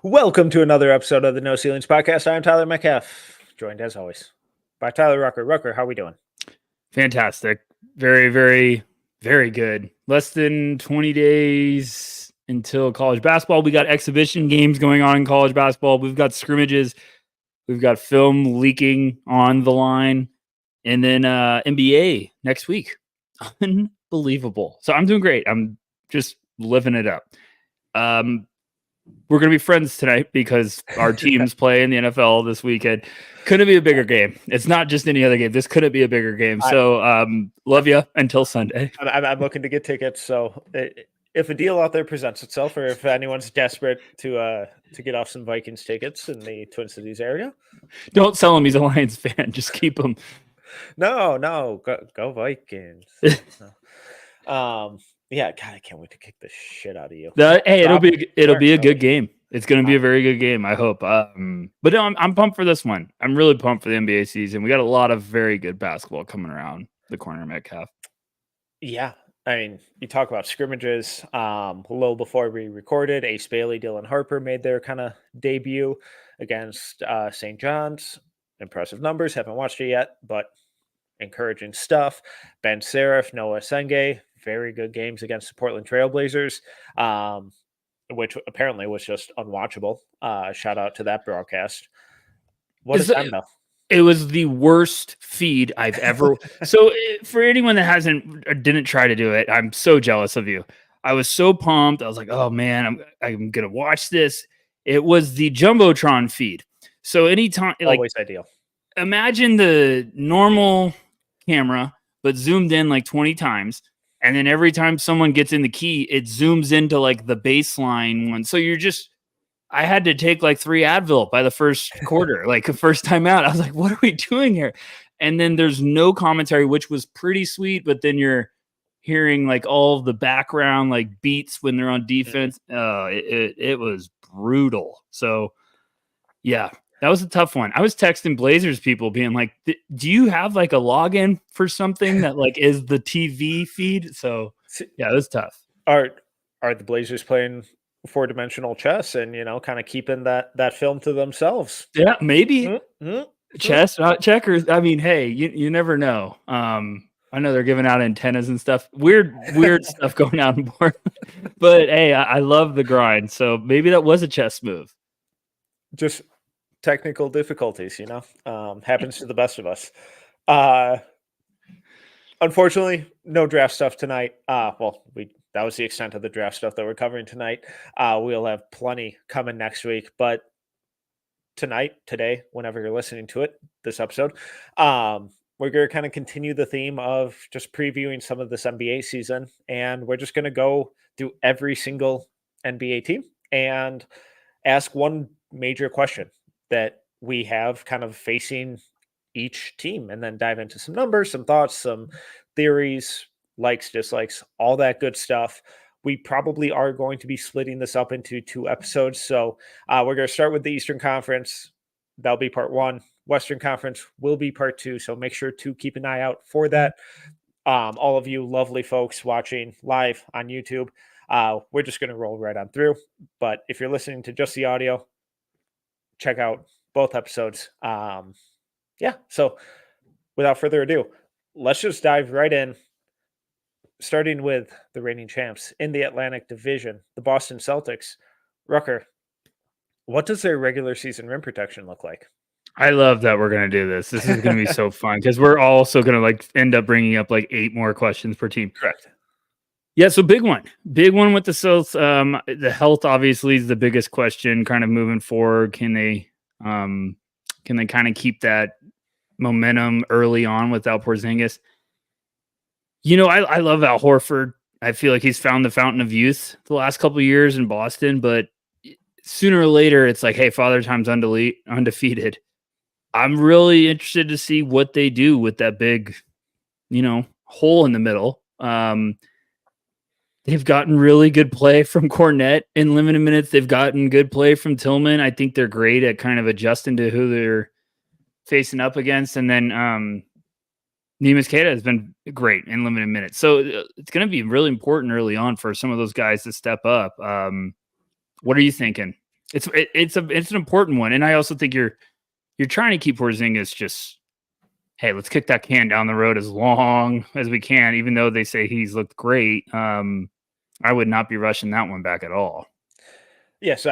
Welcome to another episode of the No Ceilings Podcast. I'm Tyler Metcalf, joined as always by Tyler Rucker. Rucker, how are we doing? Fantastic. Very, very, very good. Less than 20 days until college basketball. We got exhibition games going on in college basketball. We've got scrimmages. We've got film leaking on the line. And then NBA next week. Unbelievable. So I'm doing great. I'm just living it up. We're going to be friends tonight because our teams play in the NFL this weekend. Couldn't be a bigger game. It's not just any other game. This couldn't be a bigger game. So love you until Sunday. I'm looking to get tickets. So if a deal out there presents itself, or if anyone's desperate to get off some Vikings tickets in the Twin Cities area, don't sell him. He's a Lions fan. Just keep him. No, go Vikings. Yeah, God, I can't wait to kick the shit out of you. Hey, it'll be a good game. It's going to be a very good game, I hope. But no, I'm pumped for this one. I'm really pumped for the NBA season. We got a lot of very good basketball coming around the corner, Metcalf. Yeah, I mean, you talk about scrimmages. A little before we recorded, Ace Bailey, Dylan Harper made their kind of debut against St. John's. Impressive numbers. Haven't watched it yet, but encouraging stuff. Ben Seraph, Noah Senge, very good games against the Portland Trailblazers, which apparently was just unwatchable. Shout out to that broadcast. What is that though? It was the worst feed I've ever. So for anyone that hasn't or didn't try to do it, I'm so jealous of you. I was so pumped. I was like, oh man, I'm gonna watch this. It was the Jumbotron feed. So anytime, always ideal. Imagine the normal camera, but zoomed in like 20 times. And then every time someone gets in the key, it zooms into like the baseline one. So I had to take like 3 Advil by the first quarter, like the first time out. I was like, what are we doing here? And then there's no commentary, which was pretty sweet. But then you're hearing like all of the background, like beats when they're on defense. It was brutal. So yeah. That was a tough one. I was texting Blazers people being like, do you have like a login for something that like is the TV feed? So yeah, it was tough. Are the Blazers playing 4-dimensional chess and, kind of keeping that film to themselves? Yeah, maybe. Chess, not checkers. I mean, hey, you never know. I know they're giving out antennas and stuff. Weird stuff going on in board. But hey, I love the grind. So maybe that was a chess move. Just technical difficulties, happens to the best of us. Unfortunately, no draft stuff tonight. That was the extent of the draft stuff that we're covering tonight. We'll have plenty coming next week, but today, whenever you're listening to it, this episode, we're going to kind of continue the theme of just previewing some of this NBA season, and we're just going to go through every single NBA team and ask one major question that we have kind of facing each team, and then dive into some numbers, some thoughts, some theories, likes, dislikes, all that good stuff. We probably are going to be splitting this up into 2 episodes. So we're going to start with the Eastern Conference. That'll be part 1. Western Conference will be part 2. So make sure to keep an eye out for that. All of you lovely folks watching live on YouTube, we're just going to roll right on through. But if you're listening to just the audio, check out both episodes. So without further ado, let's just dive right in, starting with the reigning champs in the Atlantic Division, the Boston Celtics. Rucker, what does their regular season rim protection look like? I love that we're going to do this. This is going to be so fun because we're also going to like end up bringing up like 8 more questions per team. Correct. Yeah, so big one with the Celts. The health obviously is the biggest question kind of moving forward. Can they kind of keep that momentum early on without Porzingis? I love Al Horford. I feel like he's found the fountain of youth the last couple of years in Boston, but sooner or later it's like, hey, Father Time's undefeated. I'm really interested to see what they do with that big, hole in the middle. They've gotten really good play from Cornette in limited minutes. They've gotten good play from Tillman. I think they're great at kind of adjusting to who they're facing up against. And then Neemias Queta has been great in limited minutes. So it's going to be really important early on for some of those guys to step up. What are you thinking? It's an important one, and I also think you're trying to keep Porzingis just, hey, let's kick that can down the road as long as we can, even though they say he's looked great. I would not be rushing that one back at all. Yes,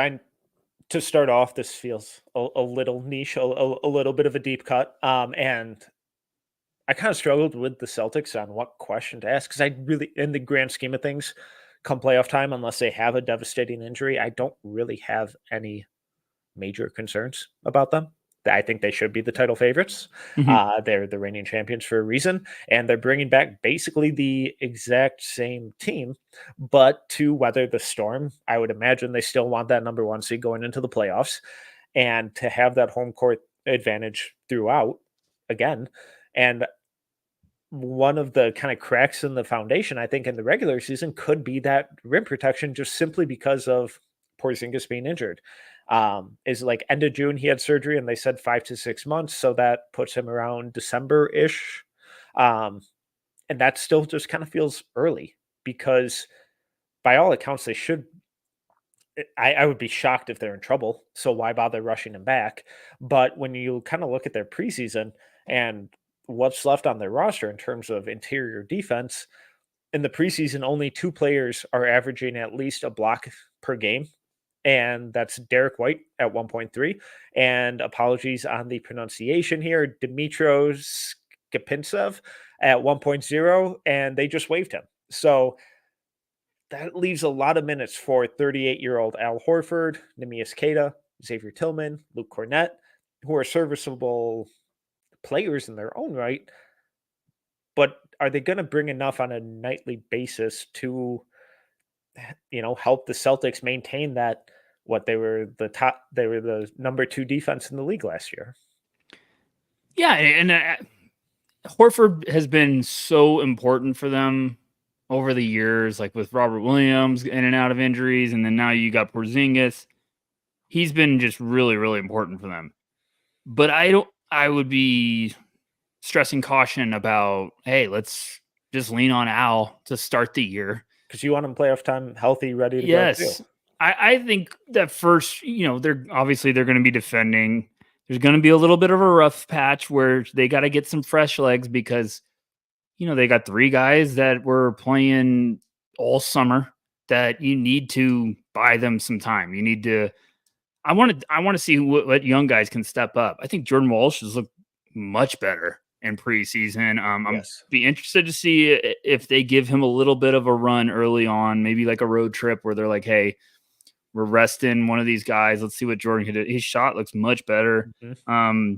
to start off, this feels a little niche, a little bit of a deep cut. And I kind of struggled with the Celtics on what question to ask because I really, in the grand scheme of things, come playoff time, unless they have a devastating injury, I don't really have any major concerns about them. I think they should be the title favorites. Mhm. They're the reigning champions for a reason, and they're bringing back basically the exact same team, but to weather the storm. I would imagine they still want that number one seed going into the playoffs, and to have that home court advantage throughout again. And one of the kind of cracks in the foundation, I think, in the regular season could be that rim protection, just simply because of Porzingis being injured. Is like end of June he had surgery, and they said 5 to 6 months, so that puts him around December ish. Um, and that still just kind of feels early because, by all accounts, they should. I would be shocked if they're in trouble. So why bother rushing him back? But when you kind of look at their preseason and what's left on their roster in terms of interior defense, in the preseason, only two players are averaging at least a block per game, and that's Derek White at 1.3. And apologies on the pronunciation here, Dimitrios Kapintsev at 1.0, and they just waived him. So that leaves a lot of minutes for 38-year-old Al Horford, Neemias Queta, Xavier Tillman, Luke Cornett, who are serviceable players in their own right. But are they going to bring enough on a nightly basis to, help the Celtics maintain that they were the number two defense in the league last year? Yeah, and Horford has been so important for them over the years, like with Robert Williams in and out of injuries, and then now you got Porzingis. He's been just really, really important for them. But I would be stressing caution about, hey, let's just lean on Al to start the year. Because you want them playoff time healthy, ready to go too. Yes. I think that first, they're going to be defending. There's going to be a little bit of a rough patch where they got to get some fresh legs because, they got three guys that were playing all summer that you need to buy them some time. You need to, I want to see what young guys can step up. I think Jordan Walsh has looked much better in preseason. I'm Yes. be interested to see if they give him a little bit of a run early on, maybe like a road trip where they're like, hey, we're resting one of these guys. Let's see what Jordan can do. His shot looks much better. Mm-hmm.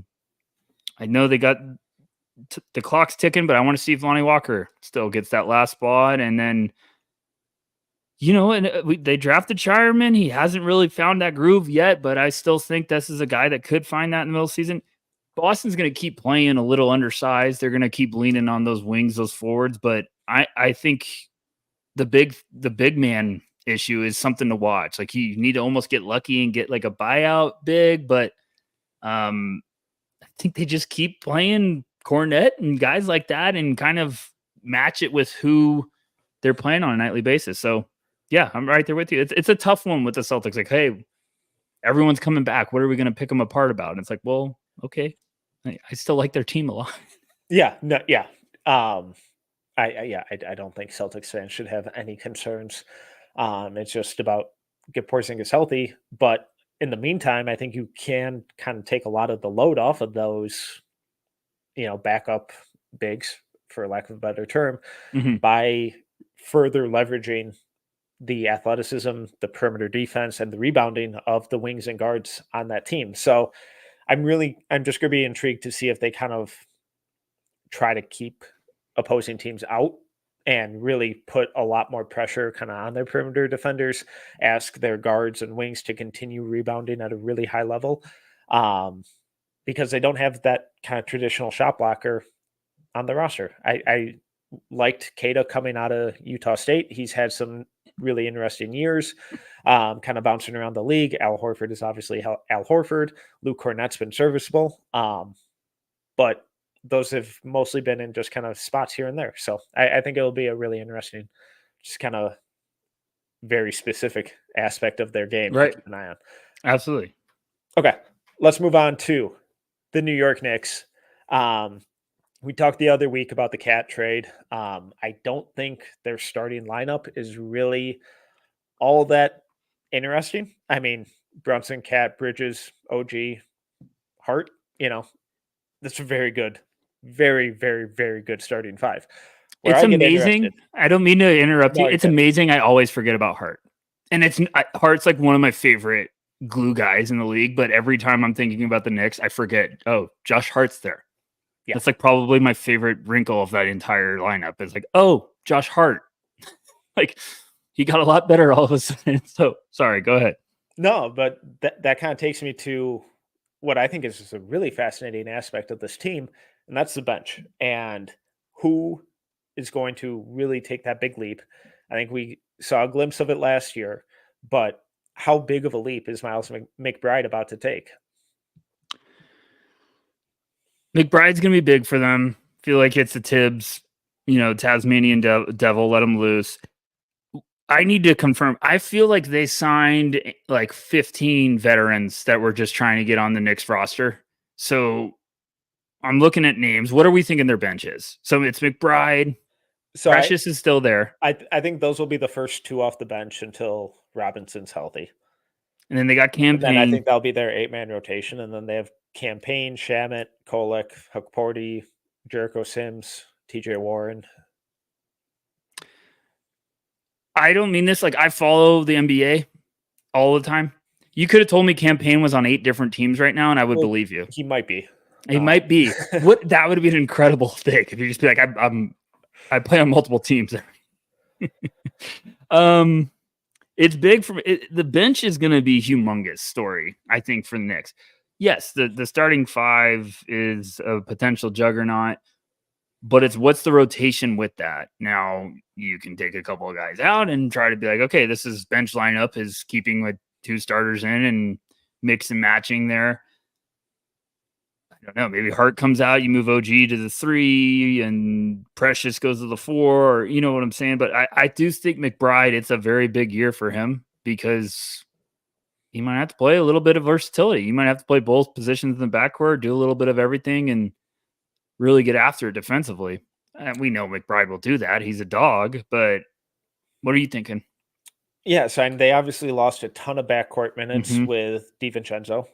I know they got the clock's ticking, but I want to see if Lonnie Walker still gets that last spot. And then, they drafted Shireman. He hasn't really found that groove yet, but I still think this is a guy that could find that in the middle of the season. Boston's going to keep playing a little undersized. They're going to keep leaning on those wings, those forwards. But I think the big man issue is something to watch. Like you need to almost get lucky and get like a buyout big. But I think they just keep playing Cornette and guys like that and kind of match it with who they're playing on a nightly basis. So yeah, I'm right there with you. It's a tough one with the Celtics. Like, hey, everyone's coming back. What are we going to pick them apart about? And it's like, well, okay. I still like their team a lot. Yeah, no, yeah. I don't think Celtics fans should have any concerns. It's just about get Porzingis healthy, but in the meantime, I think you can kind of take a lot of the load off of those, backup bigs, for lack of a better term, Mm-hmm. by further leveraging the athleticism, the perimeter defense, and the rebounding of the wings and guards on that team. So I'm just going to be intrigued to see if they kind of try to keep opposing teams out and really put a lot more pressure kind of on their perimeter defenders, ask their guards and wings to continue rebounding at a really high level, because they don't have that kind of traditional shot blocker on the roster. I liked Queta coming out of Utah State. He's had some really interesting years, kind of bouncing around the league. Al Horford is obviously Al Horford. Luke Cornett's been serviceable, but those have mostly been in just kind of spots here and there. So I think it'll be a really interesting, just kind of very specific aspect of their game Right. to keep an eye on. Absolutely. Okay, let's move on to the New York Knicks. We talked the other week about the Cat trade. I don't think their starting lineup is really all that interesting. I mean, Brunson, Cat, Bridges, OG, Hart, that's a very good, very, very, very good starting five. Where It's I get amazing. interested. I don't mean to interrupt No, you. you're It's good. amazing. I always forget about Hart. And Hart's like one of my favorite glue guys in the league, but every time I'm thinking about the Knicks, I forget, oh, Josh Hart's there. Yeah. That's like probably my favorite wrinkle of that entire lineup. It's like, oh, Josh Hart. Like he got a lot better all of a sudden. So sorry, go ahead. No, but that kind of takes me to what I think is just a really fascinating aspect of this team, and that's the bench and who is going to really take that big leap. I think we saw a glimpse of it last year, but how big of a leap is Miles McBride about to take? McBride's gonna be big for them. Feel like it's the Tibbs, Tasmanian devil, let him loose. I need to confirm. I feel like they signed like 15 veterans that were just trying to get on the Knicks roster. So I'm looking at names. What are we thinking their bench is? So it's McBride. So Precious is still there. I think those will be the first two off the bench until Robinson's healthy. And then they got And then I Campaign. think that'll be their 8-man rotation, and then they have Campaign, Shamit, Kolek, Hukporty, Jericho Sims, TJ Warren. I don't mean this like I follow the NBA all the time. You could have told me Campaign was on 8 different teams right now, and I would believe you. He might be. He might be. What that would be an incredible thing if you just be like, I play on multiple teams. It's big for the bench is going to be humongous story, I think, for the Knicks. Yes, the starting 5 is a potential juggernaut, but it's what's the rotation with that. Now you can take a couple of guys out and try to be like, okay, this is bench lineup is keeping with 2 starters in and mix and matching there. I don't know. Maybe Hart comes out, you move OG to the 3, and Precious goes to the 4. Or, you know what I'm saying? But I do think McBride, it's a very big year for him because he might have to play a little bit of versatility. You might have to play both positions in the backcourt, do a little bit of everything, and really get after it defensively. And we know McBride will do that. He's a dog. But what are you thinking? Yes, and they obviously lost a ton of backcourt minutes Mhm. with DiVincenzo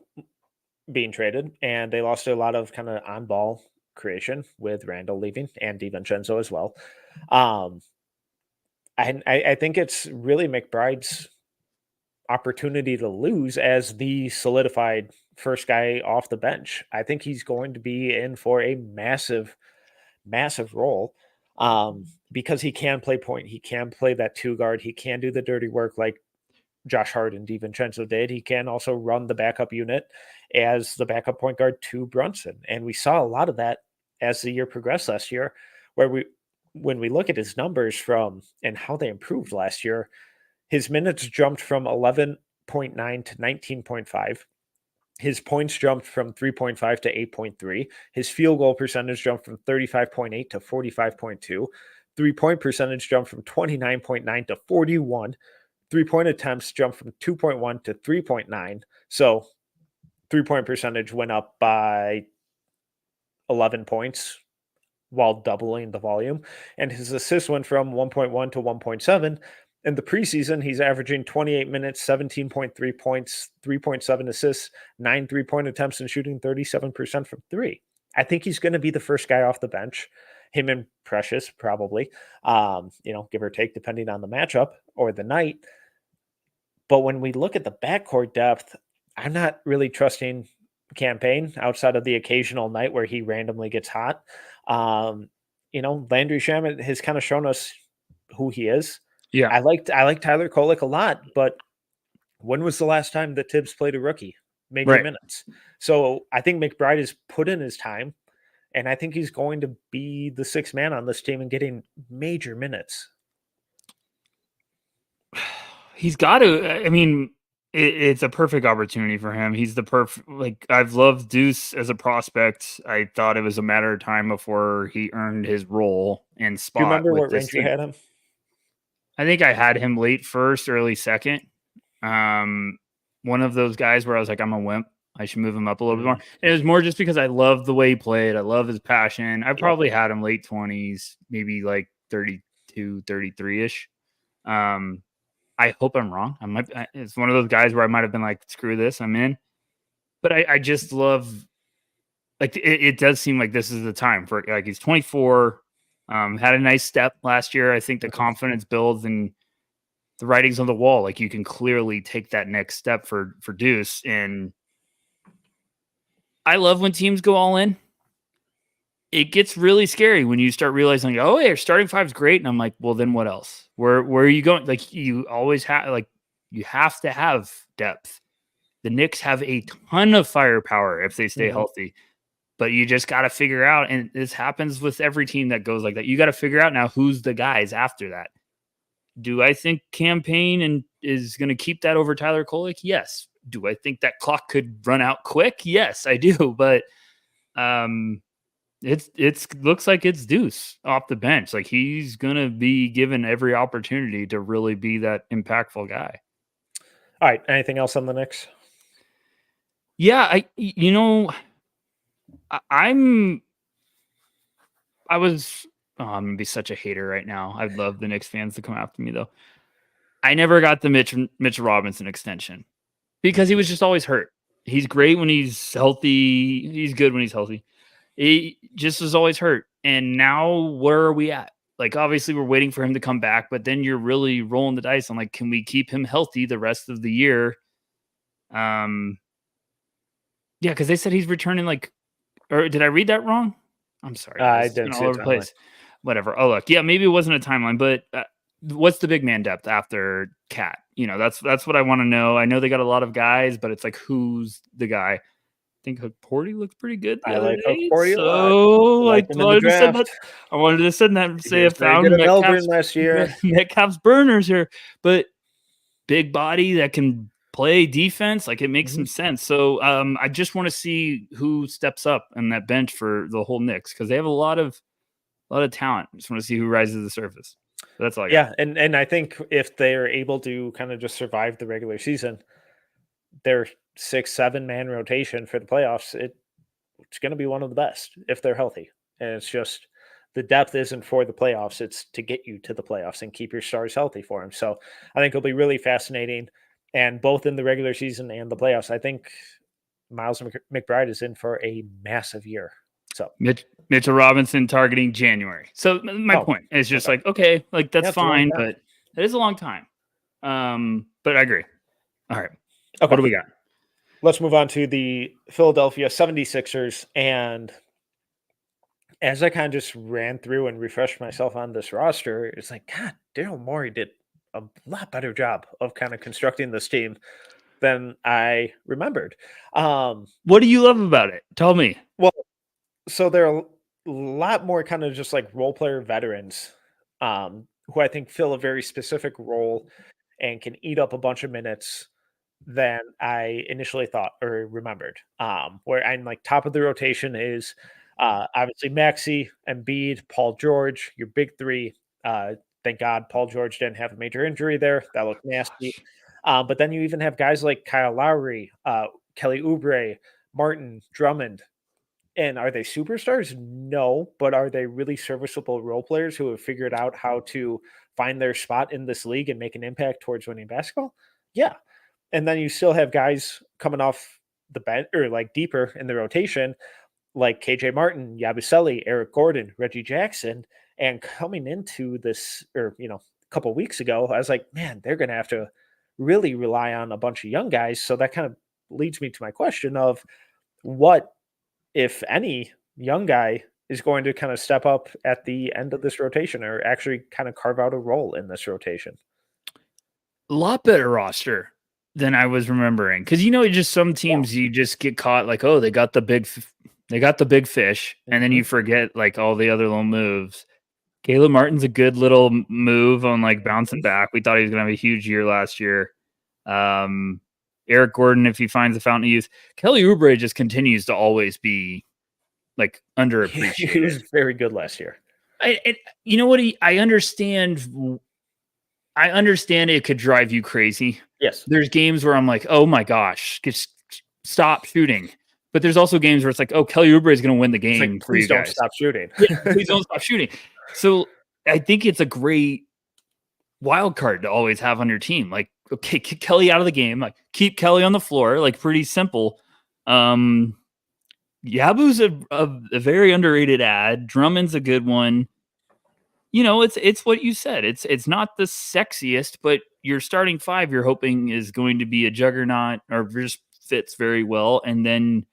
being traded, and they lost a lot of kind of on-ball creation with Randall leaving and DiVincenzo as well. I think it's really McBride's opportunity to lose as the solidified first guy off the bench. I think he's going to be in for a massive, massive role because he can play point. He can play that 2 guard. He can do the dirty work like Josh Hart and DiVincenzo did. He can also run the backup unit as the backup point guard to Brunson. And we saw a lot of that as the year progressed last year, where when we look at his numbers from and how they improved last year, his minutes jumped from 11.9 to 19.5. His points jumped from 3.5 to 8.3. His field goal percentage jumped from 35.8 to 45.2. 3-point percentage jumped from 29.9 to 41. 3-point attempts jumped from 2.1 to 3.9. So 3-point percentage went up by 11 points while doubling the volume. And his assists went from 1.1 to 1.7. In the preseason, he's averaging 28 minutes, 17.3 points, 3.7 assists, 9 3-point attempts, and shooting 37% from 3. I think he's going to be the first guy off the bench. Him and Precious, probably, give or take, depending on the matchup or the night. But when we look at the backcourt depth, I'm not really trusting Campaign outside of the occasional night where he randomly gets hot. Landry Shamet has kind of shown us who he is. Yeah. I like Tyler Kolek a lot, but when was the last time that Tibbs played a rookie? Major Right. minutes. So I think McBride has put in his time, and I think he's going to be the 6th man on this team and getting major minutes. He's got to. I mean, it's a perfect opportunity for him. He's the perfect. Like I've loved Deuce as a prospect. I thought it was a matter of time before he earned his role and spot. Do you remember with what this range you team. had him? I think I had him late first, early second. one of those guys where I was like, I'm a wimp. I should move him up a little bit more. And it was more just because I love the way he played. I love his passion. I probably had him late 20s, maybe like 32, 33-ish. I hope I'm wrong. It's one of those guys where I might have been like, screw this, I'm in. But I just love, like, it does seem like this is the time for, like, he's 24, had a nice step last year. I think the confidence builds and the writing's on the wall. Like, you can clearly take that next step for Deuce. And I love when teams go all in. It gets really scary when you start realizing, oh, your starting five's great. And I'm like, well, then what else? Where are you going? Like, you always have, like, you have to have depth. The Knicks have a ton of firepower if they stay healthy, but you just got to figure out, and this happens with every team that goes like that. You got to figure out now who's the guys after that. Do I think Campaign is going to keep that over Tyler Kolek? Yes. Do I think that clock could run out quick? Yes, I do. But it's looks like it's Deuce off the bench. Like, he's going to be given every opportunity to really be that impactful guy. All right. Anything else on the Knicks? Yeah, I'm gonna be such a hater right now. I'd love the Knicks fans to come after me though. I never got the Mitch Robinson extension because he was just always hurt. He's great when he's healthy. He's good when he's healthy. He just was always hurt. And now where are we at? Like, obviously we're waiting for him to come back, but then you're really rolling the dice on, like, can we keep him healthy the rest of the year? Yeah, because they said he's returning, like, or did I read that wrong? I'm sorry. I didn't see all over the place. Whatever. Oh, look. Yeah, maybe it wasn't a timeline, but what's the big man depth after Cat? That's what I want to know. I know they got a lot of guys, but it's like, who's the guy? I think Porty looks pretty good. I like Porty a lot. I wanted to say that. I wanted to say I found last year. Metcalf's burners here, but big body that can play defense, like, it makes some sense. So I just want to see who steps up on that bench for the whole Knicks, because they have a lot of talent. I just want to see who rises to the surface. That's all I got. Yeah, and I think if they're able to kind of just survive the regular season, their 6-7 man rotation for the playoffs, it's going to be one of the best if they're healthy. And it's just, the depth isn't for the playoffs, it's to get you to the playoffs and keep your stars healthy for them. So I think it'll be really fascinating. And both in the regular season and the playoffs, I think Miles McBride is in for a massive year. So Mitchell Robinson targeting January. So my point is just like, okay, like, that's fine, but it is a long time. But I agree. All right. Okay. What do we got? Let's move on to the Philadelphia 76ers. And as I kind of just ran through and refreshed myself on this roster, it's like, God, Daryl Morey did a lot better job of kind of constructing this team than I remembered. What do you love about it? Tell me. Well, so there are a lot more kind of just like role player veterans who I think fill a very specific role and can eat up a bunch of minutes than I initially thought or remembered. Where I'm like, top of the rotation is obviously Maxey, Embiid, Paul George, your big three. Thank God Paul George didn't have a major injury there. That looked nasty. But then you even have guys like Kyle Lowry, Kelly Oubre, Martin, Drummond. And are they superstars? No, but are they really serviceable role players who have figured out how to find their spot in this league and make an impact towards winning basketball? Yeah. And then you still have guys coming off the bench or like deeper in the rotation, like KJ Martin, Yabusele, Eric Gordon, Reggie Jackson. And coming into this, or, a couple of weeks ago, I was like, man, they're going to have to really rely on a bunch of young guys. So that kind of leads me to my question of what, if any, young guy is going to kind of step up at the end of this rotation or actually kind of carve out a role in this rotation. A lot better roster than I was remembering. Because, just some teams you just get caught like, oh, they got the big fish, and then you forget like all the other little moves. Caleb Martin's a good little move on like bouncing back. We thought he was going to have a huge year last year. Eric Gordon, if he finds a fountain of youth. Kelly Oubre just continues to always be like underappreciated. He was very good last year. You know what? I understand. I understand it could drive you crazy. Yes. There's games where I'm like, oh my gosh, just stop shooting. But there's also games where it's like, oh, Kelly Oubre is going to win the game Like, for you please don't guys. stop shooting. Yeah, please don't stop shooting. So I think it's a great wild card to always have on your team. Like, okay, kick Kelly out of the game. Like, keep Kelly on the floor. Like, pretty simple. Yabu's a very underrated ad. Drummond's a good one. You know, it's what you said. It's not the sexiest, but your starting five you're hoping is going to be a juggernaut or just fits very well, and then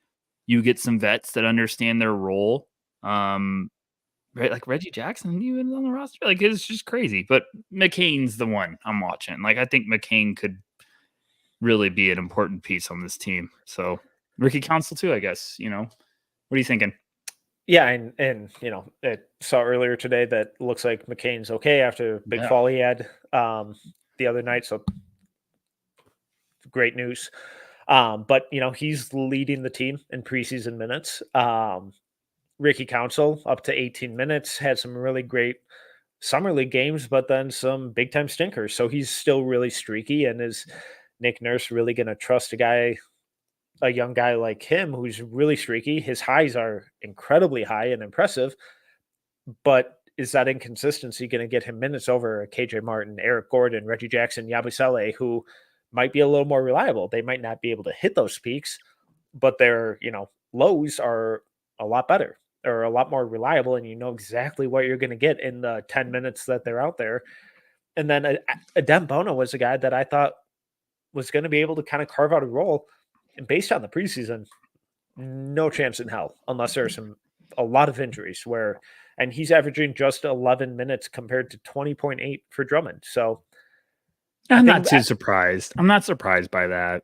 you get some vets that understand their role. Right, like Reggie Jackson even on the roster. Like, it's just crazy. But McCain's the one I'm watching. Like, I think McCain could really be an important piece on this team. So Ricky Council too, I guess. You know, what are you thinking? Yeah, and you know, I saw earlier today that looks like McCain's okay after big fall he had the other night. So great news. But you know, he's leading the team in preseason minutes. Ricky Council up to 18 minutes, had some really great summer league games, but then some big time stinkers. So he's still really streaky. And is Nick Nurse really going to trust a young guy like him who's really streaky? His highs are incredibly high and impressive, but is that inconsistency going to get him minutes over KJ Martin, Eric Gordon, Reggie Jackson, Yabusele, who might be a little more reliable? They might not be able to hit those peaks, but their, you know, lows are a lot better or a lot more reliable, and you know exactly what you're going to get in the 10 minutes that they're out there. And then Adem Bona was a guy that I thought was going to be able to kind of carve out a role. And based on the preseason, no chance in hell unless there's a lot of injuries and he's averaging just 11 minutes compared to 20.8 for Drummond. So I'm not too surprised. I'm not surprised by that.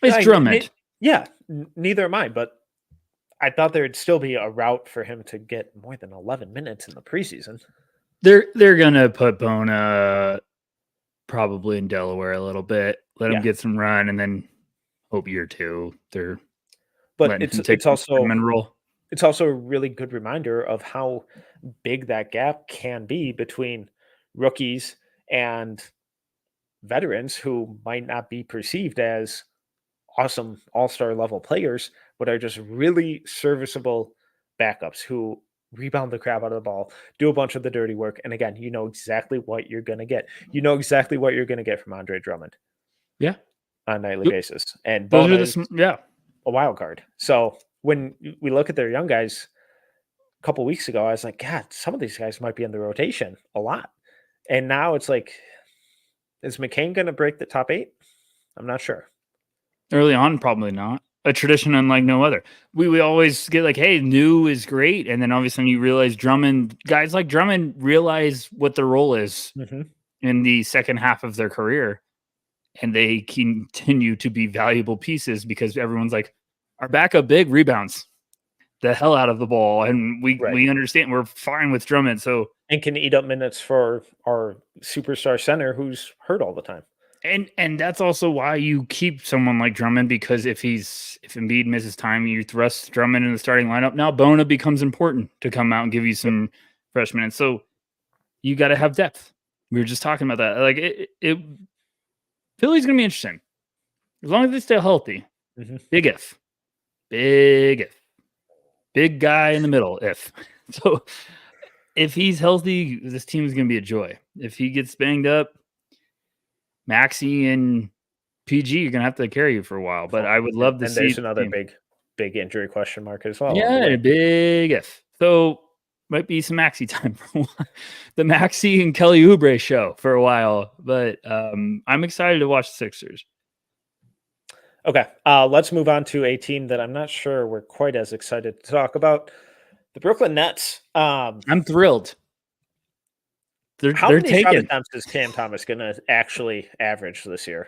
It's Drummond. Neither am I, but I thought there'd still be a route for him to get more than 11 minutes in the preseason. They're gonna put Bona probably in Delaware a little bit, let him get some run, and then hope year two they're. But it's also a really good reminder of how big that gap can be between rookies and veterans who might not be perceived as awesome all-star level players, but are just really serviceable backups who rebound the crap out of the ball, do a bunch of the dirty work. And again, you know exactly what you're going to get. You know exactly what you're going to get from Andre Drummond. Yeah. On a nightly basis. And Bona is a wild card. So when we look at their young guys a couple weeks ago, I was like, God, some of these guys might be in the rotation a lot. And now it's like, is McCain going to break the top 8? I'm not sure. Early on, probably not. A tradition unlike no other. We always get like, hey, new is great. And then all of a sudden you realize guys like Drummond realize what their role is in the second half of their career. And they continue to be valuable pieces because everyone's like, our backup big rebounds the hell out of the ball. And we understand we're fine with Drummond. And can eat up minutes for our superstar center who's hurt all the time. And that's also why you keep someone like Drummond, because if Embiid misses time, you thrust Drummond in the starting lineup. Now Bona becomes important to come out and give you some fresh minutes. So you got to have depth. We were just talking about that. Like Philly's going to be interesting as long as they stay healthy. Big guy in the middle. So if he's healthy, this team is going to be a joy. If he gets banged up, Maxey and PG, you're gonna have to carry you for a while. But I would love to see. There's another big injury question mark as well. Yeah, a big if. So might be some Maxey time for a while. The Maxey and Kelly Oubre show for a while. But I'm excited to watch the Sixers. Okay, let's move on to a team that I'm not sure we're quite as excited to talk about. The Brooklyn Nets. I'm thrilled. How many shot attempts is Cam Thomas going to actually average this year?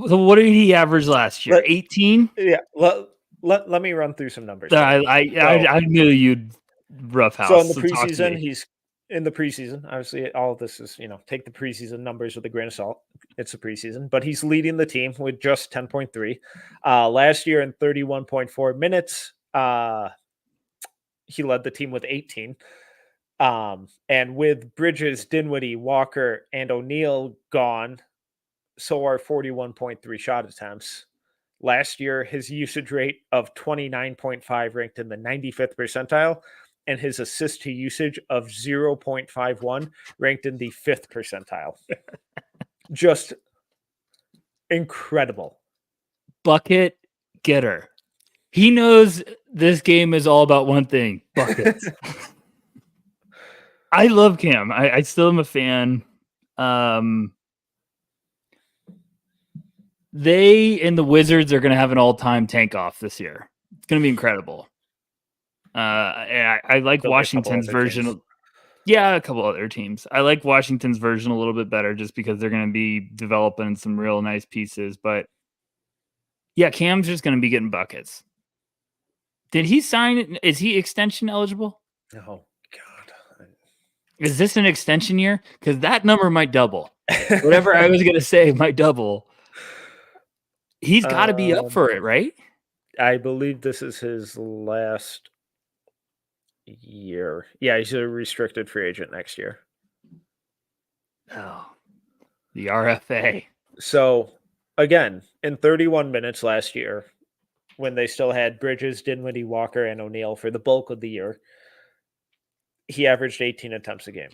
So what did he average last year? 18? Yeah. Let me run through some numbers. I knew you'd roughhouse. So in the preseason, he's in the preseason. Obviously, all of this is, take the preseason numbers with a grain of salt. It's a preseason, but he's leading the team with just 10.3. Last year in 31.4 minutes, he led the team with 18. And with Bridges, Dinwiddie, Walker, and O'Neal gone, so are 41.3 shot attempts. Last year, his usage rate of 29.5 ranked in the 95th percentile, and his assist to usage of 0.51 ranked in the 5th percentile. Just incredible. Bucket getter. He knows this game is all about one thing: buckets. I love Cam. I still am a fan. They and the Wizards are going to have an all-time tank off this year. It's going to be incredible. I like Washington's version. Yeah, a couple other teams. I like Washington's version a little bit better just because they're going to be developing some real nice pieces. But yeah, Cam's just going to be getting buckets. Did he sign? Is he extension eligible? Oh, God. Is this an extension year? Because that number might double. Whatever I was going to say might double. He's got to be up for it, right? I believe this is his last year. Yeah, he's a restricted free agent next year. Oh, the RFA. So, again, in 31 minutes last year, when they still had Bridges, Dinwiddie, Walker, and O'Neal for the bulk of the year, he averaged 18 attempts a game.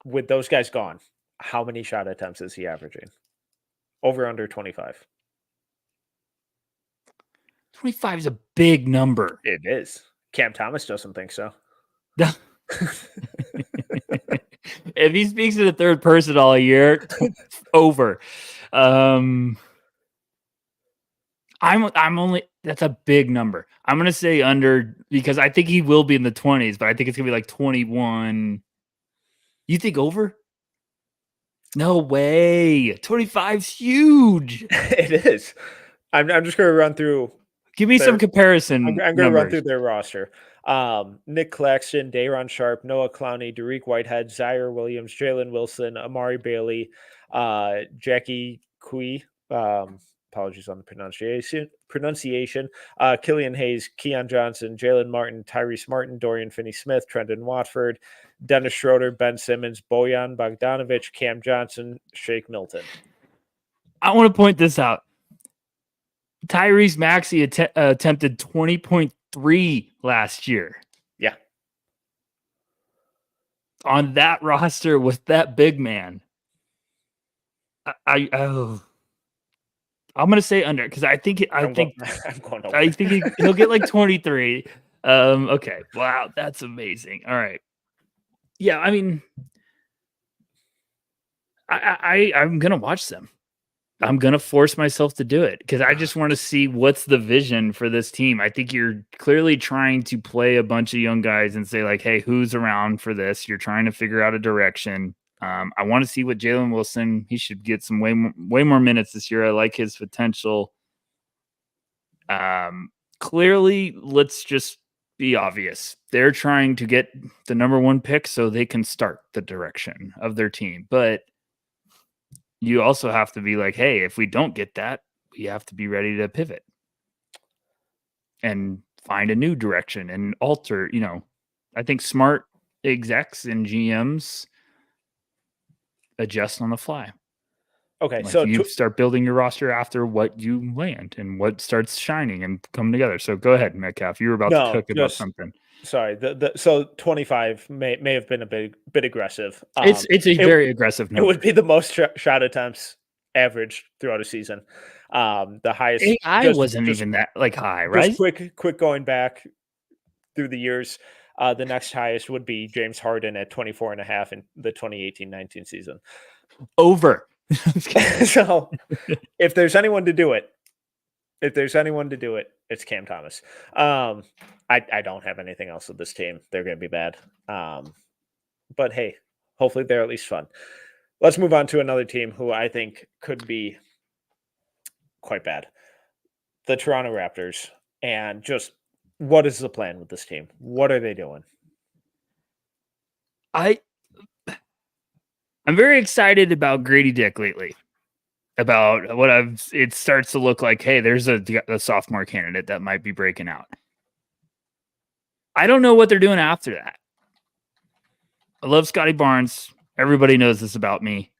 With those guys gone, how many shot attempts is he averaging? Over under 25. 25 is a big number. It is. Cam Thomas doesn't think so. If he speaks in the third person all year, over. I'm only, that's a big number. I'm going to say under because I think he will be in the 20s, but I think it's going to be like 21. You think over? No way. 25's huge. It is. I'm just going to run through. Give me some comparison. I'm going to run through their roster. Nick Claxton, Day'Ron Sharpe, Noah Clowney, Derek Whitehead, Zaire Williams, Jalen Wilson, Amari Bailey, Jackie Kui. Apologies on the pronunciation. Killian Hayes, Keon Johnson, Jalen Martin, Tyrese Martin, Dorian Finney-Smith, Trendon Watford, Dennis Schroeder, Ben Simmons, Bojan Bogdanovic, Cam Johnson, Shake Milton. I want to point this out. Tyrese Maxey attempted 20.3 last year. Yeah. On that roster with that big man. I'm going to say under because I think he'll get like 23. Okay. Wow, that's amazing. All right. Yeah, I mean, I'm going to watch them. I'm going to force myself to do it because I just want to see what's the vision for this team. I think you're clearly trying to play a bunch of young guys and say like, hey, who's around for this? You're trying to figure out a direction. I want to see what Jalen Wilson, he should get some way more minutes this year. I like his potential. Clearly, let's just be obvious. They're trying to get the number one pick so they can start the direction of their team. But you also have to be like, hey, if we don't get that, we have to be ready to pivot and find a new direction and alter, I think smart execs and GMs adjust on the fly. Okay, like so you start building your roster after what you land and what starts shining and coming together. So go ahead, Metcalf. You were about to cook about something. Sorry, so 25 may have been a bit aggressive. It's a very aggressive number. It would be the most shot attempts averaged throughout a season. The highest. AI wasn't even that like high, right? Just quick going back through the years. The next highest would be James Harden at 24.5 in the 2018-19 season. Over. So if there's anyone to do it, it's Cam Thomas. I don't have anything else with this team. They're going to be bad. But hey, hopefully they're at least fun. Let's move on to another team who I think could be quite bad. The Toronto Raptors. And just what is the plan with this team? What are they doing? I'm very excited about Grady Dick lately. About it starts to look like, hey, there's a sophomore candidate that might be breaking out. I don't know what they're doing after that. I love Scotty Barnes. Everybody knows this about me.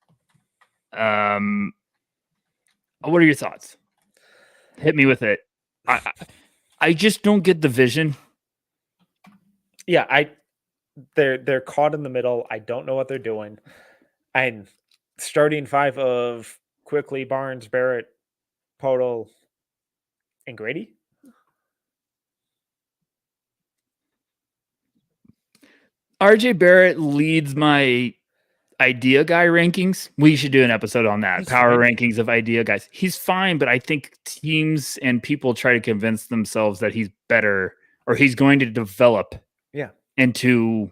What are your thoughts? Hit me with it. I just don't get the vision. Yeah, they're caught in the middle. I don't know what they're doing. And starting five of Quickly, Barnes, Barrett, Podol, and Grady. RJ Barrett leads my idea guy rankings. We should do an episode on that. He's Power fine. rankings of idea guys. He's fine, but I think teams and people try to convince themselves that he's better or he's going to develop into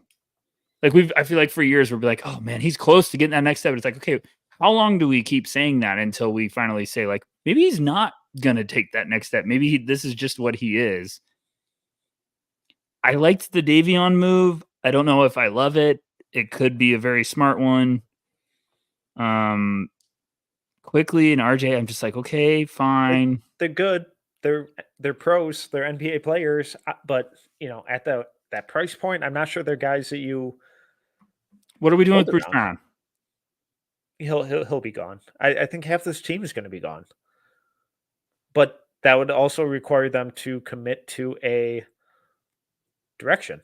like I feel like for years we'll be like, oh man, he's close to getting that next step. It's like, okay, how long do we keep saying that until we finally say like maybe he's not gonna take that next step? Maybe this is just what he is. I liked the Davion move. I don't know if I love it. It could be a very smart one. Quickly and RJ, I'm just like, okay, fine. They're good. They're pros. They're NBA players. But at that price point, I'm not sure they're guys that you. What are we doing with Bruce Brown? He'll be gone. I think half this team is going to be gone. But that would also require them to commit to a direction.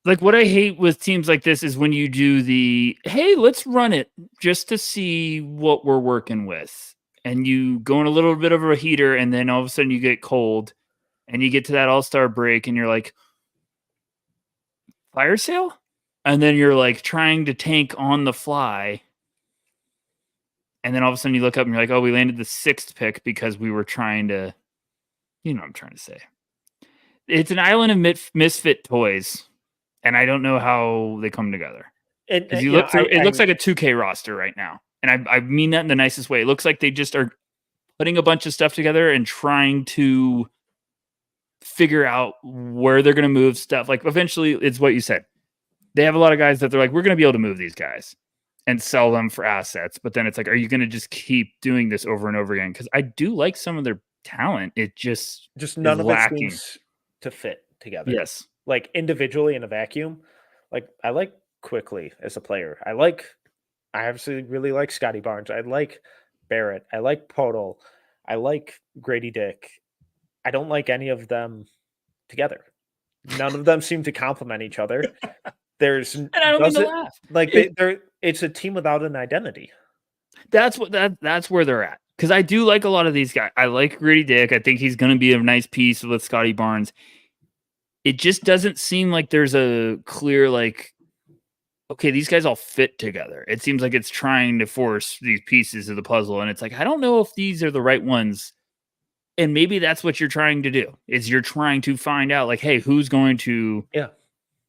Like what I hate with teams like this is when you do the, hey, let's run it just to see what we're working with. And you go in a little bit of a heater and then all of a sudden you get cold and you get to that all-star break and you're like, fire sale? And then you're like trying to tank on the fly. And then all of a sudden you look up and you're like, oh, we landed the 6th pick because we were trying to, you know what I'm trying to say. It's an island of misfit toys. And I don't know how they come together. Because you look through, it looks like a 2K roster right now. And I mean that in the nicest way. It looks like they just are putting a bunch of stuff together and trying to figure out where they're going to move stuff. Like eventually, it's what you said. They have a lot of guys that they're like, we're going to be able to move these guys and sell them for assets. But then it's like, are you going to just keep doing this over and over again? Because I do like some of their talent. It just none of lacking. it seems to fit together. Yes. Like individually in a vacuum, like I like Quickly as a player. I obviously really like Scotty Barnes. I like Barrett. I like Podol. I like Grady Dick. I don't like any of them together. None of them seem to complement each other. And I don't mean to laugh. Like it's a team without an identity. That's where they're at. Because I do like a lot of these guys. I like Grady Dick. I think he's going to be a nice piece with Scotty Barnes. It just doesn't seem like there's a clear, like, okay, these guys all fit together. It seems like it's trying to force these pieces of the puzzle. And it's like, I don't know if these are the right ones. And maybe that's what you're trying to do, is you're trying to find out, like, hey, who's going to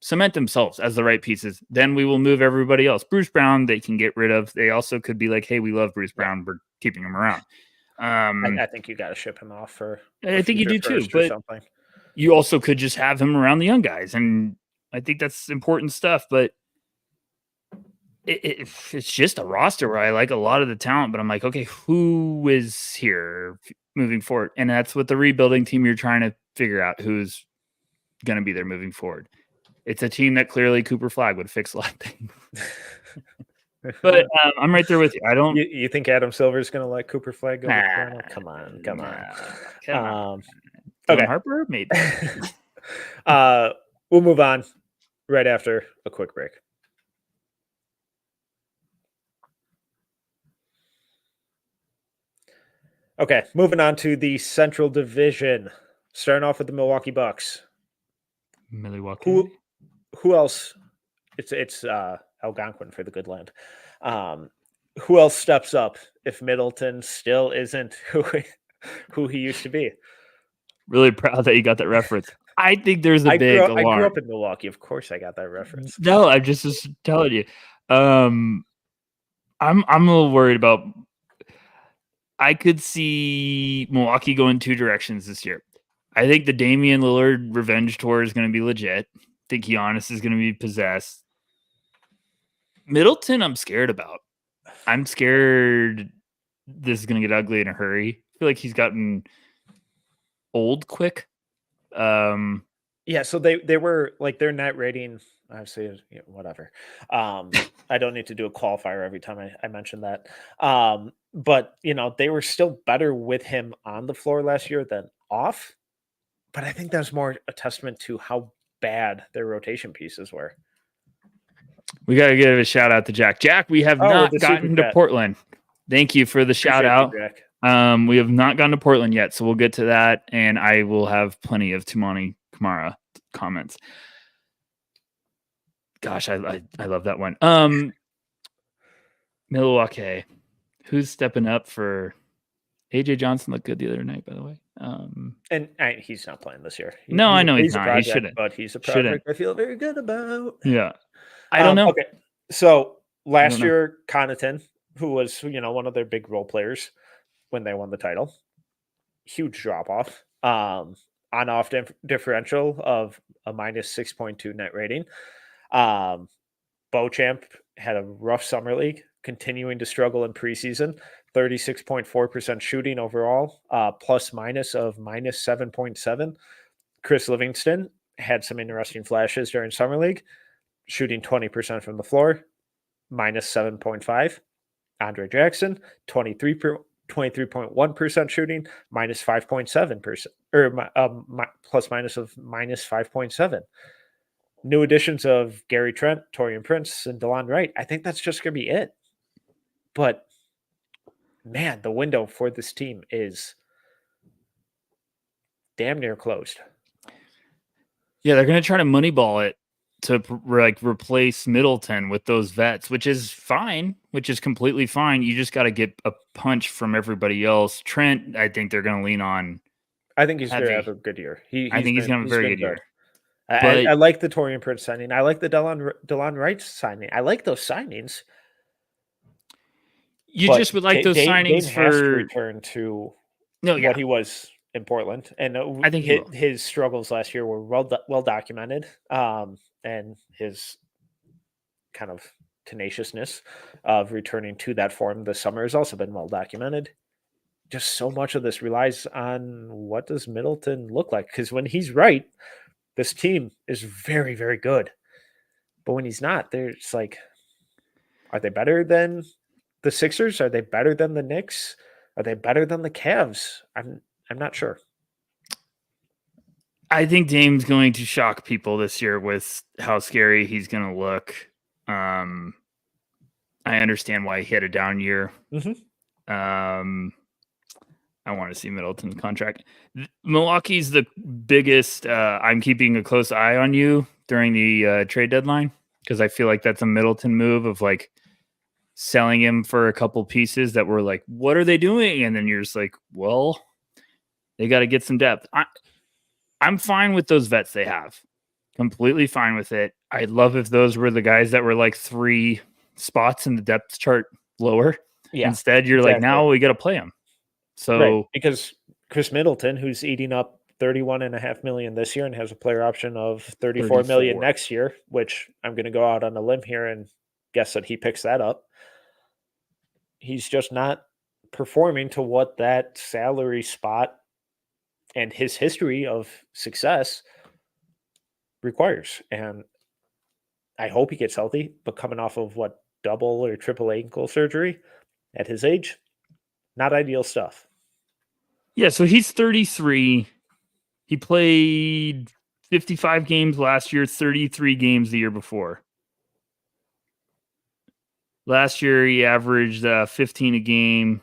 cement themselves as the right pieces. Then we will move everybody else. Bruce Brown, they can get rid of. They also could be like, hey, we love Bruce Brown. We're keeping him around. I think you got to ship him off for. I think you do too. But you also could just have him around the young guys. And I think that's important stuff. But it's just a roster where I like a lot of the talent, but I'm like, okay, who is here moving forward? And that's what the rebuilding team, you're trying to figure out who's going to be there moving forward. It's a team that clearly Cooper Flagg would fix a lot of things. But I'm right there with you. I don't. You think Adam Silver is going to let Cooper Flagg go? Come on. Okay, Harper, maybe. We'll move on right after a quick break. Okay, moving on to the Central Division. Starting off with the Milwaukee Bucks. Milwaukee. Who else? It's Algonquin for the good land. Who else steps up if Middleton still isn't who he used to be? Really proud that you got that reference. I think there's a big alarm. I grew up in Milwaukee. Of course, I got that reference. No, I'm just telling you. I'm a little worried about. I could see Milwaukee going 2 directions this year. I think the Damian Lillard revenge tour is going to be legit. I think Giannis is going to be possessed. Middleton, I'm scared about. I'm scared this is going to get ugly in a hurry. I feel like he's gotten old quick. Yeah, Yeah, so they were like their net rating, obviously, whatever. I don't need to do a qualifier every time I mention that. But they were still better with him on the floor last year than off. But I think that's more a testament to how bad their rotation pieces were. We got to give a shout out to Jack. Jack, we have not gotten to Portland. Thank you for the shout out. Jack. We have not gone to Portland yet, so we'll get to that, and I will have plenty of Tumani Kamara comments. Gosh, I love that one. Milwaukee, who's stepping up for AJ Johnson? Looked good the other night, by the way. And he's not playing this year. I know he's not. Project, he shouldn't. But he's a project I feel very good about. Yeah. I don't know. Okay. So last year, Connaughton, who was, one of their big role players when they won the title, huge drop off. On-off differential of a minus 6.2 net rating. Beauchamp had a rough summer league, continuing to struggle in preseason. 36.4% shooting overall, plus minus of minus 7.7. Chris Livingston had some interesting flashes during summer league, shooting 20% from the floor, minus 7.5. Andre Jackson, 23.1% shooting, minus 5.7%, or plus minus of minus 5.7. New additions of Gary Trent, Taurean Prince, and DeLon Wright. I think that's just going to be it. But man, the window for this team is damn near closed. Yeah, they're going to try to moneyball it to replace Middleton with those vets, which is fine, which is completely fine. You just got to get a punch from everybody else. Trent, I think they're going to lean on. I think he's going to have a good year. I think he's going to have a very good year. I like the Taurean Prince signing. I like the DeLon Wright signing. I like those signings. You just would like those signings Dame has to return to what he was in Portland, and I think his struggles last year were well documented, and his kind of tenaciousness of returning to that form this summer has also been well documented. Just so much of this relies on what does Middleton look like, because when he's right, this team is very, very good. But when he's not, they're just like, are they better than the Sixers? Are they better than the Knicks? Are they better than the Cavs? I'm not sure. I think Dame's going to shock people this year with how scary he's going to look. I understand why he had a down year. Mm-hmm. I want to see Middleton's contract. Milwaukee's the biggest. I'm keeping a close eye on you during the trade deadline, because I feel like that's a Middleton move of like selling him for a couple pieces that were like, what are they doing? And then you're just like, well, they got to get some depth. I'm fine with those vets they have. Completely fine with it. I'd love if those were the guys that were like 3 spots in the depth chart lower. Yeah. Instead, you're like, now we got to play them. So because Chris Middleton, who's eating up $31.5 million this year and has a player option of $34 million next year, which I'm going to go out on a limb here and guess that he picks that up. He's just not performing to what that salary spot and his history of success requires. And I hope he gets healthy, but coming off of double or triple ankle surgery at his age, not ideal stuff. Yeah, so he's 33. He played 55 games last year, 33 games the year before. Last year, he averaged 15 a game.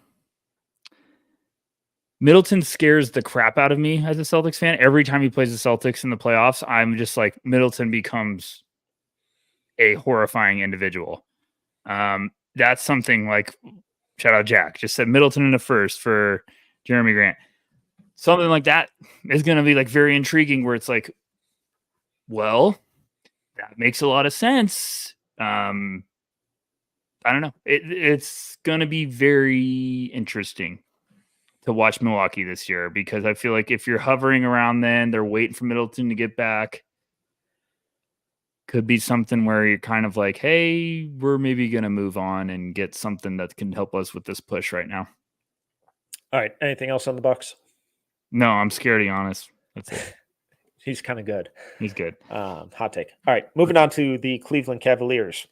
Middleton scares the crap out of me as a Celtics fan. Every time he plays the Celtics in the playoffs, I'm just like, Middleton becomes a horrifying individual. That's something like, shout out Jack, just said Middleton in the first for Jeremy Grant. Something like that is going to be like very intriguing, where it's like, well, that makes a lot of sense. I don't know. It's going to be very interesting to watch Milwaukee this year, because I feel like if you're hovering around, then they're waiting for Middleton to get back. Could be something where you're kind of like, hey, we're maybe going to move on and get something that can help us with this push right now. All right. Anything else on the Bucks? No, I'm scaredy honest. That's it. He's kind of good. He's good. Hot take. All right, moving on to the Cleveland Cavaliers.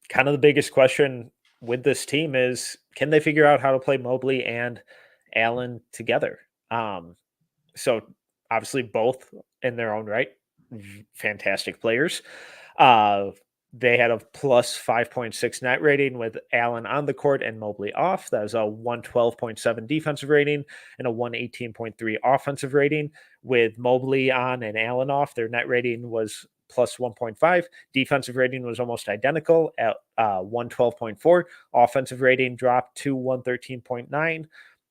Kind of the biggest question with this team is, can they figure out how to play Mobley and Allen together? So obviously both in their own right, fantastic players. They had a plus 5.6 net rating with Allen on the court and Mobley off. That was a 112.7 defensive rating and a 118.3 offensive rating. With Mobley on and Allen off, their net rating was plus 1.5. Defensive rating was almost identical at 112.4. Offensive rating dropped to 113.9.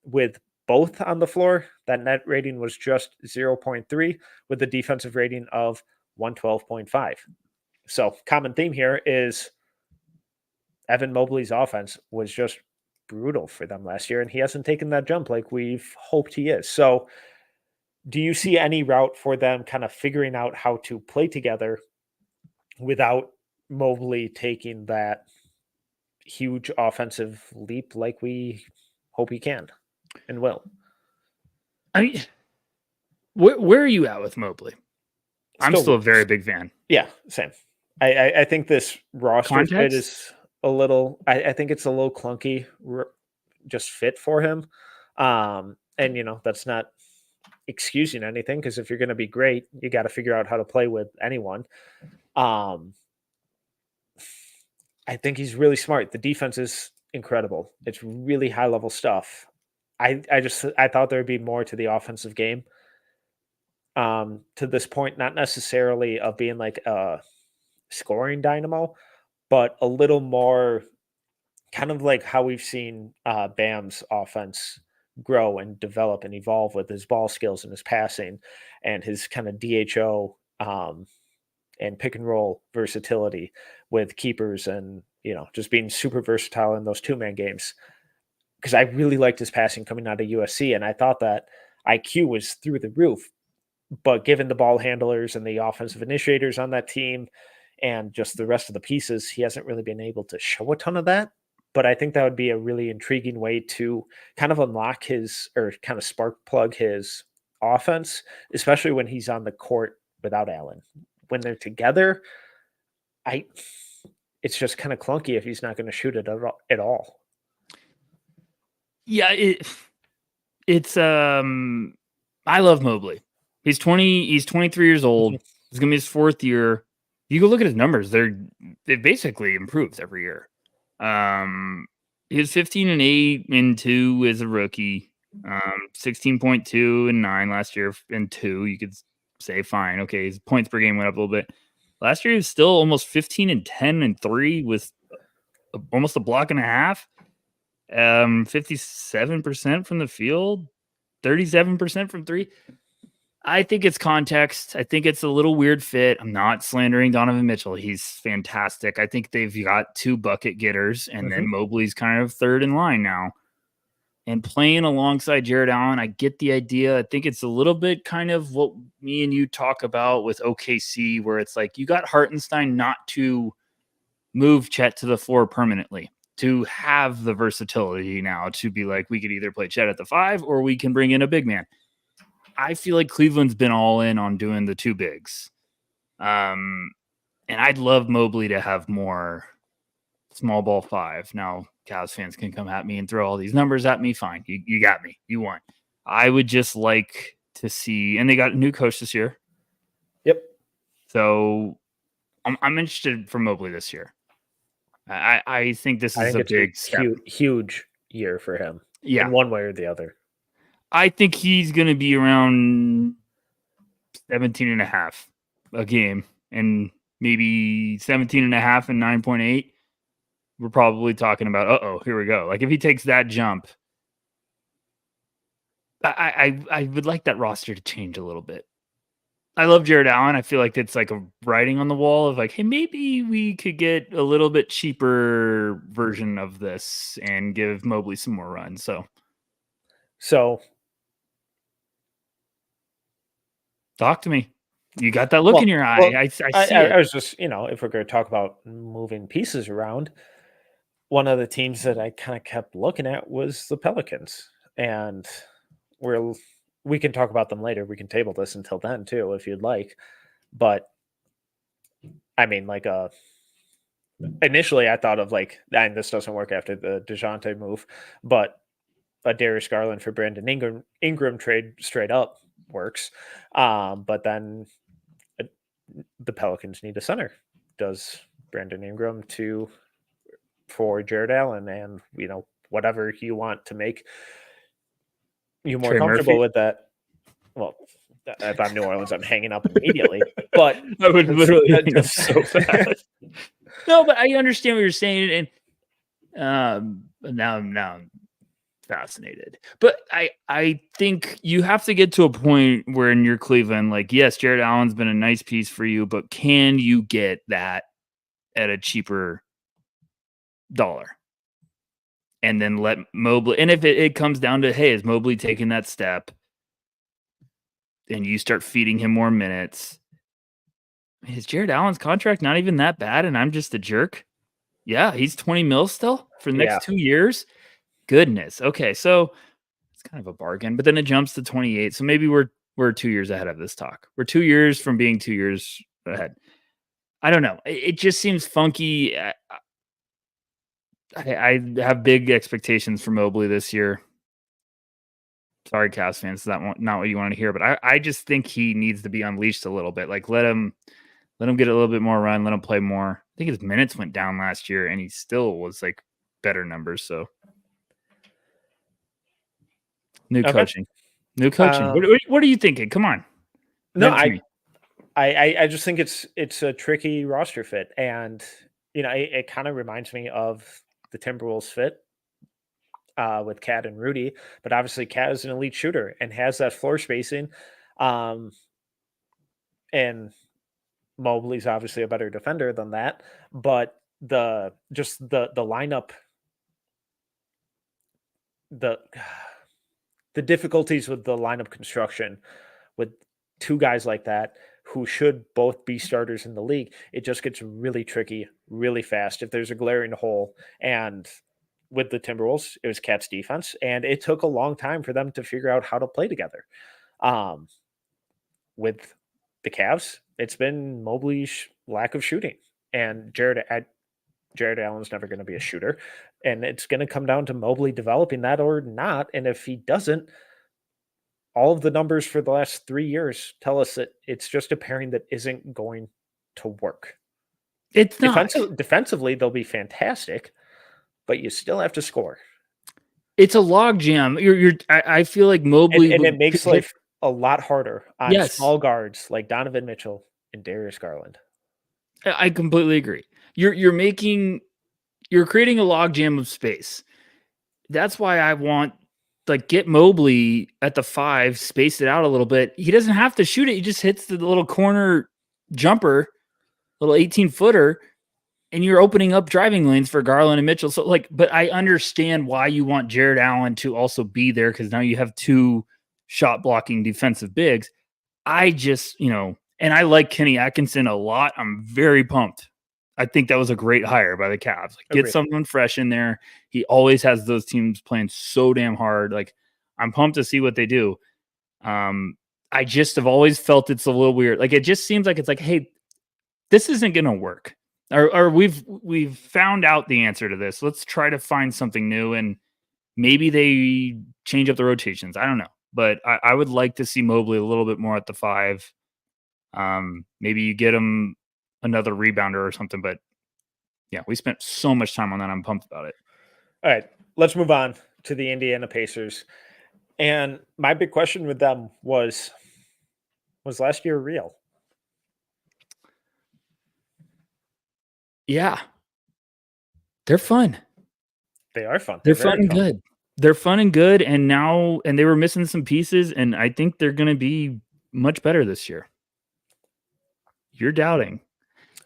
With both on the floor, that net rating was just 0.3 with a defensive rating of 112.5. So common theme here is Evan Mobley's offense was just brutal for them last year, and he hasn't taken that jump like we've hoped he is. So do you see any route for them kind of figuring out how to play together without Mobley taking that huge offensive leap like we hope he can and will? I mean, where are you at with Mobley? I'm still a very big fan. Yeah, same. I think this roster fit is a little. I think it's a little clunky, just fit for him. And that's not excusing anything, because if you're going to be great, you got to figure out how to play with anyone. I think he's really smart. The defense is incredible. It's really high level stuff. I thought there would be more to the offensive game. To this point, not necessarily of being like a scoring dynamo, but a little more kind of like how we've seen Bam's offense grow and develop and evolve with his ball skills and his passing and his kind of DHO and pick and roll versatility with keepers and, just being super versatile in those 2-man games. Because I really liked his passing coming out of USC, and I thought that IQ was through the roof. But given the ball handlers and the offensive initiators on that team and just the rest of the pieces, he hasn't really been able to show a ton of that. But I think that would be a really intriguing way to kind of unlock or kind of spark plug his offense, especially when he's on the court without Allen. When they're together, it's just kind of clunky if he's not going to shoot it at all. Yeah, it's I love Mobley. He's 23 years old. It's gonna be his 4th year. You go look at his numbers; they basically improves every year. He was 15-8 and 2 as a rookie. 16.2 and 9 last year and 2. You could say fine, okay. His points per game went up a little bit. Last year he was still almost 15 and 10 and 3 with almost a block and a half. 57% from the field, 37% from 3. I think it's context. I think it's a little weird fit. I'm not slandering Donovan Mitchell. He's fantastic. I think they've got 2 bucket getters, and then Mobley's kind of third in line now. And playing alongside Jared Allen, I get the idea. I think it's a little bit kind of what me and you talk about with OKC, where it's like you got Hartenstein not to move Chet to the floor permanently, to have the versatility now to be like, we could either play Chet at the 5 or we can bring in a big man. I feel like Cleveland's been all in on doing the 2 bigs. And I'd love Mobley to have more small ball 5. Now, Cavs fans can come at me and throw all these numbers at me. Fine. You got me. You won. I would just like to see, and they got a new coach this year. Yep. So I'm interested for Mobley this year. I think this is a big huge year for him. Yeah. In one way or the other. I think he's going to be around 17 and a half a game, and maybe 17 and a half and 9.8. We're probably talking about, here we go. Like if he takes that jump, I would like that roster to change a little bit. I love Jared Allen. I feel like it's like a writing on the wall of like, hey, maybe we could get a little bit cheaper version of this and give Mobley some more run. So talk to me. You got that look in your eye. I see it. I was just, if we're going to talk about moving pieces around, one of the teams that I kind of kept looking at was the Pelicans. And we're we can talk about them later. We can table this until then too, if you'd like. But I mean, like, initially I thought of like, and this doesn't work after the DeJounte move, but a Darius Garland for Brandon Ingram trade straight up works. But then the Pelicans need a center. Does Brandon Ingram for Jared Allen, and whatever you want to make you more Trey comfortable Murphy? with that. Well, if I'm New Orleans, I'm hanging up immediately. But I would literally hang up just so fast. No, but I understand what you're saying, and now I'm fascinated. But I think you have to get to a point where in your Cleveland, like, yes, Jared Allen's been a nice piece for you, but can you get that at a cheaper dollar? And then let Mobley, and if it comes down to, hey, is Mobley taking that step? And you start feeding him more minutes. Is Jared Allen's contract not even that bad and I'm just a jerk? Yeah, he's 20 mil still for the next 2 years. Goodness. Okay, so it's kind of a bargain, but then it jumps to 28. So maybe we're 2 years ahead of this talk. We're 2 years from being 2 years ahead. I don't know. It just seems funky. I have big expectations for Mobley this year. Sorry, Cavs fans, that's not what you want to hear, but I just think he needs to be unleashed a little bit. Like, let him get a little bit more run, let him play more. I think his minutes went down last year, and he still was like better numbers. So, new coaching. What are you thinking? Come on. No, I just think it's a tricky roster fit, and it kind of reminds me of the Timberwolves fit with Cat and Rudy, but obviously Cat is an elite shooter and has that floor spacing, and Mobley's obviously a better defender than that, but the lineup, the difficulties with the lineup construction with two guys like that who should both be starters in the league, it just gets really tricky really fast if there's a glaring hole. And with the Timberwolves, it was Cat's defense, and it took a long time for them to figure out how to play together. With the Cavs, it's been Mobley's lack of shooting, and Jared Allen's never going to be a shooter, and it's going to come down to Mobley developing that or not. And if he doesn't, all of the numbers for the last 3 years tell us that it's just a pairing that isn't going to work. It's not. Defensively, they'll be fantastic, but you still have to score. It's a logjam. I feel like Mobley, and it makes life a lot harder on small guards like Donovan Mitchell and Darius Garland. I completely agree. You're creating a logjam of space. That's why I want, like, get Mobley at the 5, space it out a little bit. He doesn't have to shoot it. He just hits the little corner jumper, little 18-footer, and you're opening up driving lanes for Garland and Mitchell. So, like, but I understand why you want Jared Allen to also be there, because now you have 2 shot blocking defensive bigs. I just, and I like Kenny Atkinson a lot. I'm very pumped. I think that was a great hire by the Cavs. Like, get someone fresh in there. He always has those teams playing so damn hard. Like, I'm pumped to see what they do. I just have always felt it's a little weird. Like, it just seems like it's like, hey, this isn't going to work. Or we've found out the answer to this. Let's try to find something new, and maybe they change up the rotations. I don't know, but I would like to see Mobley a little bit more at the 5. Maybe you get him another rebounder or something, but yeah, we spent so much time on that. I'm pumped about it. All right, let's move on to the Indiana Pacers. And my big question with them was last year real? Yeah. They're fun. They are fun. They're fun and good. They're fun and good. And they were missing some pieces, and I think they're going to be much better this year. You're doubting.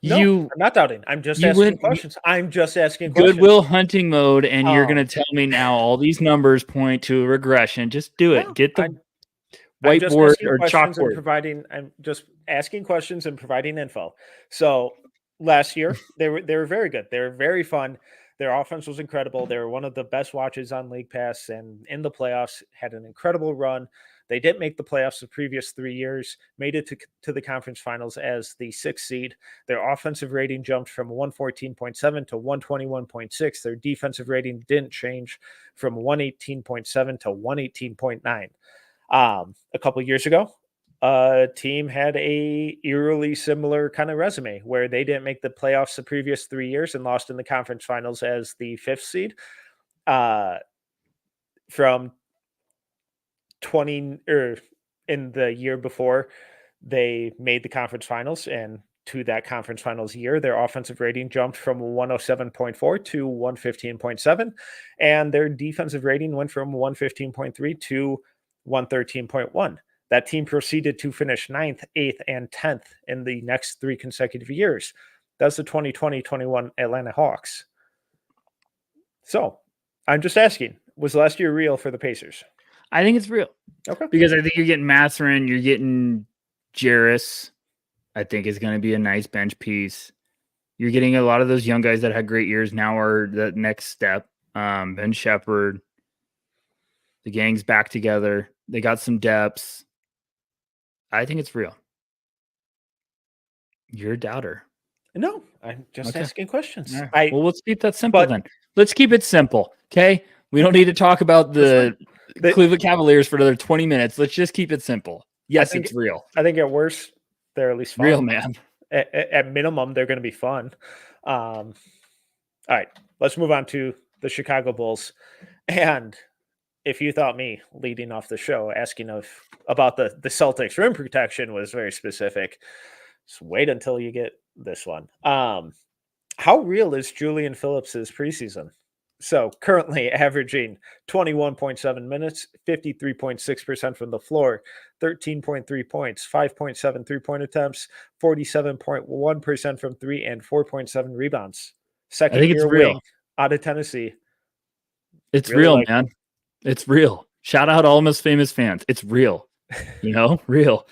No, I'm not doubting. I'm just asking questions. Goodwill hunting mode, and you're going to tell me now all these numbers point to a regression. Just do it. Get the whiteboard or chalkboard. I'm just asking questions and providing info. So last year, they were very good. They were very fun. Their offense was incredible. They were one of the best watches on League Pass, and in the playoffs had an incredible run. They didn't make the playoffs the previous 3 years, made it to the conference finals as the 6th seed. Their offensive rating jumped from 114.7 to 121.6. Their defensive rating didn't change from 118.7 to 118.9. A couple years ago, a team had a eerily similar kind of resume where they didn't make the playoffs the previous 3 years and lost in the conference finals as the 5th seed. From 20 or in the year before, they made the conference finals, and to that conference finals year, their offensive rating jumped from 107.4 to 115.7, and their defensive rating went from 115.3 to 113.1. That team proceeded to finish 9th, 8th, and 10th in the next 3 consecutive years. That's the 2020-21 Atlanta Hawks. So I'm just asking, was last year real for the Pacers? I think it's real. Okay. Because I think you're getting Mathurin, you're getting Jarris. I think is going to be a nice bench piece. You're getting a lot of those young guys that had great years now are the next step. Ben Shepherd. The gang's back together. They got some depths. I think it's real. You're a doubter. No, I'm just asking questions. Right. Well, let's keep that simple then. Let's keep it simple, okay? We don't need to talk about the Cleveland Cavaliers for another 20 minutes. Let's just keep it simple. Yes, it's real. I think at worst, they're at least fun. Real, man. At minimum, they're going to be fun. All right, let's move on to the Chicago Bulls. And if you thought me leading off the show asking about the Celtics rim protection was very specific, just wait until you get this one. How real is Julian Phillips's preseason? So currently averaging 21.7 minutes, 53.6% from the floor, 13.3 points, 5.7 3-point attempts, 47.1% from 3, and 4.7 rebounds. Second year wing out of Tennessee. It's really real, man. It's real. Shout out all Most Famous fans. It's real. Real.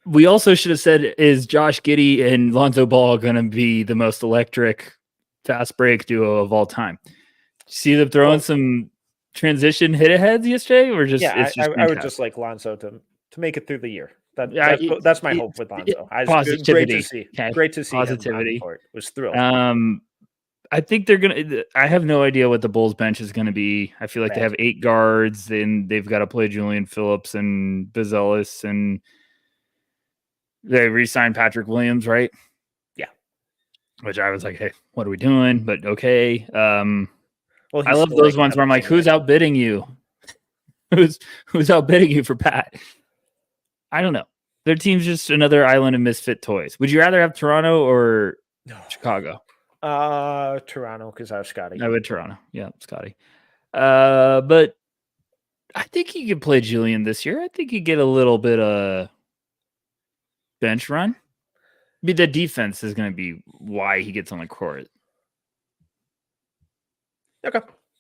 We also should have said, is Josh Giddey and Lonzo Ball going to be the most electric fast break duo of all time? See them throwing some transition hit aheads yesterday, or just I would just like Lonzo to make it through the year. That's my hope with Lonzo. Positivity. Great to see positivity. Him on the court. It was thrilled. I think they're gonna. I have no idea what the Bulls bench is going to be. I feel like they have 8 guards, and they've got to play Julian Phillips and Bizelis, and they re-signed Patrick Williams, right? Yeah. Which I was like, hey, what are we doing? But okay. Well, I love those ones where I'm like, who's outbidding you? who's outbidding you for Pat? I don't know. Their team's just another island of misfit toys. Would you rather have Toronto or Chicago? Toronto, because I have Scotty. I would Toronto. Yeah, Scotty. But I think he could play Julian this year. I think he'd get a little bit of bench run. The defense is going to be why he gets on the court. Okay,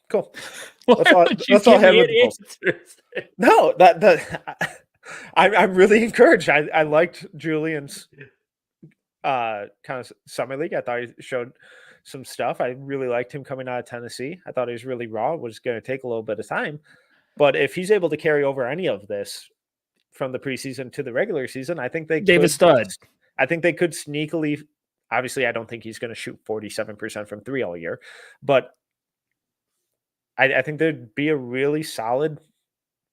cool. That's all I have with the Bulls. No, I'm really encouraged. I liked Julian's kind of summer league. I thought he showed some stuff. I really liked him coming out of Tennessee. I thought he was really raw. Was going to take a little bit of time, but if he's able to carry over any of this from the preseason to the regular season, I think David Stud. I think they could sneakily. Obviously, I don't think he's going to shoot 47% from 3 all year, but I think there'd be a really solid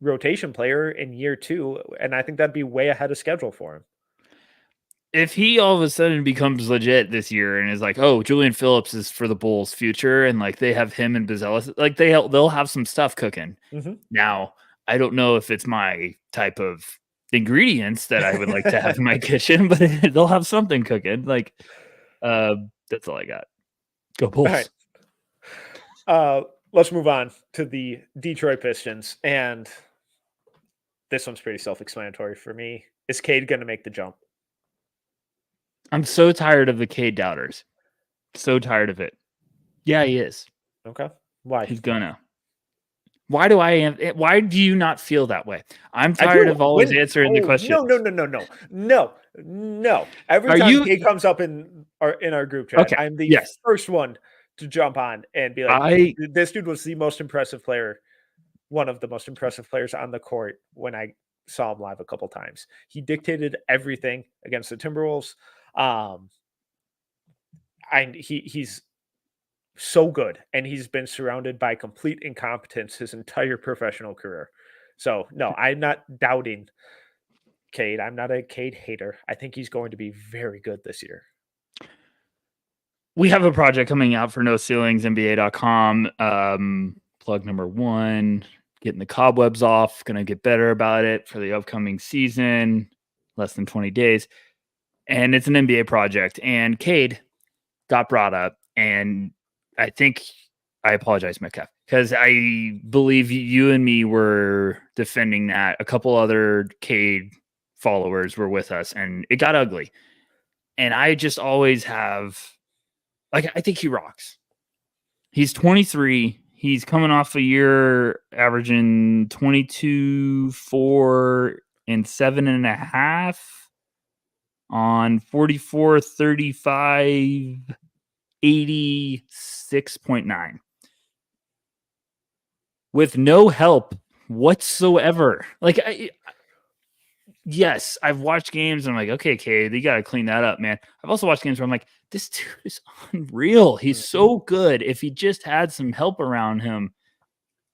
rotation player in year 2, and I think that'd be way ahead of schedule for him. If he all of a sudden becomes legit this year and is like, oh, Julian Phillips is for the Bulls' future, and like they have him and Bizelis, like they'll have some stuff cooking. Mm-hmm. Now, I don't know if it's my type of ingredients that I would like to have in my kitchen, but they'll have something cooking. Like, that's all I got. Go Bulls. All right. Let's move on to the Detroit Pistons, and this one's pretty self-explanatory for me. Is Cade going to make the jump? I'm so tired of the Cade doubters. So tired of it. Yeah, he is. Okay. Why? He's gonna. Why do you not feel that way? I'm tired of always answering the question. No. Every time Cade comes up in our group chat, okay. I'm the first one to jump on and be like, this dude was the most impressive player, one of the most impressive players on the court when I saw him live a couple times. He dictated everything against the Timberwolves. He's so good, and he's been surrounded by complete incompetence his entire professional career. So no, I'm not doubting Cade. I'm not a Cade hater. I think he's going to be very good this year. We have a project coming out for No Ceilings, NBA.com. Plug number 1, getting the cobwebs off. Going to get better about it for the upcoming season. Less than 20 days. And it's an NBA project. And Cade got brought up. And I think I apologize, Metcalf, because I believe you and me were defending that. A couple other Cade followers were with us, and it got ugly. And I just always have, like, I think he rocks. He's 23. He's coming off a year averaging 22, 4, and 7.5 on 44, 35, 86.9 with no help whatsoever. Like, yes, I've watched games and I'm like, okay, Cade, you got to clean that up, man. I've also watched games where I'm like, this dude is unreal. He's so good. If he just had some help around him,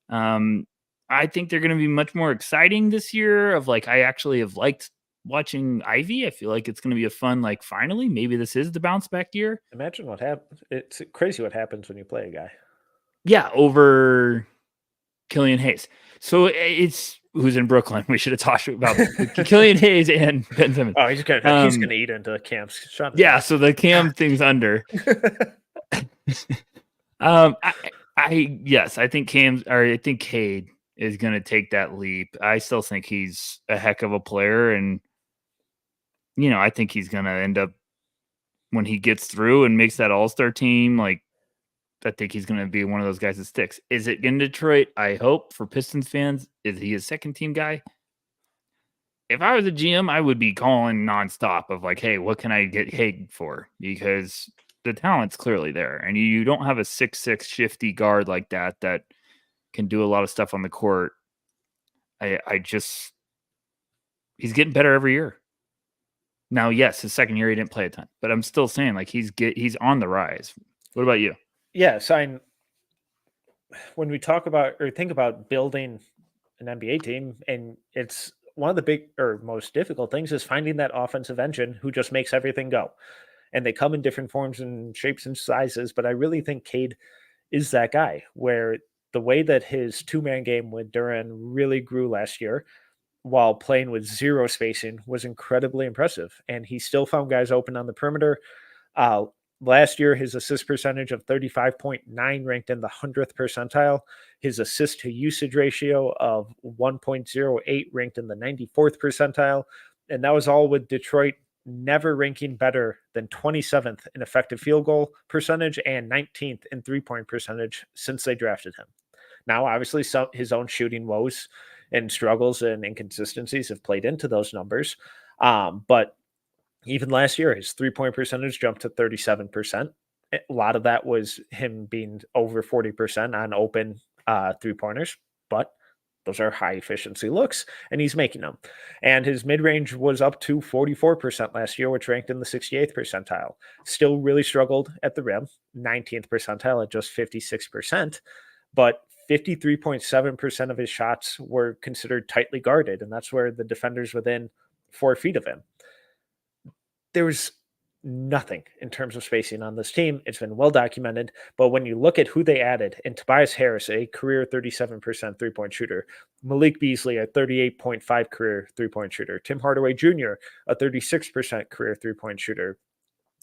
I think they're going to be much more exciting this year. I actually have liked watching Ivy. I feel like it's going to be a fun, finally, maybe this is the bounce back year. Imagine what happens. It's crazy what happens when you play a guy. Yeah, over Killian Hayes. So it's who's in Brooklyn. We should have talked about Killian Hayes and Ben Simmons. Oh, he's gonna eat into Cam's shot. Yeah, so the Cam thing's under. I think Cade is gonna take that leap. I still think he's a heck of a player, and I think he's gonna end up when he gets through and makes that All-Star team. I think he's going to be one of those guys that sticks. Is it in Detroit? I hope for Pistons fans. Is he a second team guy? If I was a GM, I would be calling nonstop of hey, what can I get Hague for? Because the talent's clearly there. And you don't have a 6'6" shifty guard like that can do a lot of stuff on the court. He's getting better every year. Now, yes, his second year he didn't play a ton, but I'm still saying he's on the rise. What about you? Yes, when we talk about or think about building an NBA team, and it's one of the big or most difficult things is finding that offensive engine who just makes everything go. And they come in different forms and shapes and sizes, but I really think Cade is that guy where the way that his two-man game with Duran really grew last year while playing with zero spacing was incredibly impressive. And he still found guys open on the perimeter. Last year, his assist percentage of 35.9 ranked in the 100th percentile. His assist to usage ratio of 1.08 ranked in the 94th percentile. And that was all with Detroit never ranking better than 27th in effective field goal percentage and 19th in three-point percentage since they drafted him. Now, obviously, his own shooting woes and struggles and inconsistencies have played into those numbers. But even last year, his three-point percentage jumped to 37%. A lot of that was him being over 40% on open three-pointers, but those are high-efficiency looks, and he's making them. And his mid-range was up to 44% last year, which ranked in the 68th percentile. Still really struggled at the rim, 19th percentile at just 56%, but 53.7% of his shots were considered tightly guarded, and that's where the defenders within 4 feet of him. There was nothing in terms of spacing on this team. It's been well documented, but when you look at who they added, in Tobias Harris, a career 37% three-point shooter, Malik Beasley, a 38.5 career three-point shooter, Tim Hardaway Jr., a 36% career three-point shooter,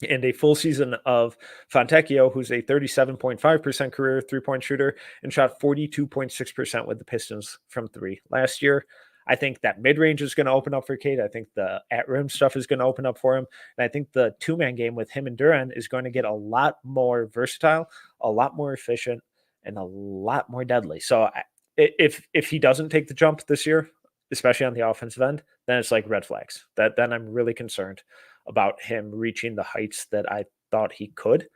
and a full season of Fontecchio, who's a 37.5% career three-point shooter and shot 42.6% with the Pistons from three last year. I think that mid-range is going to open up for Cade. I think the at-rim stuff is going to open up for him. And I think the two-man game with him and Duran is going to get a lot more versatile, a lot more efficient, and a lot more deadly. So if he doesn't take the jump this year, especially on the offensive end, then it's like red flags. Then I'm really concerned about him reaching the heights that I thought he could.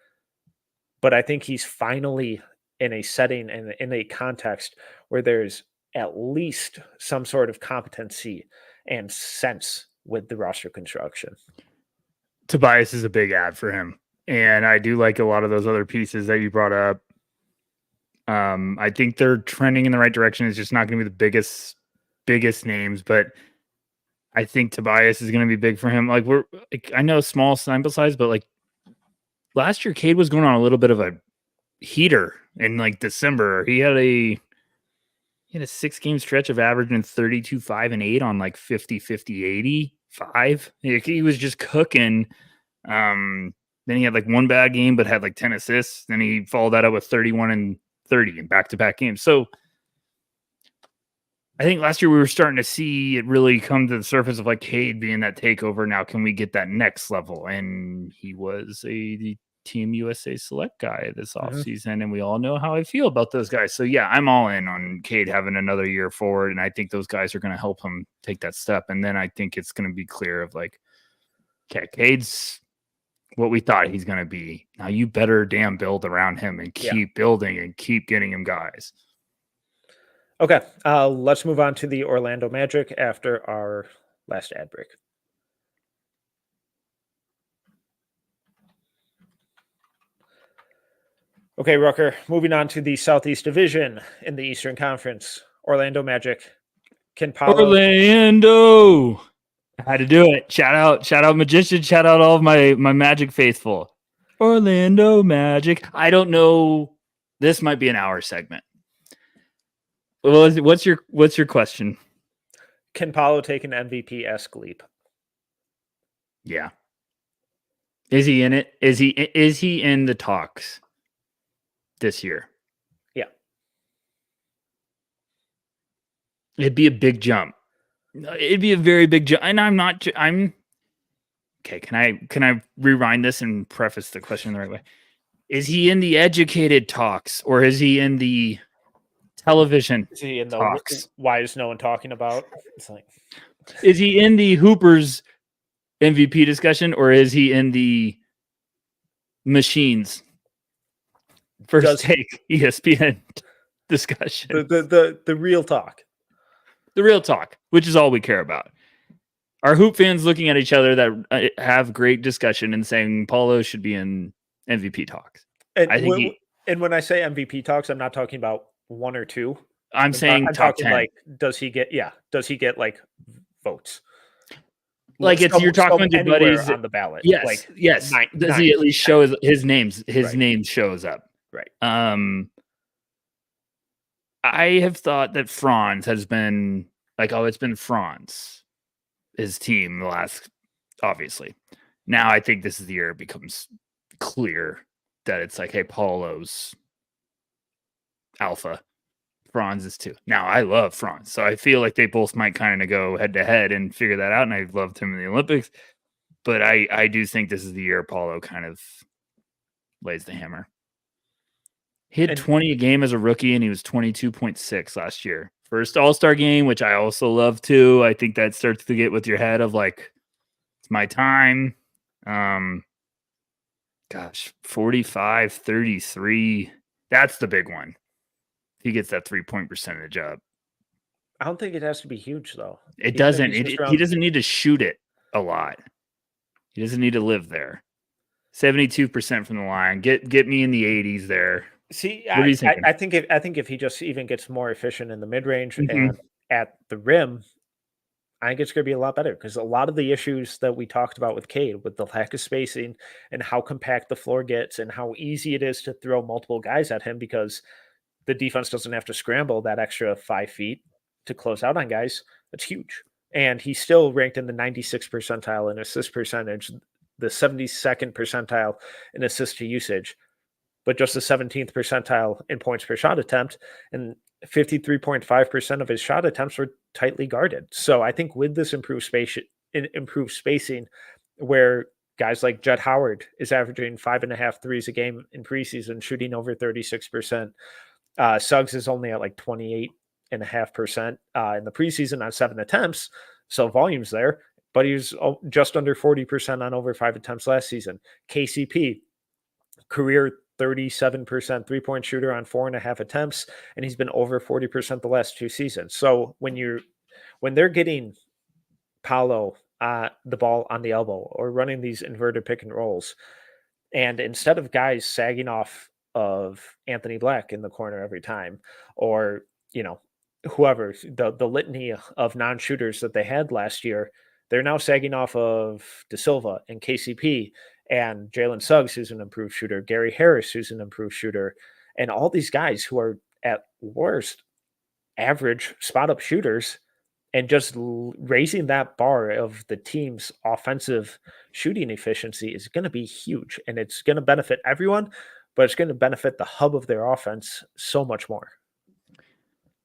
But I think he's finally in a setting and in a context where there's at least some sort of competency and sense with the roster construction. Tobias is a big ad for him. And I do like a lot of those other pieces that you brought up. I think they're trending in the right direction. It's just not going to be the biggest names, but I think Tobias is going to be big for him. Like I know small sample size, but like last year, Cade was going on a little bit of a heater in like December. He had a 6-game stretch of averaging 32, 5, and 8 on like 50, 50, 85. He was just cooking. Then he had like one bad game, but had like 10 assists. Then he followed that up with 31 and 30 in back-to-back games. So I think last year we were starting to see it really come to the surface of like Cade being that takeover. Now, can we get that next level? And he was the Team USA select guy this offseason, and we all know how I feel about those guys. So yeah, I'm all in on Cade having another year forward, and I think those guys are going to help him take that step. And then I think it's going to be clear of like, okay, Cade's what we thought he's going to be. Now you better damn build around him and keep building and keep getting him guys. Okay, let's move on to the Orlando Magic after our last ad break. Okay, Rucker, moving on to the Southeast Division in the Eastern Conference. Orlando Magic. Ken Paolo. Orlando! I had to do it. Shout out Magician, shout out all of my Magic faithful. Orlando Magic. I don't know. This might be an hour segment. Well, what's your question? Can Paolo take an MVP-esque leap? Yeah. Is he in it? Is he in the talks this year? Yeah. It'd be a big jump. It'd be a very big jump. And I'm okay. Can I rewind this and preface the question the right way? Is he in the educated talks, or is he in the television Is he in the talks? Why is no one talking about? It's like, is he in the Hoopers MVP discussion, or is he in the machines first take ESPN discussion? The real talk. The real talk, which is all we care about. Are hoop fans looking at each other that have great discussion and saying Paulo should be in MVP talks? And when I say MVP talks, I'm not talking about one or two. I'm saying top 10. Like, does he get like votes? Like you're talking with your buddies on the ballot. Yes, like yes. Does he at least show his names? His name shows up. Right. I have thought that Franz has been like, it's been Franz, his team, the last, obviously. Now I think this is the year it becomes clear that it's like, hey, Paulo's alpha. Franz is too. Now I love Franz, so I feel like they both might kind of go head to head and figure that out. And I've loved him in the Olympics, but I do think this is the year Paulo kind of lays the hammer. He had 20 a game as a rookie, and he was 22.6 last year. First All-Star game, which I also love too. I think that starts to get with your head of like, it's my time. 45, 33. That's the big one. He gets that 3-point percentage up. I don't think it has to be huge though. It doesn't. He doesn't need to shoot it a lot. He doesn't need to live there. 72% from the line. Get me in the 80s there. See, I think if he just even gets more efficient in the mid range and at the rim, I think it's going to be a lot better, because a lot of the issues that we talked about with Cade, with the lack of spacing and how compact the floor gets and how easy it is to throw multiple guys at him because the defense doesn't have to scramble that extra 5 feet to close out on guys. That's huge. And he's still ranked in the 96th percentile in assist percentage, the 72nd percentile in assist to usage, but just the 17th percentile in points per shot attempt, and 53.5% of his shot attempts were tightly guarded. So I think with this improved spacing, where guys like Jett Howard is averaging 5.5 threes a game in preseason, shooting over 36%. Suggs is only at like 28.5% in the preseason on 7 attempts. So volume's there, but he was just under 40% on over 5 attempts last season. KCP, career 37% 3-point shooter on 4.5 attempts, and he's been over 40% the last 2 seasons. So when they're getting Paolo the ball on the elbow or running these inverted pick and rolls, and instead of guys sagging off of Anthony Black in the corner every time, or whoever the litany of non-shooters that they had last year, they're now sagging off of De Silva and KCP and Jalen Suggs, who's an improved shooter, Gary Harris, who's an improved shooter, and all these guys who are at worst average spot up shooters, and just raising that bar of the team's offensive shooting efficiency is going to be huge, and it's going to benefit everyone, but it's going to benefit the hub of their offense so much more.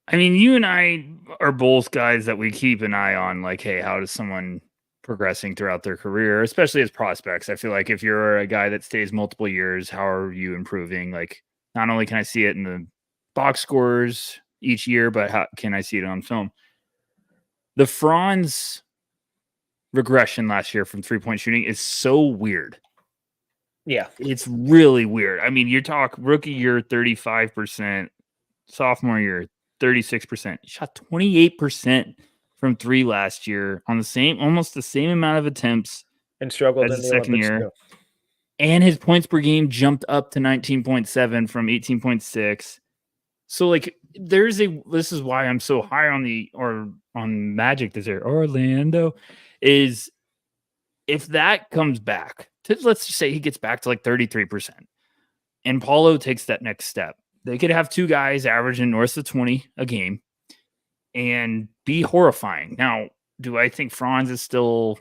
I mean, you and I are both guys that we keep an eye on, like, hey, how does someone progressing throughout their career, especially as prospects? I feel like if you're a guy that stays multiple years, how are you improving? Like, not only can I see it in the box scores each year, but how can I see it on film? The Franz regression last year from 3-point shooting is so weird. Yeah. It's really weird. I mean, you talk rookie year, 35%, sophomore year, 36%. He shot 28% from 3 last year on almost the same amount of attempts, and struggled as in the the second Olympics year. too. And his points per game jumped up to 19.7 from 18.6. So, like, this is why I'm so high on Magic this year. Orlando is, if that comes back to, let's just say he gets back to like 33%, and Paulo takes that next step, they could have 2 guys averaging north of 20 a game and be horrifying. Now, do I think Franz is still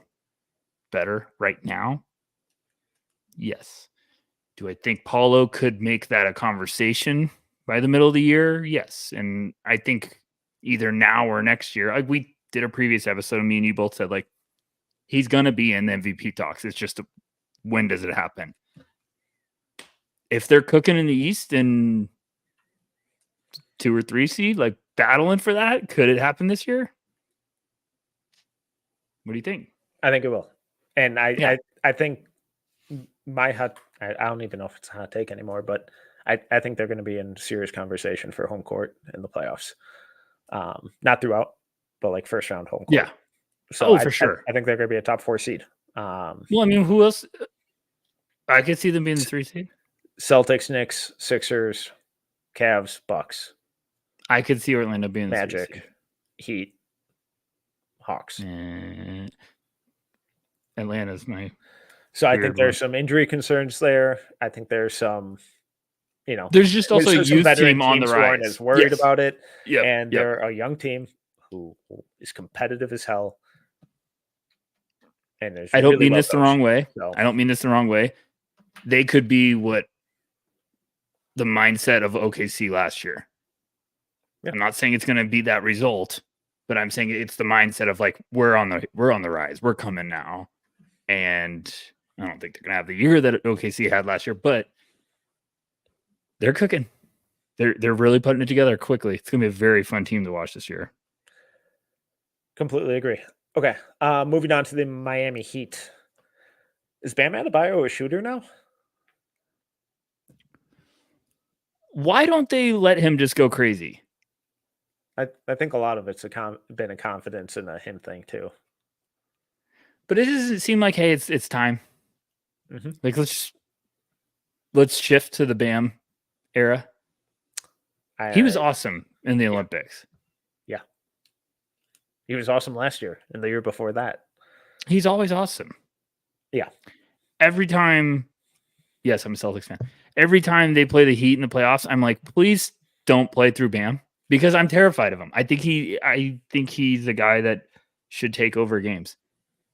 better right now? Yes. Do I think Paulo could make that a conversation by the middle of the year? Yes. And I think either now or next year, like we did a previous episode, and me and you both said, like, he's going to be in the MVP talks. It's just when does it happen? If they're cooking in the East and 2 or 3 seed, like battling for that, could it happen this year? What do you think? I think it will. And I think my I don't even know if it's a hot take anymore, but I think they're going to be in serious conversation for home court in the playoffs. Not throughout, but like first round home court. Yeah. So for sure. I think they're going to be a top 4 seed. Well, I mean, who else? I could see them being the 3 seed. Celtics, Knicks, Sixers, Cavs, Bucks. I could see Orlando being the Magic, 3 seed. Heat, Hawks. Atlanta's my. So I think there's some injury concerns there. I think there's some, there's just also a youth team on the rise. Who aren't as worried about it. Yeah, and they're a young team who is competitive as hell. And I don't mean this the wrong way. I don't mean this the wrong way. They could be what the mindset of OKC last year. Yeah. I'm not saying it's going to be that result, but I'm saying it's the mindset of like, we're on the rise. We're coming now. And I don't think they're going to have the year that OKC had last year, but they're cooking. They're really putting it together quickly. It's going to be a very fun team to watch this year. Completely agree. Okay, moving on to the Miami Heat. Is Bam Adebayo a shooter now? Why don't they let him just go crazy? I think a lot of it's been a confidence in a him thing too. But it doesn't seem like, hey, it's time. Mm-hmm. Like let's shift to the Bam era. He was awesome in the Olympics. Yeah. He was awesome last year and the year before that. He's always awesome. Yeah. Every time, yes, I'm a Celtics fan. Every time they play the Heat in the playoffs, I'm like, please don't play through Bam, because I'm terrified of him. I think he's a guy that should take over games.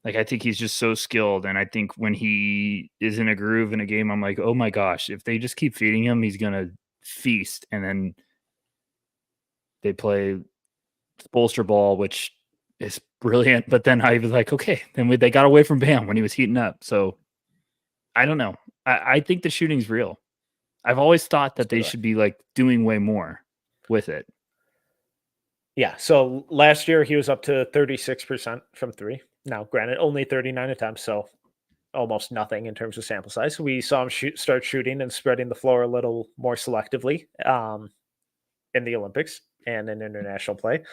Like, I think he's just so skilled. And I think when he is in a groove in a game, I'm like, oh my gosh, if they just keep feeding him, he's going to feast. And then they play Bolster ball, which is brilliant. But then I was like, okay, then they got away from Bam when he was heating up. So I don't know. I think the shooting's real. I've always thought that they should be like doing way more with it. Yeah. So last year he was up to 36% from 3. Now, granted, only 39 attempts, so almost nothing in terms of sample size. We saw him start shooting and spreading the floor a little more selectively in the Olympics and in international play,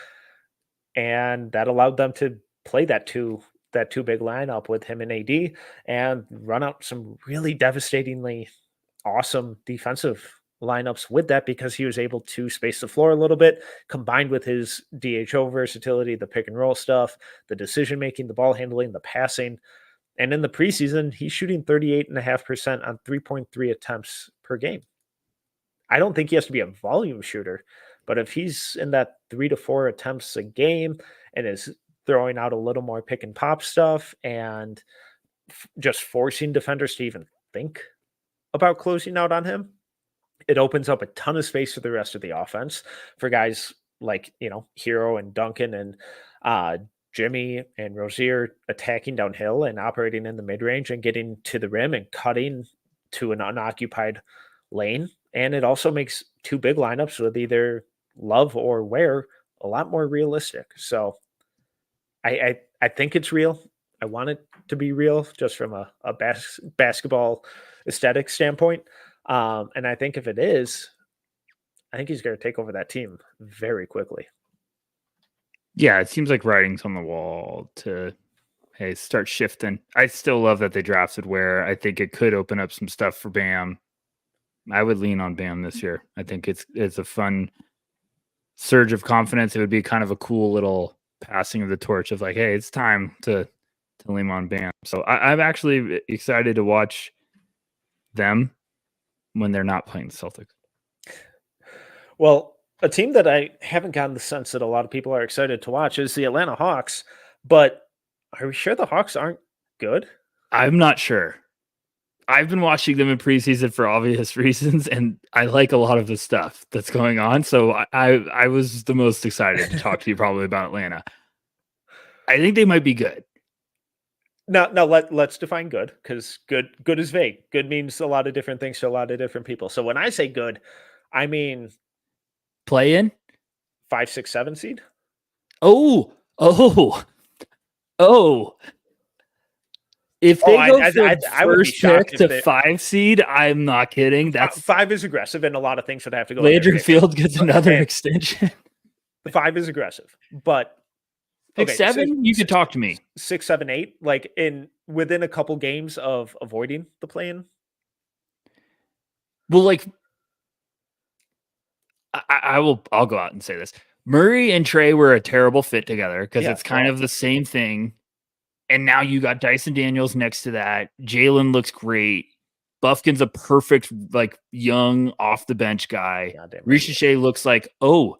and that allowed them to play that two big lineup with him and AD and run out some really devastatingly awesome defensive lineups with that, because he was able to space the floor a little bit, combined with his DHO versatility, the pick and roll stuff, the decision making, the ball handling, the passing. And in the preseason, he's shooting 38.5% on 3.3 attempts per game. I don't think he has to be a volume shooter, but if he's in that 3 to 4 attempts a game and is throwing out a little more pick and pop stuff and just forcing defenders to even think about closing out on him, it opens up a ton of space for the rest of the offense for guys like, Hero and Duncan and Jimmy and Rozier attacking downhill and operating in the mid-range and getting to the rim and cutting to an unoccupied lane. And it also makes two big lineups with either Love or Ware a lot more realistic. So I think it's real. I want it to be real just from a basketball aesthetic standpoint. And I think if it is, I think he's going to take over that team very quickly. Yeah, it seems like writing's on the wall to start shifting. I still love that they drafted Ware. I think it could open up some stuff for Bam. I would lean on Bam this year. I think it's a fun surge of confidence. It would be kind of a cool little passing of the torch of like, hey, it's time to lean on Bam. So I'm actually excited to watch them when they're not playing the Celtics. Well, a team that I haven't gotten the sense that a lot of people are excited to watch is the Atlanta Hawks. But are we sure the Hawks aren't good? I'm not sure. I've been watching them in preseason for obvious reasons, and I like a lot of the stuff that's going on. So I was the most excited to talk to you probably about Atlanta. I think they might be good. No, let's define good, because good is vague. Good means a lot of different things to a lot of different people. So when I say good, I mean play in 5, 6, 7 seed. Oh. If they go from first pick to 5 seed, I'm not kidding. That's 5 is aggressive, and a lot of things would have to go. Landry Field gets another extension. 5 is aggressive, but 6, 7, you could talk to me. 6, 7, 8, like within a couple games of avoiding the play-in. Well, like I'll go out and say this: Murray and Trey were a terrible fit together because it's kind of the same thing. And now you got Dyson Daniels next to that. Jalen looks great. Buffkin's a perfect, like, young off the bench guy. Ricochet looks like, oh,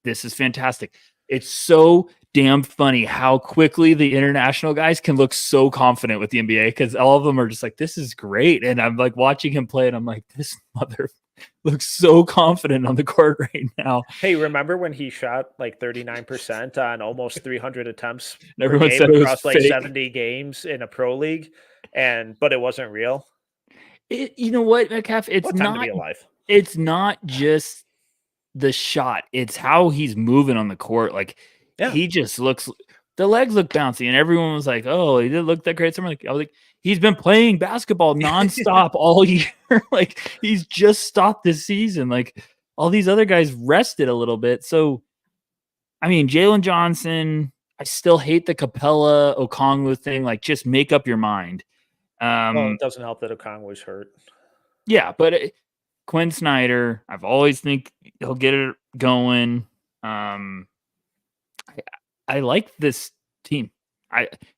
this is fantastic. It's so damn funny how quickly the international guys can look so confident with the NBA, because all of them are just like, this is great. And I'm like watching him play, and I'm like, this mother looks so confident on the court right now. Hey, remember when he shot like 39% on almost 300 attempts and everyone said it was across like 70 games in a pro league, but it wasn't real? You know what, Metcalf? It's what time to be alive. It's not just the shot; it's how he's moving on the court. Like he just looks. The legs look bouncy, and everyone was like, "Oh, he didn't look that great." I was like, he's been playing basketball nonstop all year. Like he's just stopped this season. Like all these other guys rested a little bit. So, I mean, Jalen Johnson. I still hate the Capella Okongwu thing. Like, just make up your mind. Well, it doesn't help that Okongwu's hurt. Yeah, but Quinn Snyder, I've always think he'll get it going. I like this team.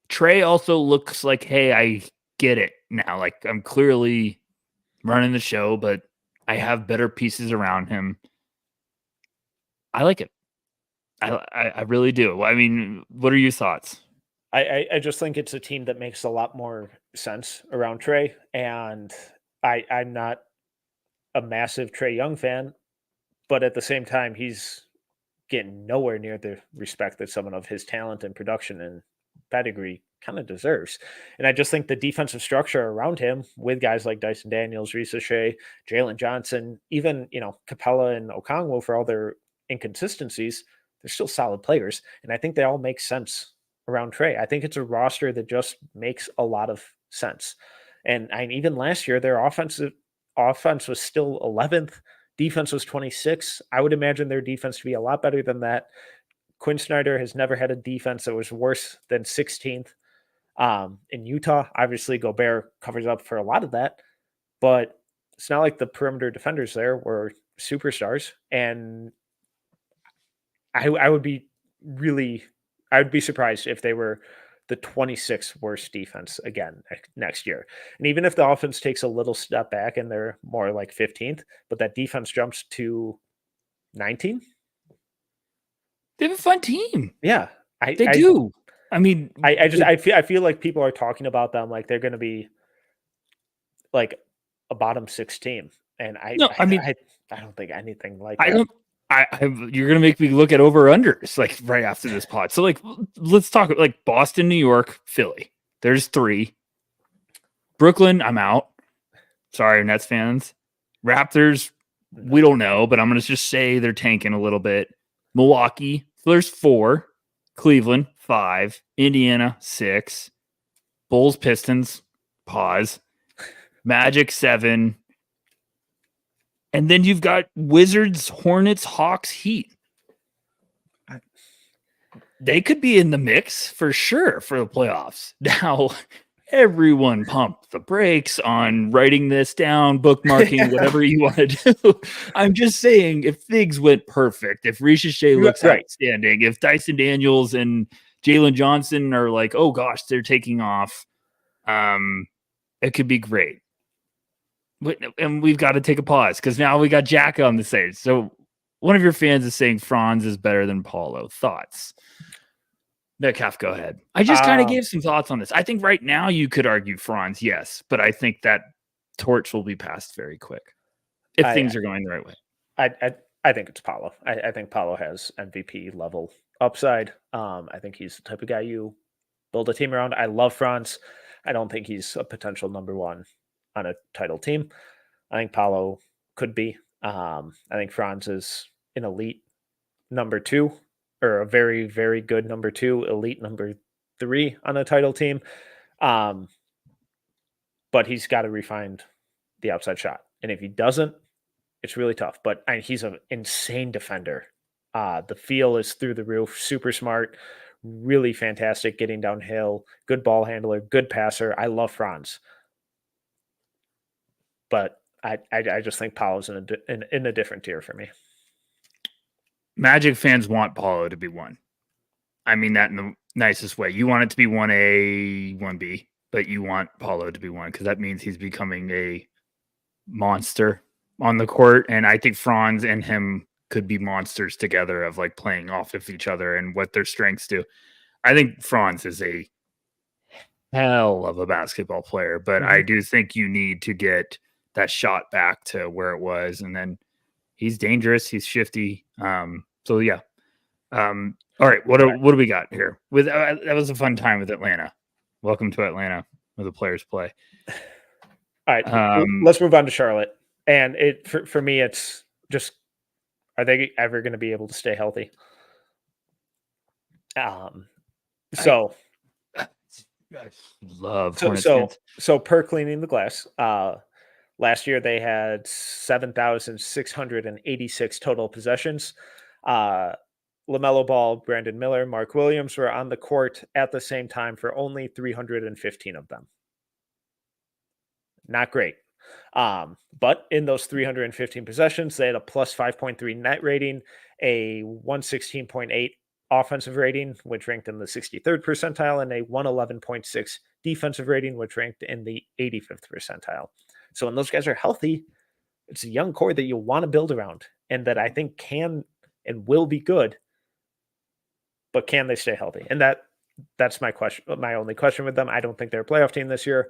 Trey also looks like, hey, I get it now. Like I'm clearly running the show, but I have better pieces around him. I like it. I really do. I mean, what are your thoughts? I just think it's a team that makes a lot more sense around Trey, and I'm not a massive Trey Young fan, but at the same time, he's getting nowhere near the respect that someone of his talent and production and pedigree kind of deserves. And I just think the defensive structure around him with guys like Dyson Daniels, Ricochet, Jalen Johnson, even, Capella and Okongwu, for all their inconsistencies, they're still solid players. And I think they all make sense around Trey. I think it's a roster that just makes a lot of sense. And even last year, their offense was still 11th. Defense was 26th. I would imagine their defense to be a lot better than that. Quinn Snyder has never had a defense that was worse than 16th. In Utah, obviously Gobert covers up for a lot of that, but it's not like the perimeter defenders there were superstars. And I would be surprised if they were the 26th worst defense again next year. And even if the offense takes a little step back and they're more like 15th, but that defense jumps to 19. They have a fun team. Yeah, they do. I mean, I feel like people are talking about them like they're going to be like a bottom 6 team, and I don't think anything like that. You're gonna make me look at over unders like right after this pod. So like, let's talk like Boston, New York, Philly. There's 3. Brooklyn, I'm out. Sorry, Nets fans. Raptors, we don't know, but I'm gonna just say they're tanking a little bit. Milwaukee, there's 4. Cleveland, 5. Indiana, 6. Bulls, Pistons, pause. Magic, 7. And then you've got Wizards, Hornets, Hawks, Heat. They could be in the mix for sure for the playoffs. Now, everyone pump the brakes on writing this down, bookmarking, whatever you want to do. I'm just saying, if things went perfect, if Ricochet looks outstanding, if Dyson Daniels and Jalen Johnson are like, oh gosh, they're taking off, it could be great. And we've got to take a pause because now we got Jack on the stage. So one of your fans is saying Franz is better than Paulo. Thoughts? Metcalf, go ahead. I just kind of gave some thoughts on this. I think right now you could argue Franz, yes, but I think that torch will be passed very quick if things are going the right way. I think it's Paulo. I think Paulo has MVP level upside. I think he's the type of guy you build a team around. I love Franz. I don't think he's a potential number 1 on a title team. I think Paulo could be. I think Franz is an elite number 2 or a very, very good number 2, elite number 3 on a title team. But he's got to refine the outside shot. And if he doesn't, it's really tough. But he's an insane defender. The feel is through the roof, super smart, really fantastic getting downhill, good ball handler, good passer. I love Franz. But I just think Paulo's in a different tier for me. Magic fans want Paulo to be 1. I mean that in the nicest way. You want it to be 1A, 1B, but you want Paulo to be 1 because that means he's becoming a monster on the court. And I think Franz and him could be monsters together of like playing off of each other and what their strengths do. I think Franz is a hell of a basketball player, but I do think you need to get that shot back to where it was. And then he's dangerous. He's shifty. So yeah. All right. What do we got here? That was a fun time with Atlanta. Welcome to Atlanta where the players play. All right. Let's move on to Charlotte. And for me, it's just, are they ever going to be able to stay healthy? I love so per Cleaning the Glass, last year they had 7,686 total possessions. LaMelo Ball, Brandon Miller, Mark Williams were on the court at the same time for only 315 of them. Not great. But in those 315 possessions, they had a plus 5.3 net rating, a 116.8 offensive rating, which ranked in the 63rd percentile, and a 111.6 defensive rating, which ranked in the 85th percentile. So when those guys are healthy, it's a young core that you want to build around and that I think can and will be good, but can they stay healthy? And that's my question. My only question with them. I don't think they're a playoff team this year.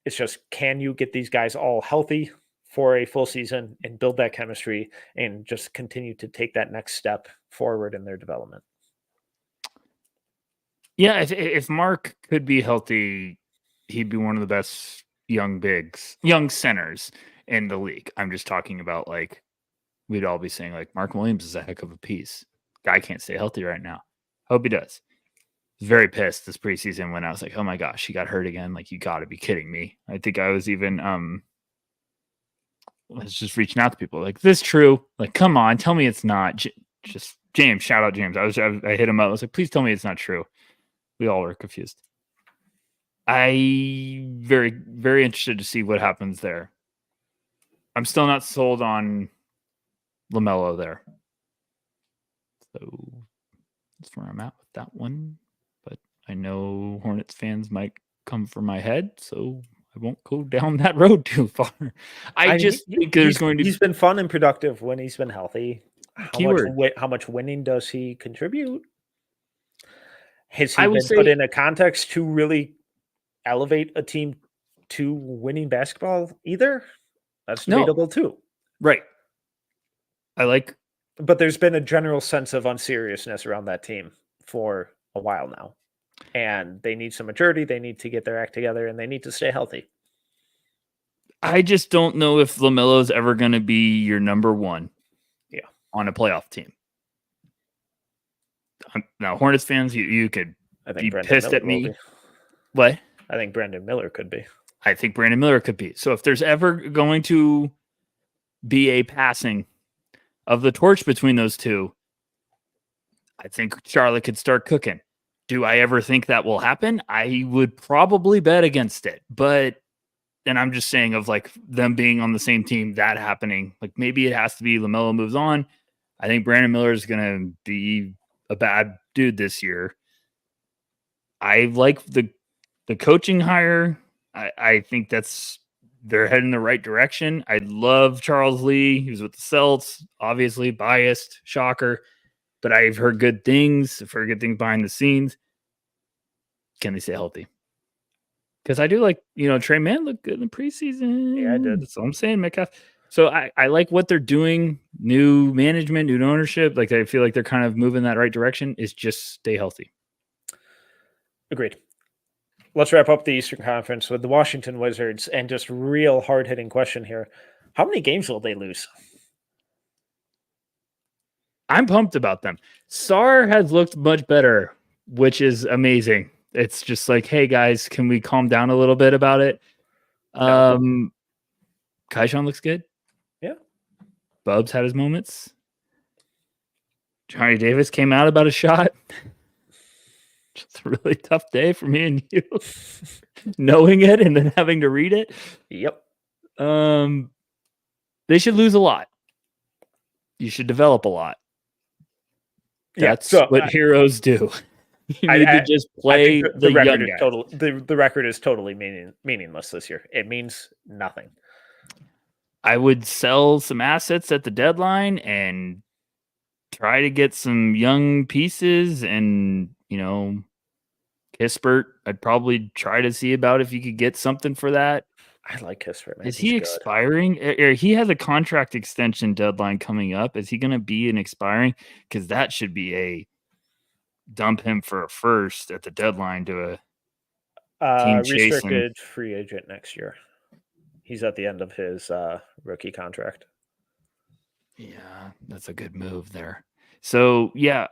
It's just, can you get these guys all healthy for a full season and build that chemistry and just continue to take that next step forward in their development? Yeah, if Mark could be healthy, he'd be one of the best young centers in the league. I'm just talking about like, we'd all be saying like Mark Williams is a heck of a piece. Guy can't stay healthy right now. Hope he does. was very pissed this preseason when I was like, oh my gosh, he got hurt again. Like, you got to be kidding me. I think I was even was just reaching out to people like, this true? Like, come on, tell me it's not. Just James, shout out James. I hit him up. I was like, please tell me it's not true. We all were confused. I very, very interested to see what happens there. I'm still not sold on LaMelo there. So that's where I'm at with that one. But I know Hornets fans might come for my head, so I won't go down that road too far. I just think there's going to be... He's been fun and productive when he's been healthy. Keyword. How much winning does he contribute? Has he been put in a context to really elevate a team to winning basketball either? That's debatable too. Right. But there's been a general sense of unseriousness around that team for a while now. And they need some maturity. They need to get their act together, and they need to stay healthy. I just don't know if LaMelo is ever going to be your number one on a playoff team. Now, Hornets fans, you could be pissed at me. What? I think Brandon Miller could be. I think Brandon Miller could be. So if there's ever going to be a passing of the torch between those two, I think Charlotte could start cooking. Do I ever think that will happen? I would probably bet against it. But then I'm just saying of like them being on the same team, that happening. Like maybe it has to be LaMelo moves on. I think Brandon Miller is going to be a bad dude this year. I like the coaching hire. I think they're heading the right direction. I love Charles Lee. He was with the Celtics, obviously biased, shocker. But I've heard good things. I've heard good things behind the scenes. Can they stay healthy? Because I do like, Trey Mann looked good in the preseason. Yeah, I did. That's all I'm saying, Metcalf. So I like what they're doing. New management, new ownership. Like I feel like they're kind of moving that right direction. Is just stay healthy. Agreed. Let's wrap up the Eastern Conference with the Washington Wizards, and just real hard-hitting question here. How many games will they lose? I'm pumped about them. Sar has looked much better, which is amazing. It's just like, hey guys, can we calm down a little bit about it? Kaishan looks good. Yeah. Bubs had his moments. Johnny Davis came out about a shot. Just a really tough day for me and you. Knowing it and then having to read it. Yep. They should lose a lot. You should develop a lot. That's what heroes do. You need to just play the young guys. The record is totally meaningless this year. It means nothing. I would sell some assets at the deadline and try to get some young pieces and, Kispert. I'd probably try to see about if you could get something for that. I like Kispert, man. Is he expiring? He has a contract extension deadline coming up. Is he going to be an expiring? Because that should be a dump him for a first at the deadline to a team restricted free agent next year. He's at the end of his rookie contract. Yeah, that's a good move there. So, yeah,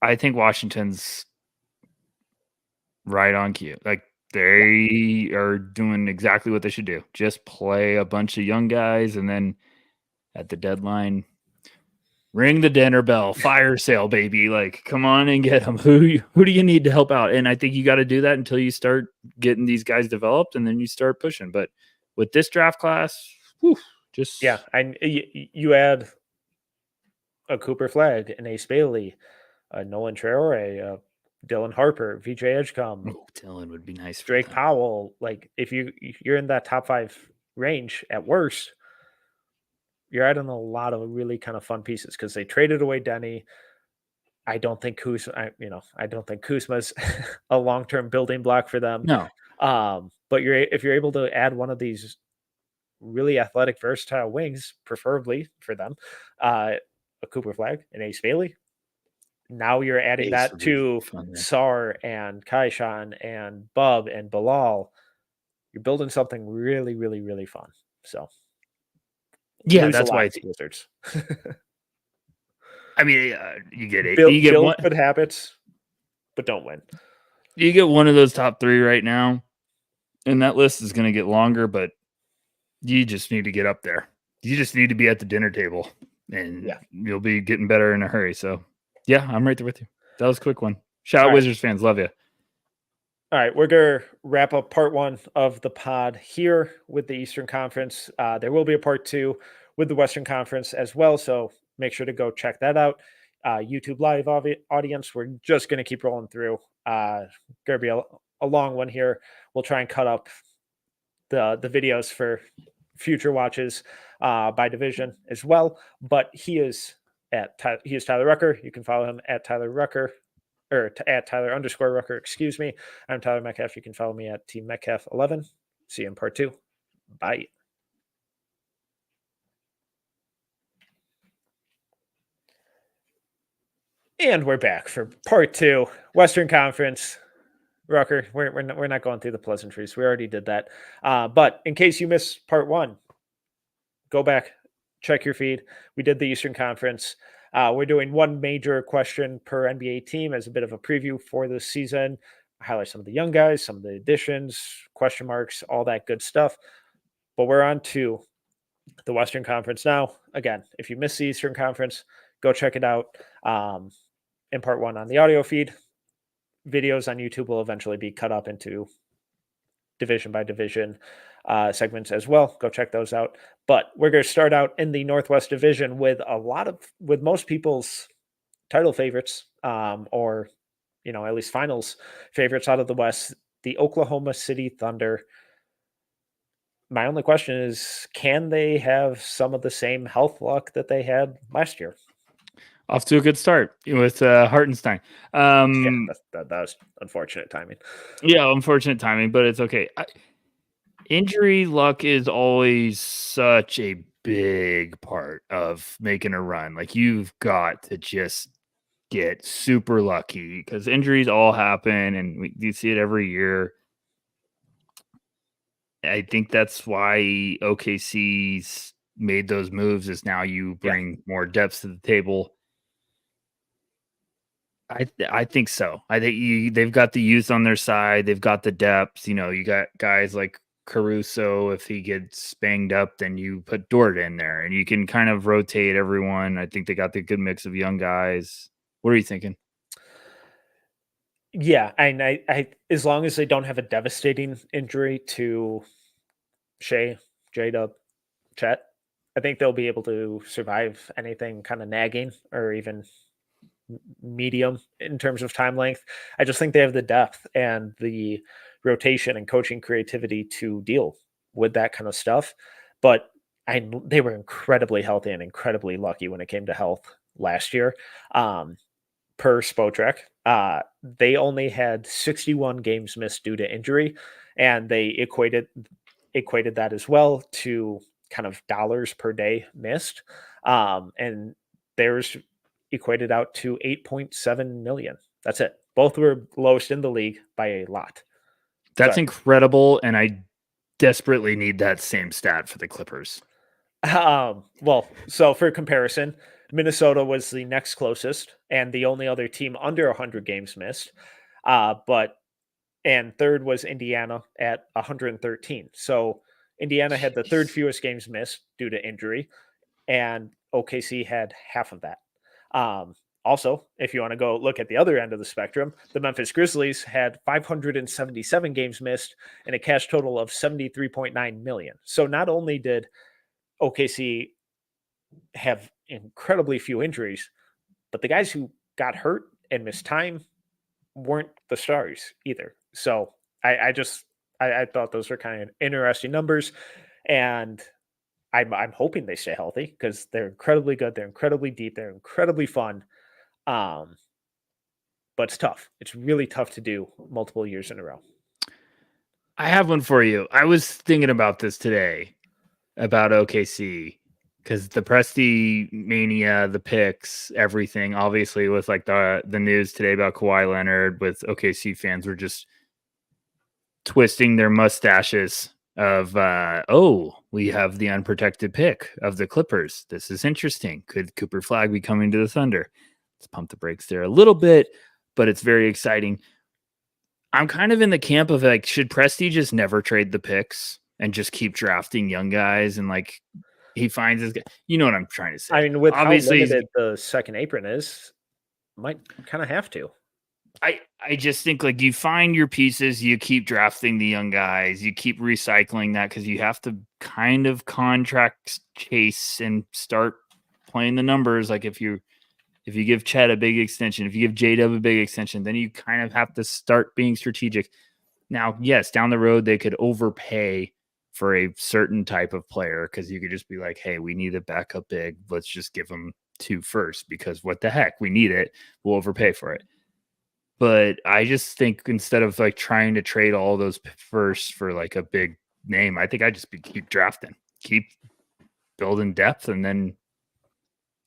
I think Washington's right on cue. Like, they are doing exactly what they should do. Just play a bunch of young guys, and then at the deadline, ring the dinner bell, fire sale, baby. Like, come on and get them. Who do you need to help out? And I think you got to do that until you start getting these guys developed, and then you start pushing. But with this draft class, you add a Cooper Flagg, an Ace Bailey, Nolan Traore, Dylan Harper, VJ Edgecombe. Oh, Dylan would be nice. Drake Powell. Like, if you're in that top 5 range at worst, you're adding a lot of really kind of fun pieces because they traded away Denny. I don't think Kuzma's a long-term building block for them. No. But if you're able to add one of these really athletic, versatile wings, preferably for them, a Cooper Flagg, an Ace Bailey. Now you're adding that to Sar and Kaishan and Bub and Bilal. You're building something really, really, really fun. So, yeah, that's why it's Wizards. I mean, you get it. Build good habits. but don't win. You get one of those top 3 right now, and that list is going to get longer, but you just need to get up there. You just need to be at the dinner table, and you'll be getting better in a hurry. So, yeah, I'm right there with you. That was a quick one. Shout out Wizards fans. Love you. All right, we're going to wrap up part 1 of the pod here with the Eastern Conference. There will be a part 2 with the Western Conference as well, so make sure to go check that out. YouTube Live audience, we're just going to keep rolling through. Going to be a long one here. We'll try and cut up the videos for future watches by division as well. But he is Tyler Rucker. You can follow him at Tyler Rucker. Or at Tyler_Rucker, excuse me. I'm Tyler Metcalf. You can follow me at Team Metcalf11. See you in part 2. Bye. And we're back for part 2, Western Conference. Rucker, we're not going through the pleasantries. We already did that. But in case you missed part 1, go back, check your feed. We did the Eastern Conference. We're doing one major question per NBA team as a bit of a preview for this season. Highlight some of the young guys, some of the additions, question marks, all that good stuff. But we're on to the Western Conference now. Again, if you missed the Eastern Conference, go check it out in part 1 on the audio feed. Videos on YouTube will eventually be cut up into division by division segments as well. Go check those out. But we're going to start out in the Northwest Division with with most people's title favorites, or at least finals favorites out of the West, the Oklahoma City Thunder. My only question is, can they have some of the same health luck that they had last year? Off to a good start with Hartenstein. That was unfortunate timing. Yeah, unfortunate timing, but it's okay. Injury luck is always such a big part of making a run. Like, you've got to just get super lucky because injuries all happen, and you see it every year. I think that's why OKC's made those moves, is now you bring more depth to the table. I think so. I think they've got the youth on their side. They've got the depth. You got guys like Caruso. If he gets banged up, then you put Dort in there, and you can kind of rotate everyone. I think they got the good mix of young guys. What are you thinking? Yeah, and I as long as they don't have a devastating injury to Shea, J-Dub, Chet, I think they'll be able to survive anything kind of nagging or even medium in terms of time length. I just think they have the depth and the rotation and coaching creativity to deal with that kind of stuff. But they were incredibly healthy and incredibly lucky when it came to health last year. Per Spotrac, they only had 61 games missed due to injury, and they equated that as well to kind of dollars per day missed. And theirs equated out to 8.7 million. That's it. Both were lowest in the league by a lot. That's incredible, and I desperately need that same stat for the Clippers. Well, so for comparison, Minnesota was the next closest and the only other team under 100 games missed. And third was Indiana at 113. So Indiana had the third fewest games missed due to injury, and OKC had half of that. Also, if you want to go look at the other end of the spectrum, the Memphis Grizzlies had 577 games missed and a cash total of 73.9 million. So not only did OKC have incredibly few injuries, but the guys who got hurt and missed time weren't the stars either. So I thought those were kind of interesting numbers, and I'm hoping they stay healthy because they're incredibly good. They're incredibly deep. They're incredibly fun. But it's tough. It's really tough to do multiple years in a row. I have one for you. I was thinking about this today about OKC because the Presti mania, the picks, everything, obviously with like the news today about Kawhi Leonard, with OKC fans were just twisting their mustaches of, we have the unprotected pick of the Clippers. This is interesting. Could Cooper Flagg be coming to the Thunder? Let's pump the brakes there a little bit. but it's very exciting. I'm kind of in the camp of like, should Presti just never trade the picks and just keep drafting young guys and like he finds his guy? You know what I'm trying to say? I mean, with Obviously, how limited the second apron is, might kind of have to. I just think like you find your pieces, you keep drafting the young guys, you keep recycling that because you have to kind of contract chase and start playing the numbers. Like if you give Chet a big extension, if you give J-Dub a big extension, then you kind of have to start being strategic. Now, yes, down the road they could overpay for a certain type of player because you could just be like, hey, we need a backup big. Let's just give them 2 first because what the heck, we need it. We'll overpay for it. But I just think instead of like trying to trade all those first for like a big name, I think I just keep drafting, keep building depth, and then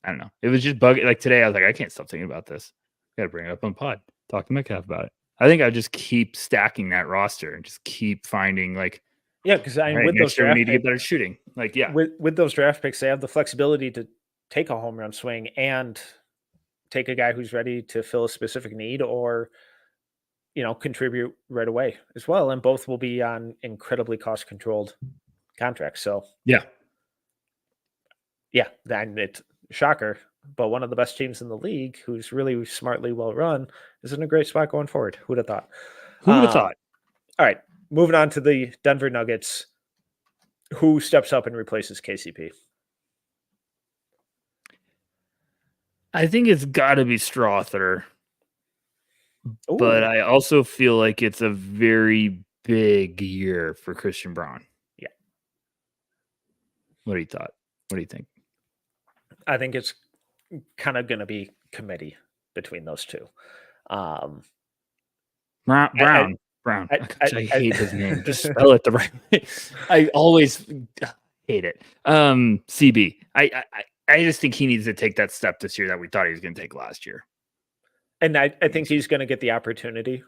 I don't know. It was just bugging. Like today, I was like, I can't stop thinking about this. Got to bring it up on pod. Talk to Metcalf about it. I think I just keep stacking that roster and just keep finding like, because I mean, right, with those draft we need to picks, get better shooting. Like, yeah, with those draft picks, they have the flexibility to take a home run swing and take a guy who's ready to fill a specific need or, contribute right away as well. And both will be on incredibly cost controlled contracts. So yeah, then it's shocker. But one of the best teams in the league, who's really smartly well run, is in a great spot going forward. Who'd have thought? Who would have thought? All right, moving on to the Denver Nuggets. Who steps up and replaces KCP? I think it's got to be Strother. Ooh. But I also feel like it's a very big year for Christian Braun. Yeah. What do you thought? What do you think? I think it's kind of going to be committee between those two. Brown. I hate his name. Just spell it the right way. I always hate it. CB. I just think he needs to take that step this year that we thought he was going to take last year. And I think he's going to get the opportunity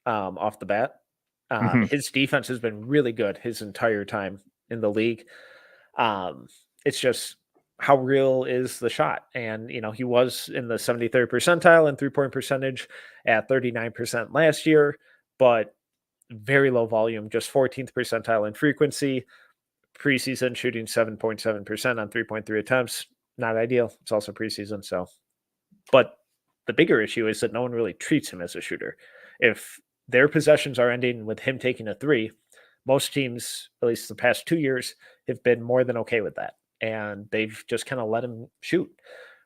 off the bat. His defense has been really good his entire time in the league. It's just how real is the shot? And, he was in the 73rd percentile in 3-point percentage at 39% last year, but very low volume, just 14th percentile in frequency. Preseason shooting 7.7% on 3.3 attempts. Not ideal. It's also preseason. So, but the bigger issue is that no one really treats him as a shooter. If their possessions are ending with him taking a 3, most teams, at least the past 2 years, have been more than okay with that. And they've just kind of let him shoot.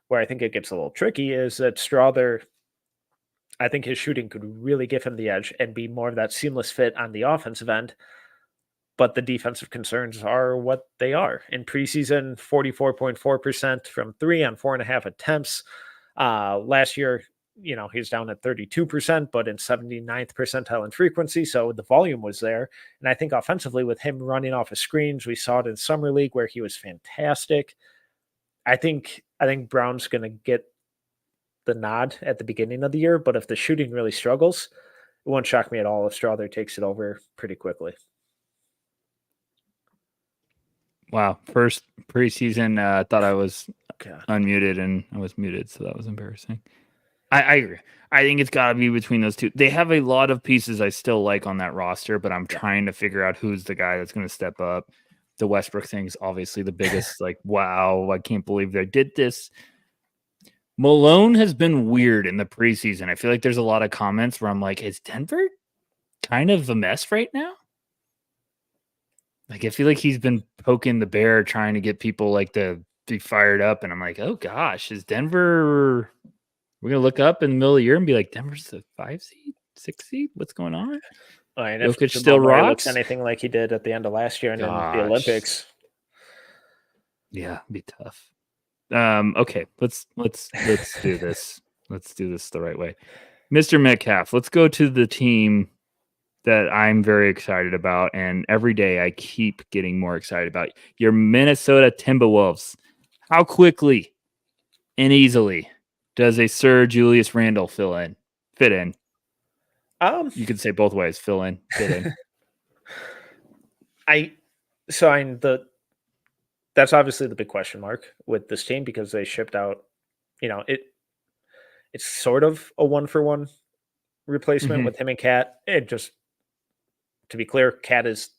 Where I think it gets a little tricky is that Strother, I think his shooting could really give him the edge and be more of that seamless fit on the offensive end. But the defensive concerns are what they are. In preseason, 44.4% from 3 on 4.5 attempts. Last year, he's down at 32%, but in 79th percentile in frequency. So the volume was there. And I think offensively with him running off of screens, we saw it in summer league where he was fantastic. I think Brown's going to get the nod at the beginning of the year, but if the shooting really struggles, it won't shock me at all if Strother takes it over pretty quickly. Wow. First preseason, thought I was unmuted and I was muted, so that was embarrassing. I agree. I think it's got to be between those two. They have a lot of pieces I still like on that roster, but I'm trying to figure out who's the guy that's going to step up. The Westbrook thing is obviously the biggest, like, wow, I can't believe they did this. Malone has been weird in the preseason. I feel like there's a lot of comments where I'm like, is Denver kind of a mess right now? Like, I feel like he's been poking the bear, trying to get people like to be fired up. And I'm like, oh gosh, is Denver... We're going to look up in the middle of the year and be like, Denver's the 5 seed, 6 seed? What's going on? And if Jokic still rocks anything like he did at the end of last year and in the Olympics. Yeah, it'd be tough. Okay, let's do this. Let's do this the right way. Mr. Metcalf, let's go to the team that I'm very excited about, and every day I keep getting more excited about. Your Minnesota Timberwolves. How quickly and easily does a Sir Julius Randle fit in? You could say both ways. Fit in. That's obviously the big question mark with this team because they shipped out. It's sort of a 1-for-1 replacement with him and Cat. And just to be clear, Cat is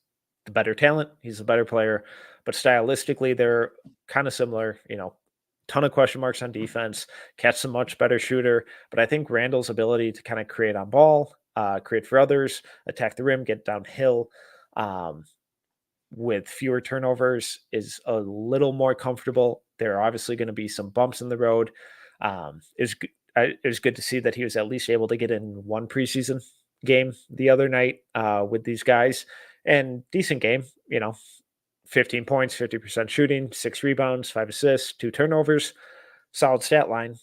the better talent. He's the better player. But stylistically, they're kind of similar. Ton of question marks on defense. Cat's a much better shooter. But I think Randall's ability to kind of create on ball, create for others, attack the rim, get downhill, with fewer turnovers is a little more comfortable. There are obviously going to be some bumps in the road. It was good to see that he was at least able to get in one preseason game the other night with these guys, and decent game, 15 points, 50% shooting, 6 rebounds, 5 assists, 2 turnovers, solid stat line.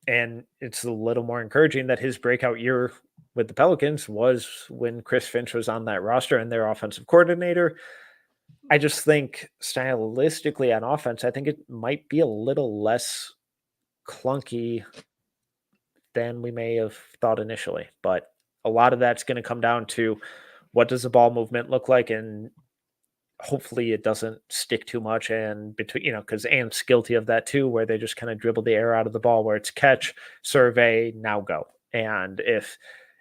And it's a little more encouraging that his breakout year with the Pelicans was when Chris Finch was on that roster and their offensive coordinator. I just think stylistically on offense, I think it might be a little less clunky than we may have thought initially. But a lot of that's going to come down to what does the ball movement look like, and hopefully it doesn't stick too much. And between, because Ant's guilty of that too, where they just kind of dribble the air out of the ball, where it's catch, survey, now go. And if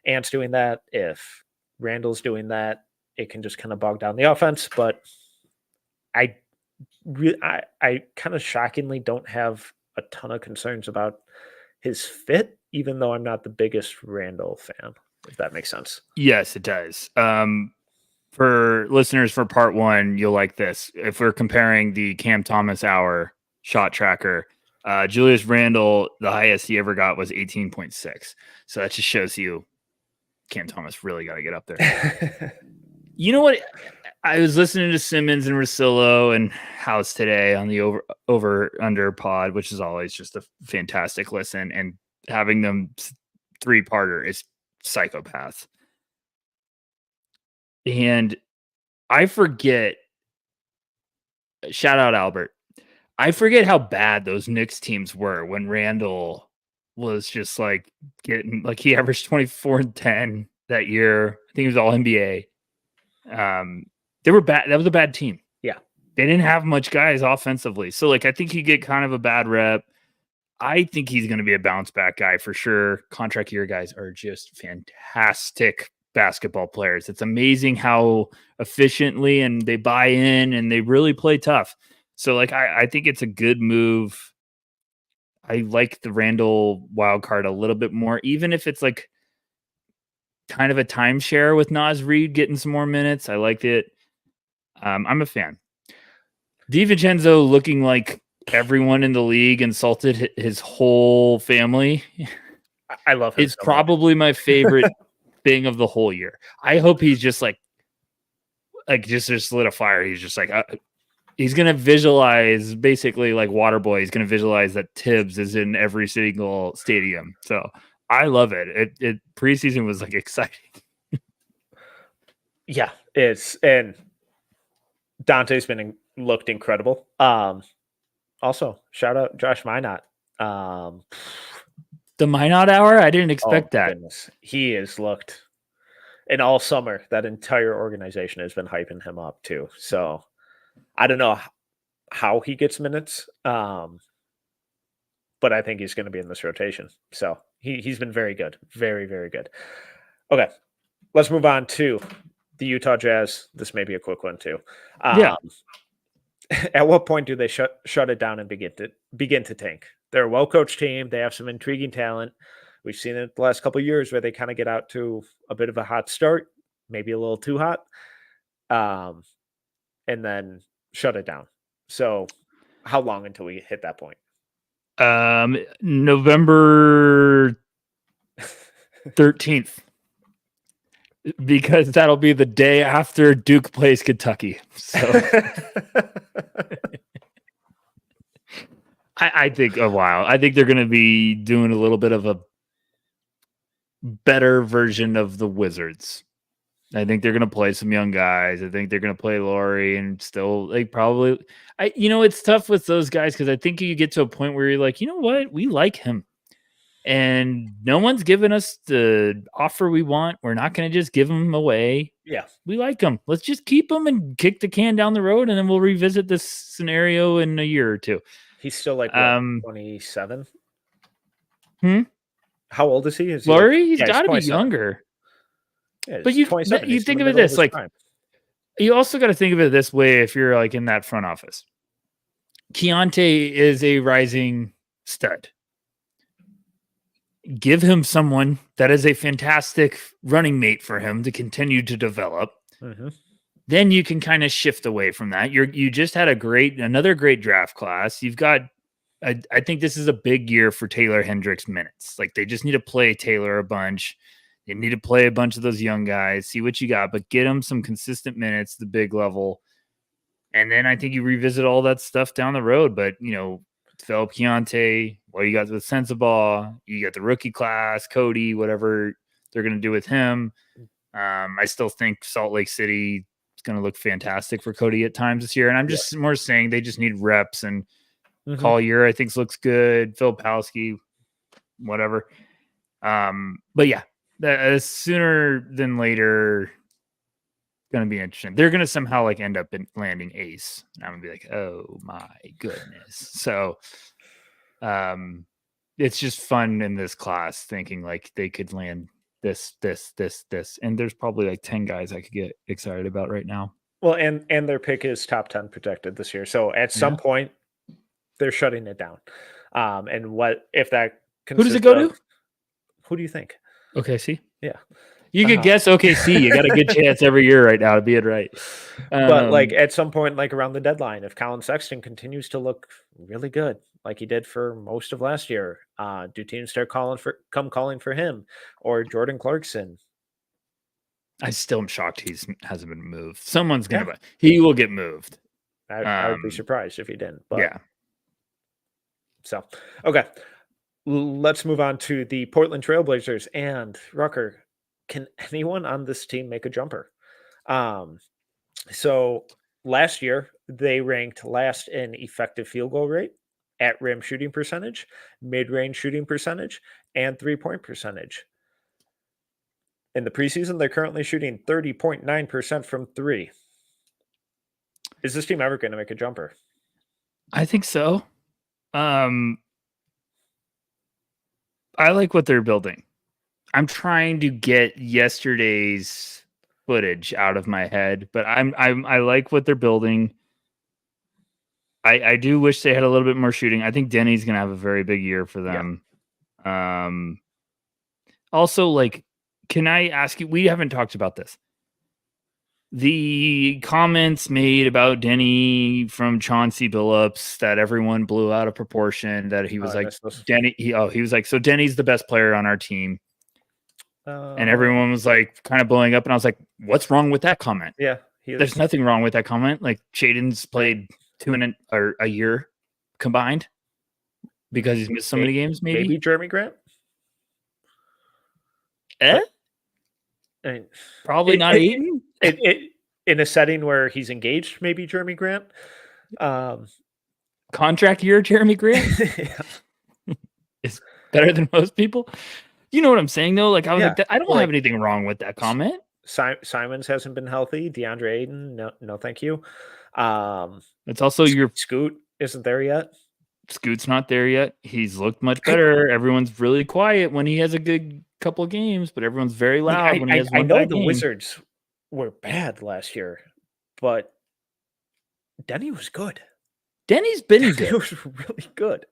Ant's doing that, if Randall's doing that, it can just kind of bog down the offense. But I kind of shockingly don't have a ton of concerns about his fit, even though I'm not the biggest Randall fan, if that makes sense. Yes, it does. For listeners, for part 1, you'll like this. If we're comparing the Cam Thomas hour shot tracker, Julius Randle, the highest he ever got was 18.6. So that just shows you Cam Thomas really got to get up there. You know what? I was listening to Simmons and Russillo and House today on the over under pod, which is always just a fantastic listen, and having them 3-parter is psychopath. And I forget, shout out Albert, I forget how bad those Knicks teams were when Randall was just like getting, like, he averaged 24 and 10 that year. I think he was all NBA. They were bad. That was a bad team. Yeah. They didn't have much guys offensively. So, like, I think he get kind of a bad rep. I think he's going to be a bounce back guy for sure. Contract year guys are just fantastic basketball players. It's amazing how efficiently and they buy in and they really play tough. So, like, I think it's a good move. I like the Randall wild card a little bit more, even if it's like kind of a timeshare with Naz Reid getting some more minutes. I liked it. I'm a fan. DiVincenzo looking like everyone in the league insulted his whole family. I love him. It's so probably my favorite thing of the whole year. I hope he's just like just lit a fire. He's just like, he's going to visualize, basically like Waterboy. He's going to visualize that Tibbs is in every single stadium. So I love it. It preseason was like exciting. Yeah, and Dante's looked incredible. Also, shout out Josh Minot. The Minot hour? I didn't expect that. Goodness. He has looked, and all summer, that entire organization has been hyping him up too. So I don't know how he gets minutes, but I think he's going to be in this rotation. So he's been very good. Very, very good. Okay, let's move on to the Utah Jazz. This may be a quick one too. Yeah. At what point do they shut it down and begin to tank? They're a well-coached team. They have some intriguing talent. We've seen it the last couple of years where they kind of get out to a bit of a hot start, maybe a little too hot, and then shut it down. So how long until we hit that point? November 13th. Because that'll be the day after Duke plays Kentucky. So I think a while. I think they're going to be doing a little bit of a better version of the Wizards. I think they're going to play some young guys. I think they're going to play Laurie and still probably. It's tough with those guys because I think you get to a point where you're like, you know what? We like him. And no one's given us the offer we want. We're not going to just give them away. Yeah. We like them. Let's just keep them and kick the can down the road, and then we'll revisit this scenario in a year or two. He's still like 27. How old is he? Is he Laurie, he's he's got to be 27. younger. Yeah, But he's 27. you He's think in the of it middle of this, his like, prime. you also got to think of it this way if you're like in that front office. Keontae is a rising stud. Give him someone that is a fantastic running mate for him to continue to develop. Mm-hmm. Then you can kind of shift away from that. You just had another great draft class. You've got, I think this is a big year for Taylor Hendricks minutes. Like, they just need to play Taylor a bunch. They need to play a bunch of those young guys, see what you got, but get them some consistent minutes, the big level. And then I think you revisit all that stuff down the road. But, develop Keontae, what you got with Sensabaugh, you got the rookie class, Cody, whatever they're going to do with him. I still think Salt Lake City is going to look fantastic for Cody at times this year. And I'm just more saying they just need reps. And Collier, I think, looks good. Phil Palsky, whatever. But yeah, sooner than later, going to be interesting. They're going to somehow like end up landing ace. And I'm going to be like, oh my goodness. So it's just fun in this class thinking like they could land this. And there's probably like 10 guys I could get excited about right now. Well, and their pick is top 10 projected this year. So at some point, they're shutting it down. And what if that who does it go to? Who do you think? Okay, see? Yeah. You could guess OKC. You got a good chance every year right now to be it right. But like at some point, like around the deadline, if Colin Sexton continues to look really good, like he did for most of last year, do teams start calling for him or Jordan Clarkson? I still am shocked he hasn't been moved. Someone's gonna he will get moved. I would be surprised if he didn't. But yeah. So okay. Let's move on to the Portland Trailblazers and Rucker. Can anyone on this team make a jumper? So last year, they ranked last in effective field goal rate, at rim shooting percentage, mid-range shooting percentage, and three-point percentage. In the preseason, they're currently shooting 30.9% from three. Is this team ever going to make a jumper? I think so. I like what they're building. I'm trying to get yesterday's footage out of my head, but I like what they're building. I do wish they had a little bit more shooting. I think Denny's gonna have a very big year for them. Yeah. Also, like, can I ask you? We haven't talked about this. The comments made about Denny from Chauncey Billups that everyone blew out of proportion. That he was Denny. He was like, so Denny's the best player on our team. And everyone was like kind of blowing up, and I was like, "What's wrong with that comment?" Yeah, there's nothing wrong with that comment. Like, Shaden's played a year combined because he's missed so many games. Maybe Jeremy Grant. I mean, probably not Aiden. In a setting where he's engaged, maybe Jeremy Grant. Contract year, Jeremy Grant is better than most people. You know what I'm saying, though? Like, I was like, I don't have anything wrong with that comment. Simons hasn't been healthy. DeAndre Ayton, no, thank you. It's also your Scoot isn't there yet. Scoot's not there yet. He's looked much better. Everyone's really quiet when he has a good couple of games, but everyone's very loud when he has one I know bad the game. Wizards were bad last year, but Denny was good. Denny's been good. He was really good.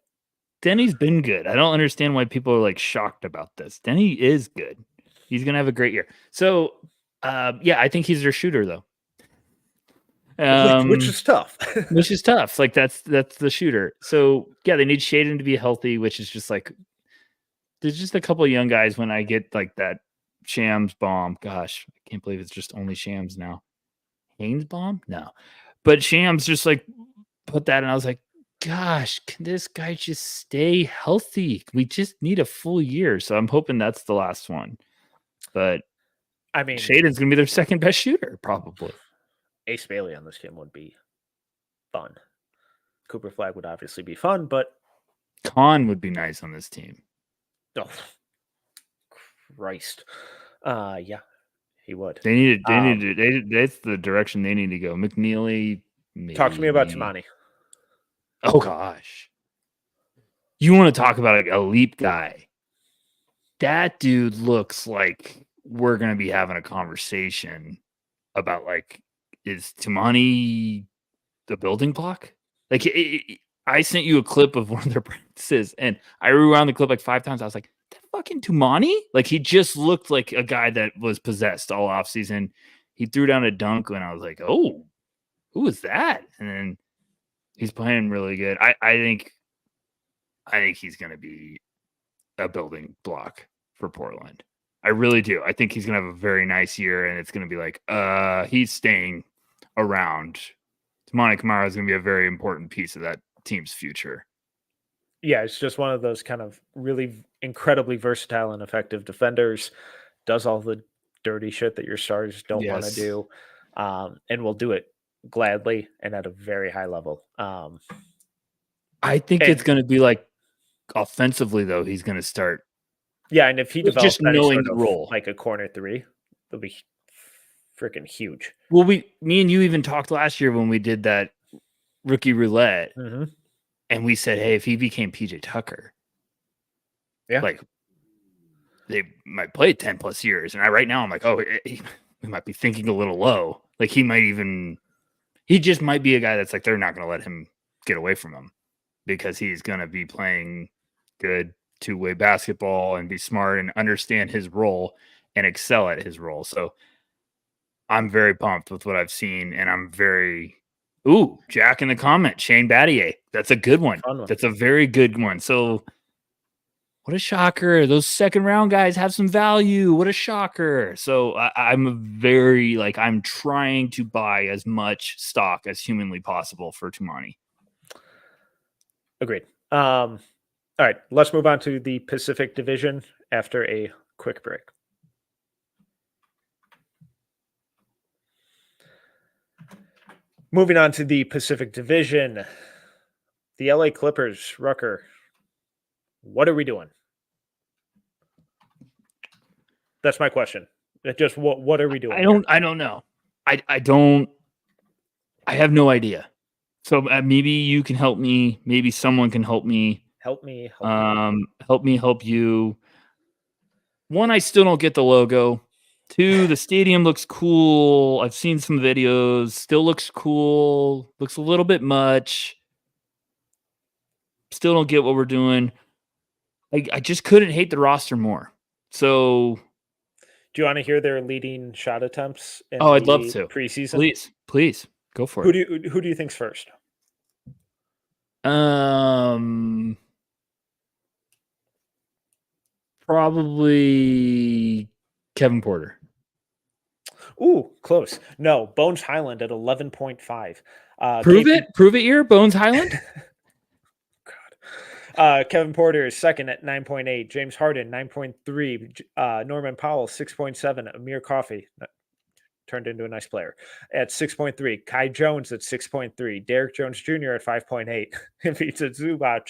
Denny's been good. I don't understand why people are like shocked about this. Denny is good. He's gonna have a great year. So, I think he's their shooter though. Which is tough. Which is tough. Like that's the shooter. So yeah, they need Shaden to be healthy, which is just like there's just a couple of young guys when I get like that Shams bomb. Gosh, I can't believe it's just only Shams now. Haynes bomb? No. But Shams just like put that and I was like, gosh, can this guy just stay healthy? We just need a full year. So I'm hoping that's the last one. But I mean, Shaden's gonna be their second best shooter, probably. Ace Bailey on this team would be fun. Cooper Flag would obviously be fun, but Khan would be nice on this team. Oh, Christ. Yeah, he would. They need that's the direction they need to go. McNeely. Maybe. Talk to me about Tamani. Oh gosh. You want to talk about a leap guy. that dude looks like we're going to be having a conversation about, like, is Timani the building block? Like, I sent you a clip of one of their practices, and I rewound the clip like 5 times. I was like, that fucking Timani? Like, he just looked like a guy that was possessed all offseason. He threw down a dunk, and I was like, oh, who is that? And then he's playing really good. I think he's going to be a building block for Portland. I really do. I think he's going to have a very nice year, and it's going to be like, he's staying around. Tamani Kamara is going to be a very important piece of that team's future. Yeah, it's just one of those kind of really incredibly versatile and effective defenders. Does all the dirty shit that your stars don't want to Yes. do, and will do it gladly and at a very high level. I think it's going to be like offensively, though, he's going to start. Yeah, and if he develops just any knowing sort the of role, like a corner three, it'll be freaking huge. Well, me and you even talked last year when we did that rookie roulette, and we said, hey, if he became PJ Tucker, yeah, like they might play 10 plus years. And right now I'm like, oh, we might be thinking a little low. Like he just might be a guy that's like, they're not going to let him get away from him because he's going to be playing good two-way basketball and be smart and understand his role and excel at his role. So I'm very pumped with what I've seen, and I'm very Jack in the comment, Shane Battier. That's a good one. That's a very good one. So what a shocker. Those second round guys have some value. What a shocker. So I'm very I'm trying to buy as much stock as humanly possible for Tumani. Agreed. All right, let's move on to the Pacific Division after a quick break. Moving on to the Pacific Division, the LA Clippers, Rucker. What are we doing? That's my question. Just what are we doing? I don't know. I have no idea. So maybe you can help me. Maybe someone can help me. Help me. Help you. One, I still don't get the logo. Two, the stadium looks cool. I've seen some videos. Still looks cool. Looks a little bit much. Still don't get what we're doing. I just couldn't hate the roster more. So, do you want to hear their leading shot attempts in I'd love to. Preseason? Please go for it. Who do you think's first? Probably Kevin Porter. Ooh, close. No, Bones Highland at 11.5. Prove it here, Bones Highland. God. Kevin Porter is second at 9.8. James Harden 9.3. Norman Powell 6.7. Amir Coffey turned into a nice player at 6.3. Kai Jones at 6.3. Derek Jones Jr. at 5.8. Ivica Zubac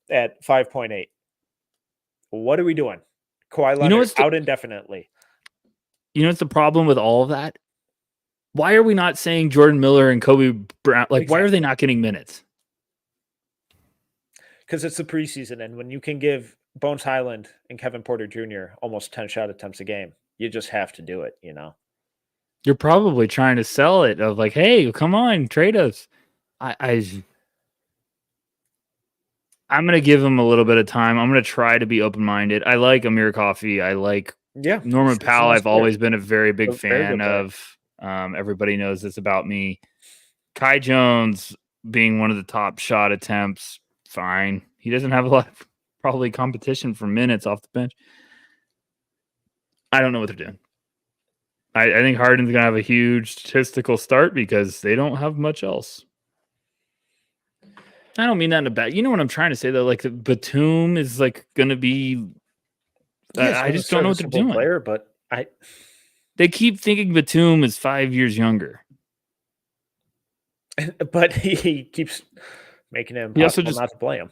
at 5.8. What are we doing? Kawhi Leonard out indefinitely. You know what's the problem with all of that? Why are we not saying Jordan Miller and Kobe Brown? Why are they not getting minutes? Because it's the preseason, and when you can give Bones Highland and Kevin Porter Jr. almost 10 shot attempts a game, you just have to do it, You're probably trying to sell it of like, hey, come on, trade us. I'm going to give him a little bit of time. I'm going to try to be open-minded. I like Amir Coffey. I like Norman Powell. I've always been a very big fan of. Everybody knows this about me. Kai Jones being one of the top shot attempts, fine. He doesn't have a lot of probably competition for minutes off the bench. I don't know what they're doing. I think Harden's going to have a huge statistical start because they don't have much else. I don't mean that in a bad. You know what I'm trying to say though. Like Batum is going to be. I just don't know what they're doing. Player, but they keep thinking Batum is 5 years younger. But he keeps making it impossible not to play him.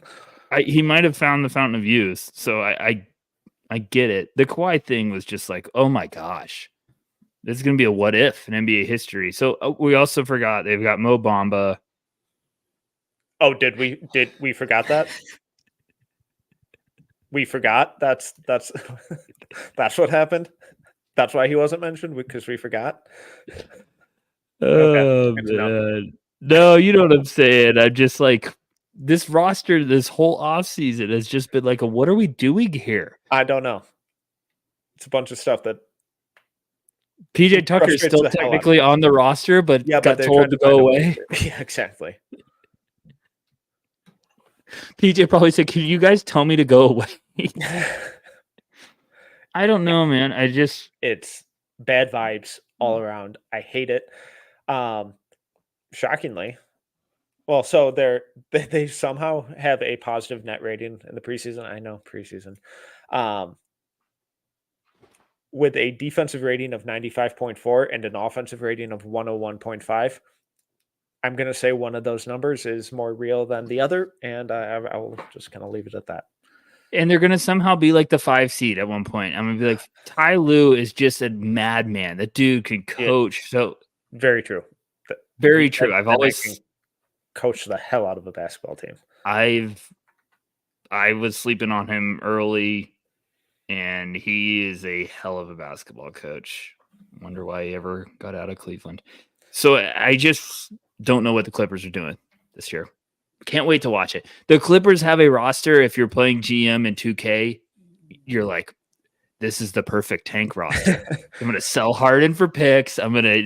He might have found the fountain of youth, so I get it. The Kawhi thing was just like, oh my gosh, this is going to be a what if in NBA history. So we also forgot they've got Mo Bamba. Oh, did we forgot that? We forgot. That's that's what happened. That's why he wasn't mentioned, because we forgot. Oh good to know. man. No, you know what I'm saying. I'm just like this roster, this whole offseason has just been like, what are we doing here? I don't know. It's a bunch of stuff that PJ Tucker is frustrates still the hell out of technically on the roster, but yeah, got but they're told to trying go find a away. Yeah, exactly. PJ probably said, "Can you guys tell me to go away?" I don't know, man. It's bad vibes all around. I hate it. Shockingly, well, so they somehow have a positive net rating in the preseason. I know preseason, with a defensive rating of 95.4 and an offensive rating of 101.5. I'm going to say one of those numbers is more real than the other, and I will just kind of leave it at that. And they're gonna somehow be like the 5 seed at one point. I'm gonna be like, Ty Lue is just a madman. That dude can coach. So very true. very true. I've That man always can coach the hell out of a basketball team. I was sleeping on him early, and he is a hell of a basketball coach. Wonder why he ever got out of Cleveland. So I just don't know what the Clippers are doing this year. Can't wait to watch it. The Clippers have a roster. If you're playing GM and 2K, you're like, this is the perfect tank roster. I'm gonna sell Harden for picks. I'm gonna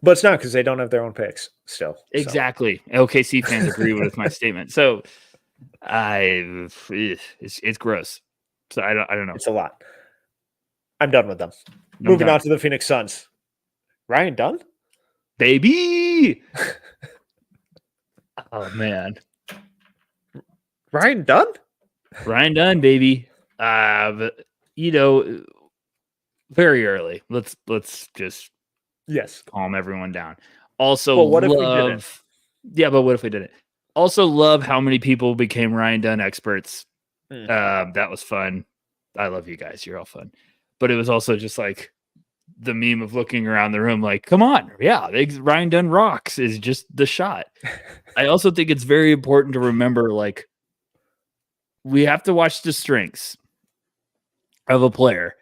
but it's not, because they don't have their own picks still. Exactly. So. OKC fans agree with my statement. So it's gross. So I don't know. It's a lot. I'm done with them. Moving on to the Phoenix Suns. Ryan Dunn? Baby. Oh man. Ryan Dunn? Ryan Dunn, baby. But very early. Let's just calm everyone down. Also, well, what if we didn't? Yeah, but what if we didn't? Also, love how many people became Ryan Dunn experts. That was fun. I love you guys. You're all fun. But it was also just like the meme of looking around the room like, come on. Yeah, Ryan Dunn rocks is just the shot. I also think it's very important to remember, like, we have to watch the strengths of a player.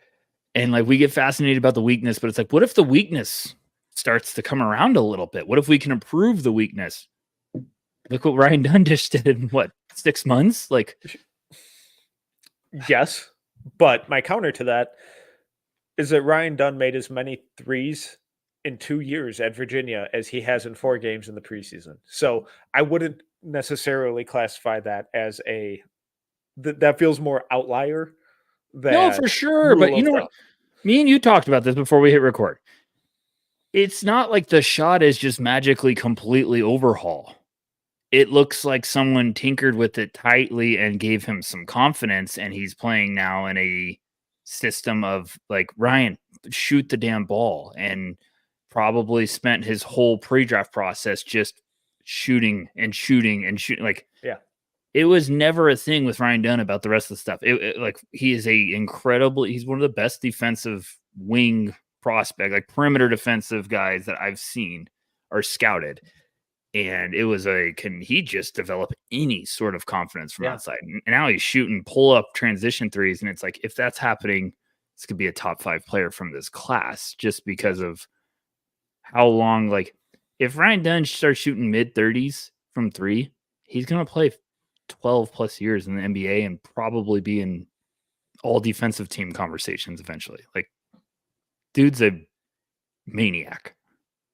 And like we get fascinated about the weakness, but it's like, what if the weakness starts to come around a little bit? What if we can improve the weakness? Look what Ryan Dunn just did in 6 months? Like, yes, but my counter to that is that Ryan Dunn made as many threes in 2 years at Virginia as he has in 4 games in the preseason. So I wouldn't necessarily classify that as that feels more outlier. No, for sure. But you know what? Me and you talked about this before we hit record. It's not like the shot is just magically completely overhaul. It looks like someone tinkered with it tightly and gave him some confidence, and he's playing now in a system of like, Ryan, shoot the damn ball, and probably spent his whole pre-draft process just shooting and shooting and shooting. Like, yeah. It was never a thing with Ryan Dunn about the rest of the stuff. Like, he is he's one of the best defensive wing prospect, like perimeter defensive guys that I've seen or scouted. And it was can he just develop any sort of confidence from outside? And now he's shooting pull-up transition threes. And it's like, if that's happening, this could be a top 5 player from this class just because of how long, like, if Ryan Dunn starts shooting mid-30s from 3, he's going to play 12 plus years in the NBA and probably be in all defensive team conversations eventually. Like, dude's a maniac.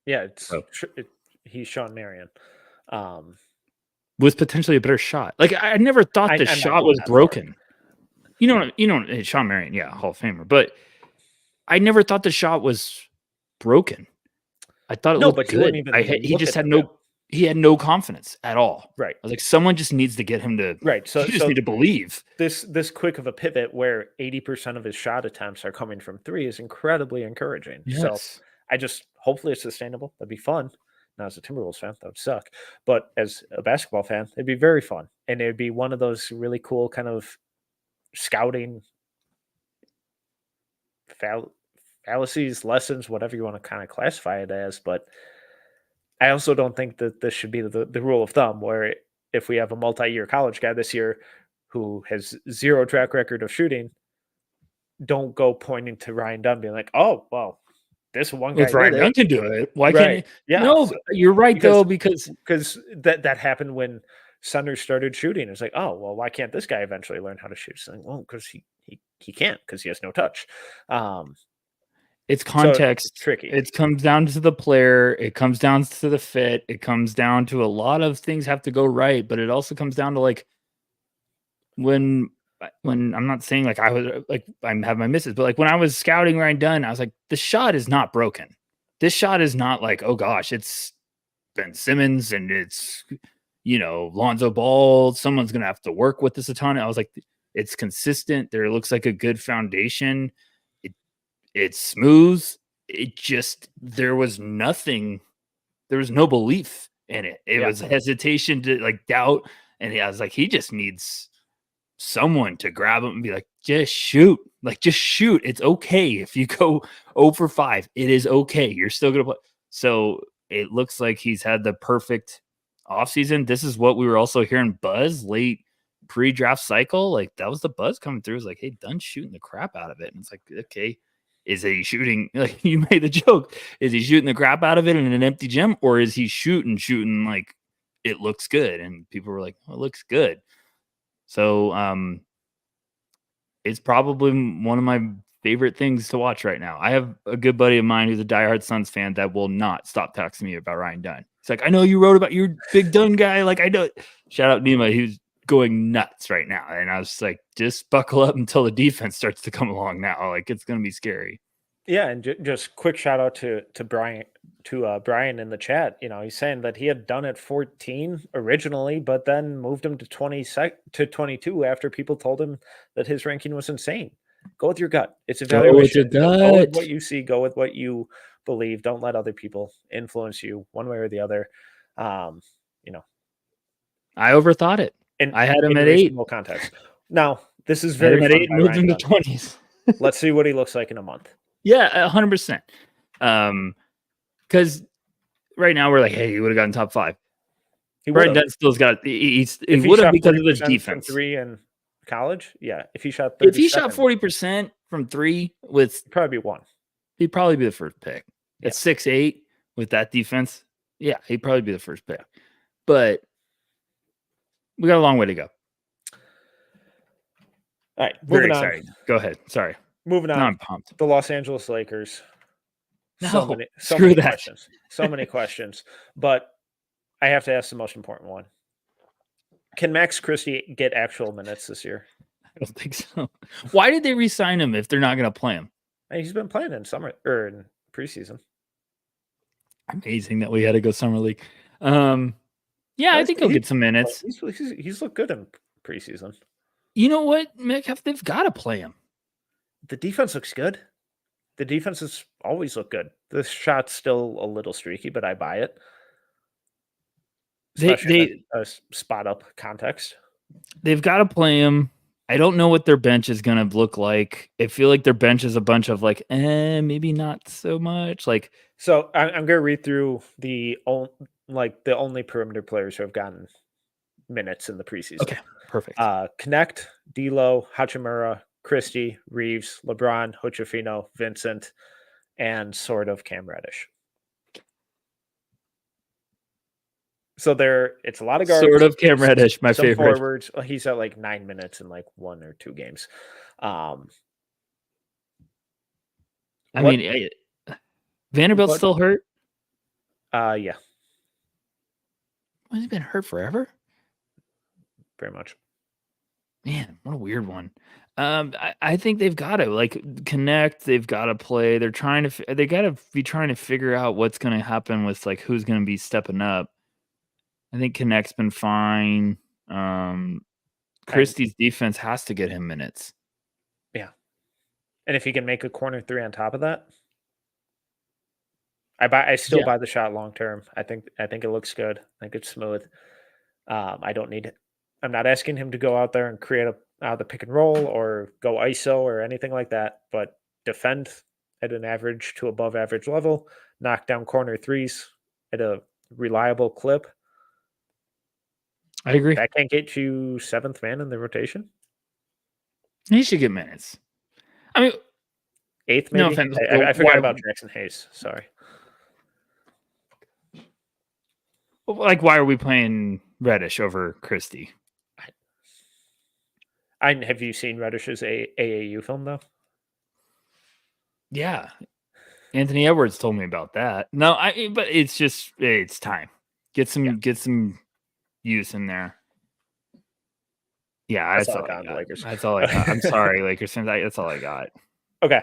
Yeah, he's Sean Marion. With potentially a better shot. Like, I never thought the shot was broken. You know, Sean Marion, yeah, Hall of Famer. But I never thought the shot was broken. I thought it looked good. He just had no confidence at all. Right. I was like, someone just needs to get him to. Right. So you just need to believe. This quick of a pivot where 80% of his shot attempts are coming from 3 is incredibly encouraging. Yes. So hopefully it's sustainable. That'd be fun. Now, as a Timberwolves fan, that would suck. But as a basketball fan, it'd be very fun. And it'd be one of those really cool kind of scouting fallacies, lessons, whatever you want to kind of classify it as. But I also don't think that this should be the rule of thumb, where if we have a multi-year college guy this year who has zero track record of shooting, don't go pointing to Ryan Dunn being like, oh, well, this one guy If Ryan did Dunn it. can do it, why can't Right. it? Yeah. No, So, you're right though, because that happened when Sunder started shooting. It's like, oh, well, why can't this guy eventually learn how to shoot? It's like, well, because he can't, because he has no touch. it's So it's context. tricky. It comes down to the player. It comes down to the fit. It comes down to a lot of things have to go right, but it also comes down to like when I'm not saying like I was like I have my misses, but like when I was scouting Ryan Dunn, I was like, the shot is not broken. This shot is not like, oh gosh, it's Ben Simmons and it's Lonzo Ball. Someone's gonna have to work with this a ton. I was like, it's consistent. There looks like a good foundation. It's smooth. It just there was nothing. There was no belief in it. It was hesitation to like doubt. And I was like, he just needs someone to grab him and be like, just shoot. Like, just shoot. It's okay if you go 0 for 5. It is okay. You're still gonna play. So it looks like he's had the perfect offseason. This is what we were also hearing buzz late pre-draft cycle. Like that was the buzz coming through. It was like, hey, Dunn's shooting the crap out of it. And it's like, okay, is he shooting? Like you made the joke. Is he shooting the crap out of it in an empty gym, or is he shooting like it looks good? And people were like, oh, it looks good. So it's probably one of my favorite things to watch right now. I have a good buddy of mine who's a diehard Suns fan that will not stop texting me about Ryan Dunn. It's like, I know you wrote about your big Dunn guy. Like I know. Shout out Nima, who's going nuts right now. And I was just like, just buckle up until the defense starts to come along now. Like it's going to be scary. Yeah, and just quick shout out to Brian Brian in the chat. He's saying that he had done it 14 originally, but then moved him to 22 after people told him that his ranking was insane. Go with your gut. It's evaluation. Go with what you see. Go with what you believe. Don't let other people influence you one way or the other. I overthought it. And I had him at 8. Context. Now this is very fun. At 8, moved him to 20s. Let's see what he looks like in a month. Yeah, 100%. Because right now we're like, hey, he would have gotten top 5. Ryan Dunn still's got. He would have because of his defense. From 3 in college, yeah. If he shot 40% from 3 with probably be 1, he'd probably be the first pick. At 6'8" with that defense, yeah, he'd probably be the first pick. But we got a long way to go. All right, very exciting. Go ahead. Sorry. Moving on. Now I'm pumped. The Los Angeles Lakers. So many questions. So many questions. But I have to ask the most important one. Can Max Christie get actual minutes this year? I don't think so. Why did they re-sign him if they're not going to play him? He's been playing in summer or in preseason. Amazing that we had to go summer league. Yeah, I think he'll get some minutes. He's looked good in preseason. You know what, Metcalf? They've got to play him. The defense looks good. The defense has always looked good. The shot's still a little streaky, but I buy it. Especially in a spot up context. They've got to play him. I don't know what their bench is going to look like. I feel like their bench is a bunch of like, maybe not so much. Like, so I'm going to read through the only perimeter players who have gotten minutes in the preseason. Okay, perfect. Connect, D'Lo, Hachimura, Christie, Reeves, LeBron, Hochefino, Vincent, and sort of Cam Reddish. So it's a lot of guards. Sort of Cam Reddish, my favorite. Forwards. He's at like 9 minutes in like 1 or 2 games. Mean, Vanderbilt's still hurt? Yeah. Well, he's been hurt forever? Pretty much. Man, what a weird one. I think they've got to connect. They've got to play. They got to be trying to figure out what's going to happen with like who's going to be stepping up. I think Connect's been fine. Christie's defense has to get him minutes. Yeah, and if he can make a corner 3 on top of that, I still buy the shot long term. I think it looks good. I think it's smooth. I don't need it. I'm not asking him to go out there and create the pick and roll or go ISO or anything like that, but defend at an average to above average level, knock down corner 3s at a reliable clip. I agree. That can't get you 7th man in the rotation. He should get minutes. I mean, 8th, no maybe. offense. I forgot about Jackson Hayes. Sorry. Like, why are we playing Reddish over Christie? Have you seen Reddish's AAU film though? Yeah, Anthony Edwards told me about that. No, but it's time. Get some use in there. Yeah, that's all I got. Lakers. That's all I got. I'm sorry, Lakers fans. That's all I got. Okay.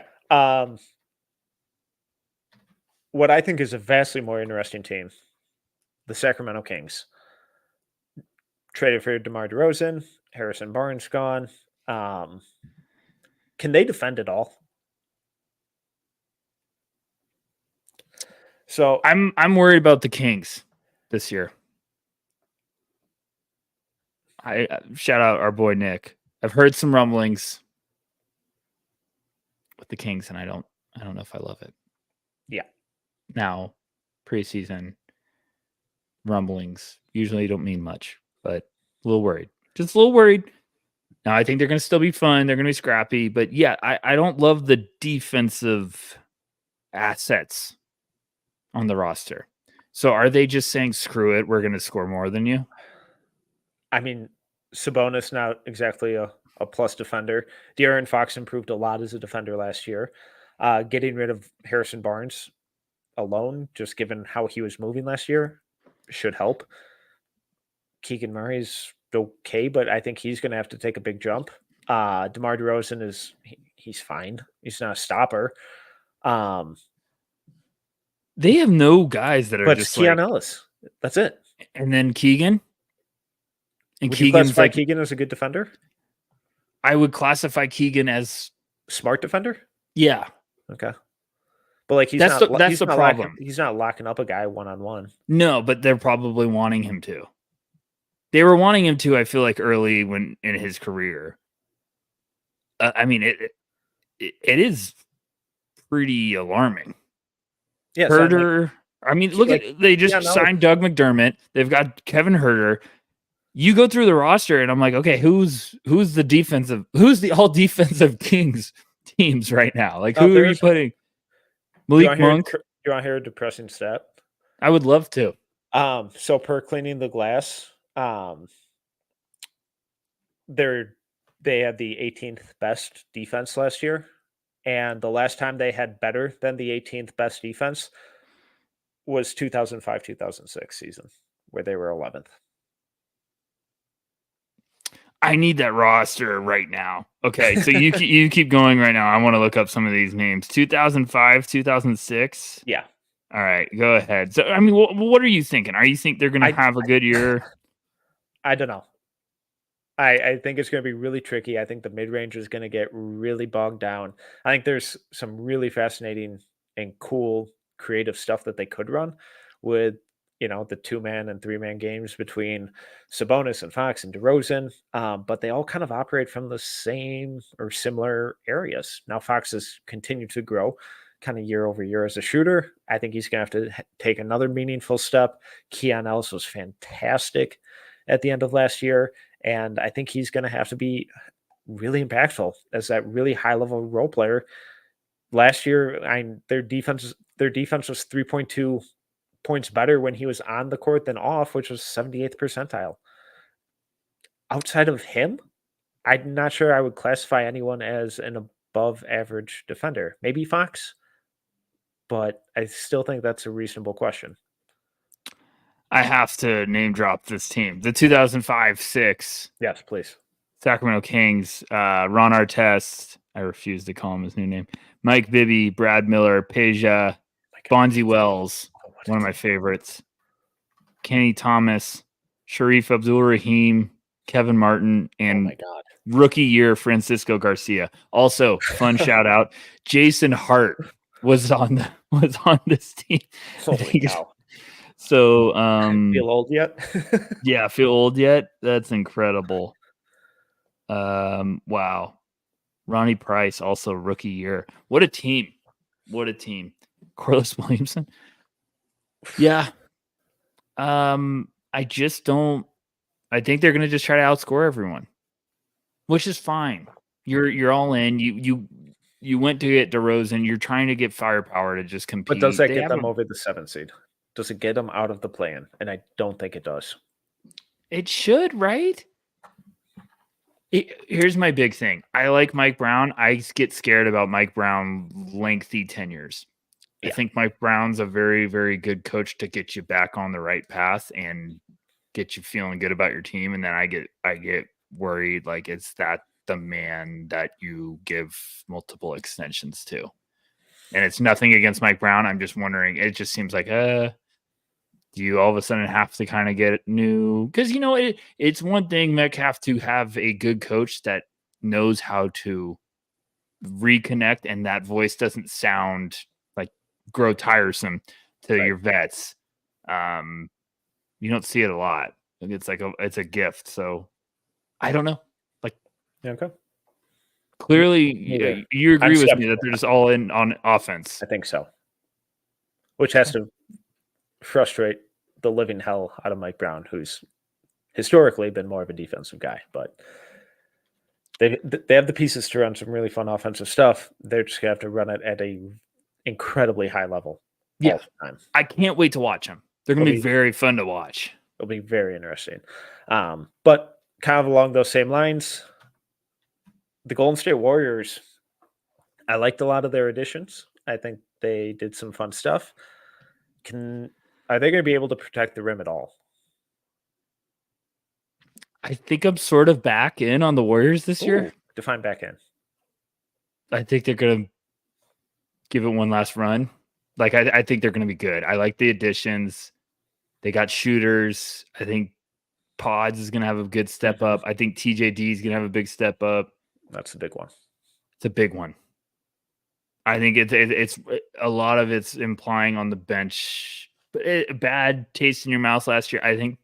What I think is a vastly more interesting team, the Sacramento Kings. Traded for DeMar DeRozan, Harrison Barnes gone. Can they defend at all? So I'm worried about the Kings this year. I shout out our boy Nick. I've heard some rumblings with the Kings, and I don't know if I love it. Yeah. Now, preseason rumblings usually don't mean much, but a little worried. Just a little worried. Now, I think they're going to still be fun. They're going to be scrappy, but yeah, I don't love the defensive assets on the roster. So are they just saying, screw it, we're going to score more than you? I mean, Sabonis not exactly a plus defender. De'Aaron Fox improved a lot as a defender last year. Getting rid of Harrison Barnes alone, just given how he was moving last year, should help. Keegan Murray's okay, but I think he's going to have to take a big jump. DeMar DeRozan he's fine. He's not a stopper. They have no guys that are just Keon Ellis. That's it. And then Keegan. And would you classify Keegan as a good defender? I would classify Keegan as smart defender. Yeah. Okay. But that's the problem. He's not locking up a guy one-on-one. No, but they're probably wanting him to. They were wanting him to, I feel like, early in his career. I mean, it is pretty alarming. Yeah, Herter. Look at they just signed Doug McDermott. They've got Kevin Herter. You go through the roster, and I'm like, okay, who's the all defensive Kings teams right now? Like, who are you putting? Malik Monk. You want to hear a depressing stat? I would love to. So per Cleaning the Glass, they had the 18th best defense last year, and the last time they had better than the 18th best defense was 2005-2006 season, where they were 11th. I need that roster right now. Okay, so you keep going right now. I want to look up some of these names. 2005, 2006. Yeah. All right, go ahead. So, I mean, what are you thinking? Are you think they're going to have a good year? I don't know. I think it's going to be really tricky. I think the mid-range is going to get really bogged down. I think there's some really fascinating and cool creative stuff that they could run with, the 2-man and 3-man games between Sabonis and Fox and DeRozan. But they all kind of operate from the same or similar areas. Now, Fox has continued to grow kind of year over year as a shooter. I think he's going to have to take another meaningful step. Keon Ellis was fantastic at the end of last year. And I think he's going to have to be really impactful as that really high-level role player. Last year, their defense was 3.2 points better when he was on the court than off, which was 78th percentile. Outside of him, I'm not sure I would classify anyone as an above-average defender. Maybe Fox, but I still think that's a reasonable question. I have to name drop this team. The 2005-06. Yes, please. Sacramento Kings, Ron Artest. I refuse to call him his new name. Mike Bibby, Brad Miller, Peja, Bonzi Wells, one of my favorites. Kenny Thomas, Sharif Abdul-Rahim, Kevin Martin, and rookie year Francisco Garcia. Also, fun shout out. Jason Hart was on this team. Holy cow. So, feel old yet? Yeah, feel old yet? That's incredible. Wow. Ronnie Price, also rookie year. What a team. Corliss Williamson. Yeah. I just don't I think they're going to just try to outscore everyone, which is fine. You're all in. You went to get DeRozan. You're trying to get firepower to just compete. But does that get them over the 7th seed? Does it get them out of the play-in? And I don't think it does. It should, right? Here's my big thing. I like Mike Brown. I get scared about Mike Brown lengthy tenures. I think Mike Brown's a very, very good coach to get you back on the right path and get you feeling good about your team. And then I get worried, like, is that the man that you give multiple extensions to? And it's nothing against Mike Brown. I'm just wondering, it just seems like, do you all of a sudden have to kind of get new? Because, it's one thing, Metcalf, to have a good coach that knows how to reconnect and that voice doesn't sound like grow tiresome to your vets. You don't see it a lot. It's like it's a gift. So I don't know. Like, okay. Clearly, you agree with me that they're just all in on offense. I think so. Which has to frustrate the living hell out of Mike Brown, who's historically been more of a defensive guy. But they have the pieces to run some really fun offensive stuff. They're just going to have to run it at a incredibly high level. Yeah. All the time. I can't wait to watch them. They're going to be very fun to watch. It'll be very interesting. But kind of along those same lines, the Golden State Warriors, I liked a lot of their additions. I think they did some fun stuff. Are they going to be able to protect the rim at all? I think I'm sort of back in on the Warriors this year. Define back in. I think they're going to give it one last run. Like, I think they're going to be good. I like the additions. They got shooters. I think Pods is going to have a good step up. I think TJD is going to have a big step up. That's a big one. It's a big one. I think it's a lot of it's implying on the bench. Bad taste in your mouth last year. I think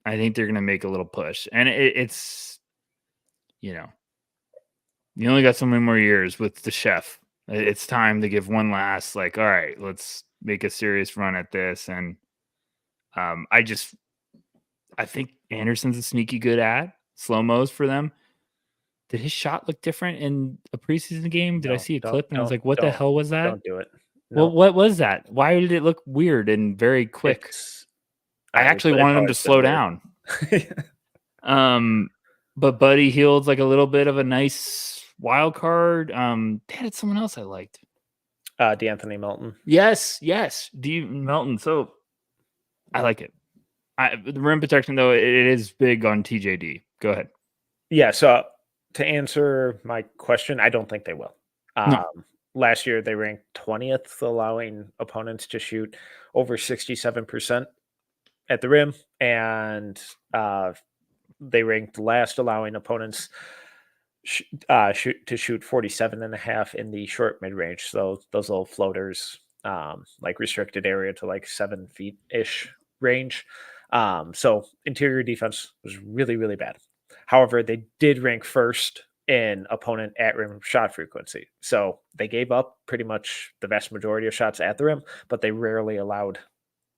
they're going to make a little push. And it's, you only got so many more years with the chef. It's time to give one last, like, all right, let's make a serious run at this. And I think Anderson's a sneaky good ad. Slow-mos for them. Did his shot look different in a preseason game? Did I see a clip and I was like, what the hell was that? Don't do it. No. Well, what was that? Why did it look weird and very quick? I actually wanted him to slow down. But Buddy Hield's like a little bit of a nice wild card. It's someone else I liked. DeAnthony Melton. Yes. Melton. So I like it. The rim protection, though, it is big on TJD. Go ahead. Yeah, so to answer my question, I don't think they will. No. Last year, they ranked 20th, allowing opponents to shoot over 67% at the rim, and they ranked last, allowing opponents shoot 47.5 in the short mid-range. So those little floaters, like restricted area to like 7 feet-ish range. So interior defense was really, really bad. However, they did rank first in opponent at rim shot frequency. So they gave up pretty much the vast majority of shots at the rim, but they rarely allowed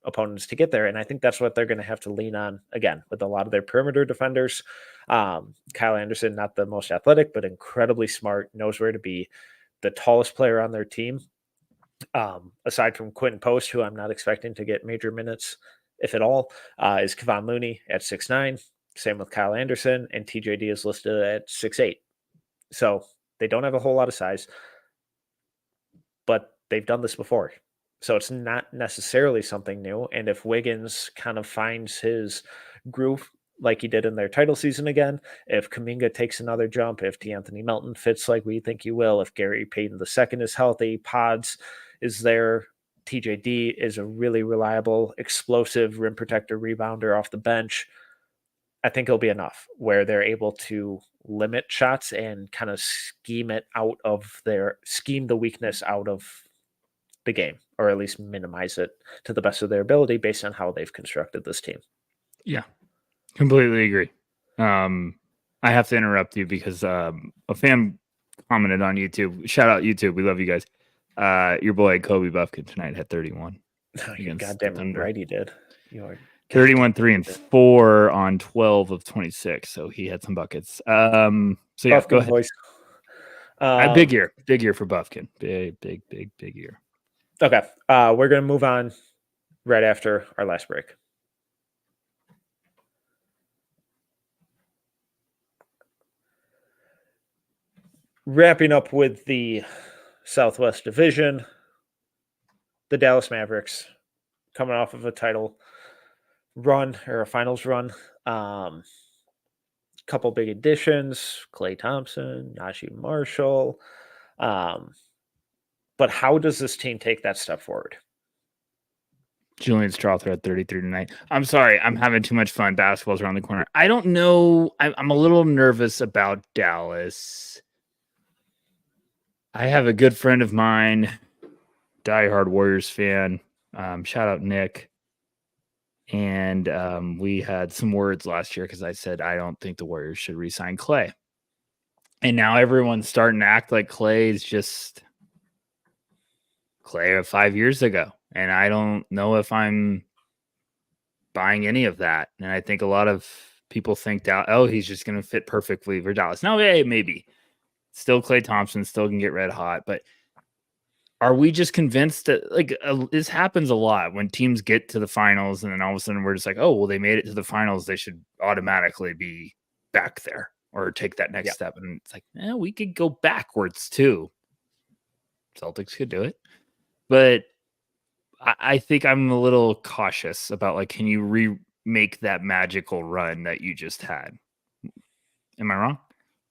opponents to get there. And I think that's what they're going to have to lean on again with a lot of their perimeter defenders. Kyle Anderson, not the most athletic, but incredibly smart, knows where to be. The tallest player on their team, aside from Quentin Post, who I'm not expecting to get major minutes, if at all, is Kevon Looney at 6'9". Same with Kyle Anderson, and TJD is listed at 6'8". So they don't have a whole lot of size, but they've done this before. So it's not necessarily something new. And if Wiggins kind of finds his groove like he did in their title season again, if Kuminga takes another jump, if DeAnthony Melton fits like we think he will, if Gary Payton II is healthy, Pods is there, TJD is a really reliable, explosive rim protector, rebounder off the bench, I think it'll be enough where they're able to limit shots and kind of scheme the weakness out of the game, or at least minimize it to the best of their ability based on how they've constructed this team. Yeah, completely agree. I have to interrupt you because a fan commented on YouTube. Shout out YouTube. We love you guys. Your boy Kobe Buffkin tonight had 31. You're goddamn right he did. 31, 3, and 4 on 12 of 26. So he had some buckets. So yeah, Buffkin go ahead. Boys. Big year for Buffkin. Big year. Okay. We're going to move on right after our last break. Wrapping up with the Southwest Division, the Dallas Mavericks coming off of a title run or a finals run. Couple big additions, Klay Thompson, Najee Marshall. But how does this team take that step forward? Julian Strawther at 33 tonight. I'm sorry. I'm having too much fun. Basketball's around the corner. I don't know. I'm a little nervous about Dallas. I have a good friend of mine, diehard Warriors fan. Shout out Nick. And we had some words last year because I said I don't think the Warriors should re-sign Klay. And now everyone's starting to act like Klay is just Klay of 5 years ago. And I don't know if I'm buying any of that. And I think a lot of people think that, he's just going to fit perfectly for Dallas. No, maybe. Still Klay Thompson, still can get red hot. But are we just convinced that, this happens a lot when teams get to the finals and then all of a sudden we're just like, oh, well, they made it to the finals. They should automatically be back there or take that next step. And it's like, we could go backwards too. Celtics could do it. But I think I'm a little cautious about, can you remake that magical run that you just had? Am I wrong?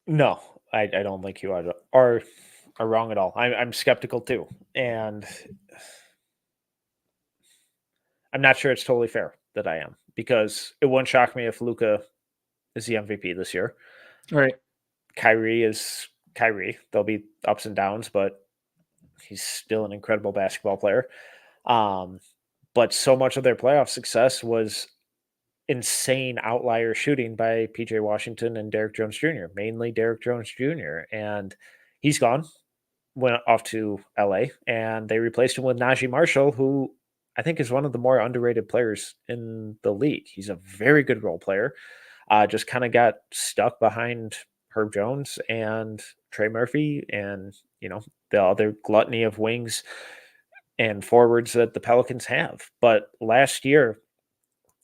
No, I don't think you are wrong at all. I'm skeptical too. And I'm not sure it's totally fair that I am, because it wouldn't shock me if Luka is the MVP this year. All right. Kyrie is Kyrie. There'll be ups and downs, but he's still an incredible basketball player. But so much of their playoff success was insane outlier shooting by PJ Washington and Derrick Jones Jr., mainly Derrick Jones Jr. And he's gone, went off to LA, and they replaced him with Najee Marshall, who I think is one of the more underrated players in the league. He's a very good role player. Just kind of got stuck behind Herb Jones and Trey Murphy and, the other gluttony of wings and forwards that the Pelicans have. But last year,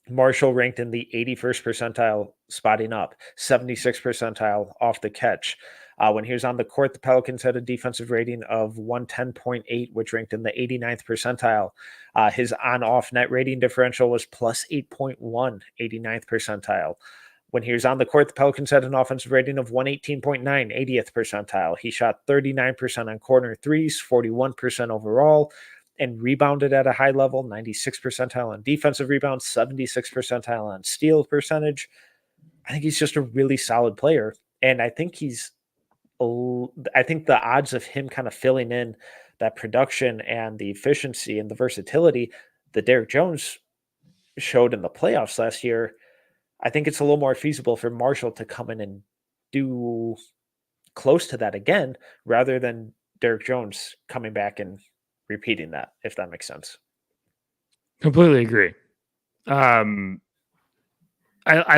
Marshall ranked in the 81st percentile spotting up, 76th percentile off the catch. When he was on the court, the Pelicans had a defensive rating of 110.8, which ranked in the 89th percentile. His on-off net rating differential was plus 8.1, 89th percentile. When he was on the court, the Pelicans had an offensive rating of 118.9, 80th percentile. He shot 39% on corner threes, 41% overall, and rebounded at a high level, 96th percentile on defensive rebounds, 76th percentile on steal percentage. I think he's just a really solid player. And I think the odds of him kind of filling in that production and the efficiency and the versatility that Derrick Jones showed in the playoffs last year, I think it's a little more feasible for Marshall to come in and do close to that again, rather than Derrick Jones coming back and repeating that, if that makes sense. Completely agree. I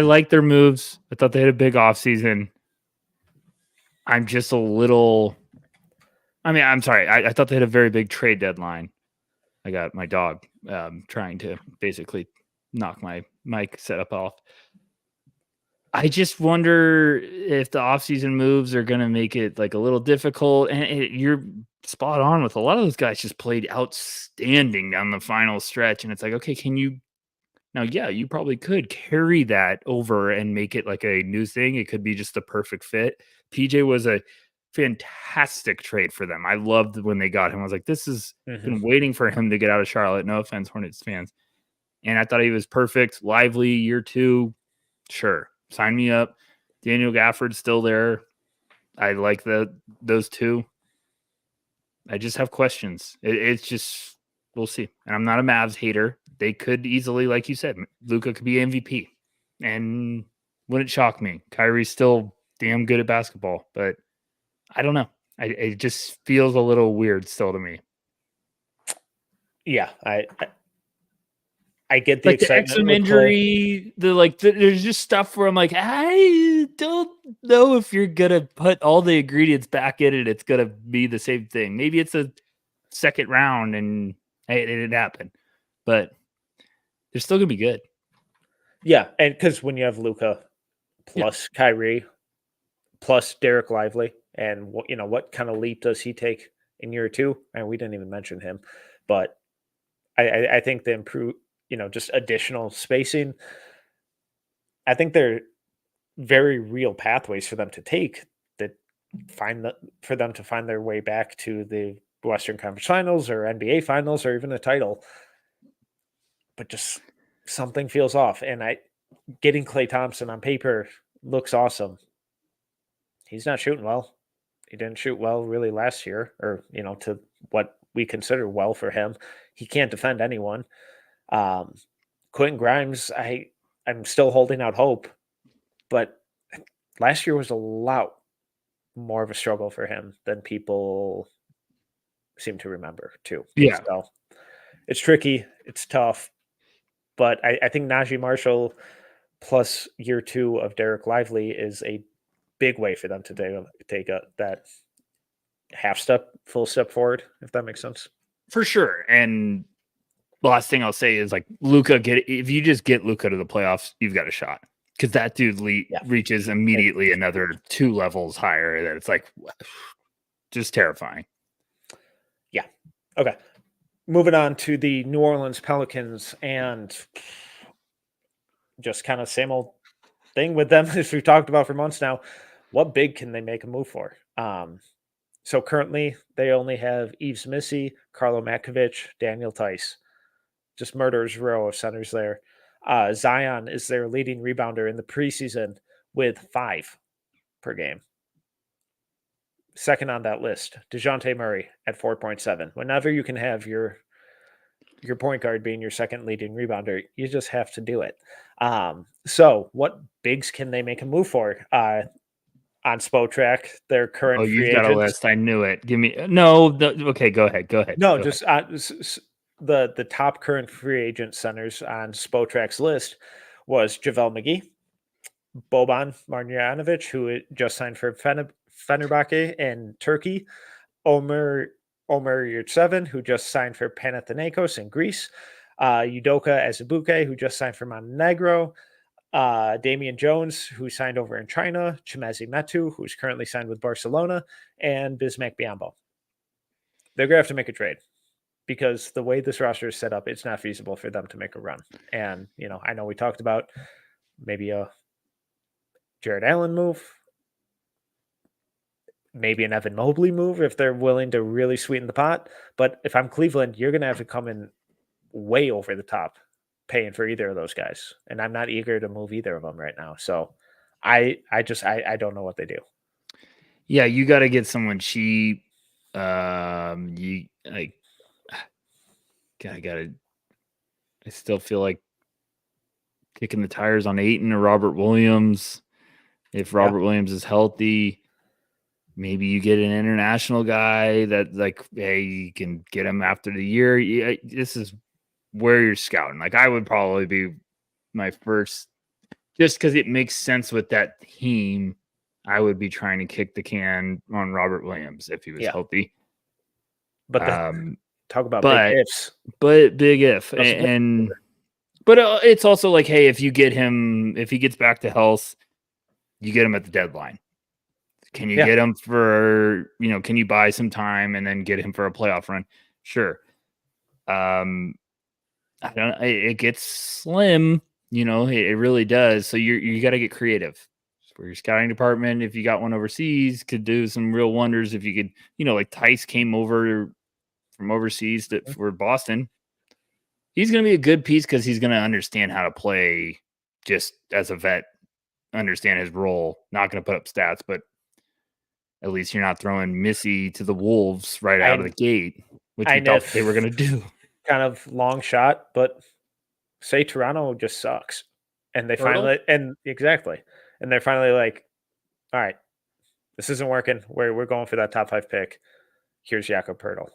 like their moves. I thought they had a big offseason. I'm just a little... I'm sorry. I thought they had a very big trade deadline. I got my dog trying to basically knock my mic setup off. I just wonder if the offseason moves are going to make it a little difficult. And you're spot on with a lot of those guys just played outstanding down the final stretch. And it's like, okay, can you now? Yeah, you probably could carry that over and make it like a new thing. It could be just a perfect fit. PJ was a fantastic trade for them. I loved when they got him. I was like, this is been waiting for him to get out of Charlotte. No offense, Hornets fans. And I thought he was perfect. Lively year 2. Sure. Sign me up. Daniel Gafford's still there. I like those two. I just have questions. It's just, we'll see. And I'm not a Mavs hater. They could easily, like you said, Luka could be MVP. And wouldn't shock me. Kyrie's still damn good at basketball. But I don't know. It just feels a little weird still to me. Yeah, I get the Like the excitement Exum with Clay. injury, there's just stuff where I'm like, I don't know if you're gonna put all the ingredients back in it. It's gonna be the same thing. Maybe it's a second round and hey, it didn't happen, but they're still gonna be good. Yeah, and because when you have Luca plus Kyrie plus Derek Lively, and what kind of leap does he take in year two? And we didn't even mention him, but I think the improve, just additional spacing. I think they're very real pathways for them to take that for them to find their way back to the Western Conference Finals or NBA Finals or even a title. But just something feels off, and getting Klay Thompson on paper looks awesome. He's not shooting well. He didn't shoot well really last year, or to what we consider well for him. He can't defend anyone. Quentin Grimes, I'm still holding out hope, but last year was a lot more of a struggle for him than people seem to remember too. Yeah. So it's tricky, it's tough, but I think Najee Marshall plus year two of Derek Lively is a big way for them to take that full step forward, if that makes sense. For sure. And the last thing I'll say is like Luca, if you just get Luca to the playoffs, you've got a shot. Because that dude reaches immediately another 2 levels higher. That it's like just terrifying. Yeah. Okay. Moving on to the New Orleans Pelicans, and just kind of same old thing with them as we've talked about for months now. What big can they make a move for? So currently they only have Yves Missy, Carlo Matkovic, Daniel Tice. Just murderer's row of centers there. Zion is their leading rebounder in the preseason with 5 per game. Second on that list, DeJounte Murray at 4.7. Whenever you can have your point guard being your second leading rebounder, you just have to do it. So what bigs can they make a move for? On Spotrac, their current free you've got agents. a list. I knew it. Give me okay. Go ahead. No, go just the top current free agent centers on Spotrac's list was JaVale McGee, Boban Marjanovic, who just signed for Fenerbahce in Turkey, Omer Yurtseven, who just signed for Panathinaikos in Greece, Udoka Azubuike, who just signed for Montenegro, Damian Jones, who signed over in China, Chimezie Metu, who's currently signed with Barcelona, and Bismack Biyombo. They're going to have to make a trade because the way this roster is set up, it's not feasible for them to make a run. And, I know we talked about maybe a Jared Allen move, maybe an Evan Mobley move if they're willing to really sweeten the pot. But if I'm Cleveland, you're going to have to come in way over the top paying for either of those guys. And I'm not eager to move either of them right now. So I don't know what they do. Yeah, you got to get someone cheap. I still feel like kicking the tires on Ayton or Robert Williams. If Robert Williams is healthy, maybe you get an international guy that hey, you can get him after the year. This is where you're scouting. Like I would probably be my first, just because it makes sense with that team. I would be trying to kick the can on Robert Williams if he was healthy. But talk about big ifs. But big if. But it's also like, hey, if you get him, if he gets back to health, you get him at the deadline. Can you get him for, can you buy some time and then get him for a playoff run? Sure. I don't know. It gets slim, it really does. So you got to get creative. For your scouting department, if you got one overseas, could do some real wonders. If you could, like Tice came over from overseas for Boston. He's going to be a good piece because he's going to understand how to play just as a vet, understand his role. Not going to put up stats, but at least you're not throwing Missy to the Wolves right out of the gate, which we thought they were going to do. Kind of long shot, but say Toronto just sucks. And they finally, and they're finally like, all right, this isn't working. We're going for that top 5 pick. Here's Jakob Poeltl.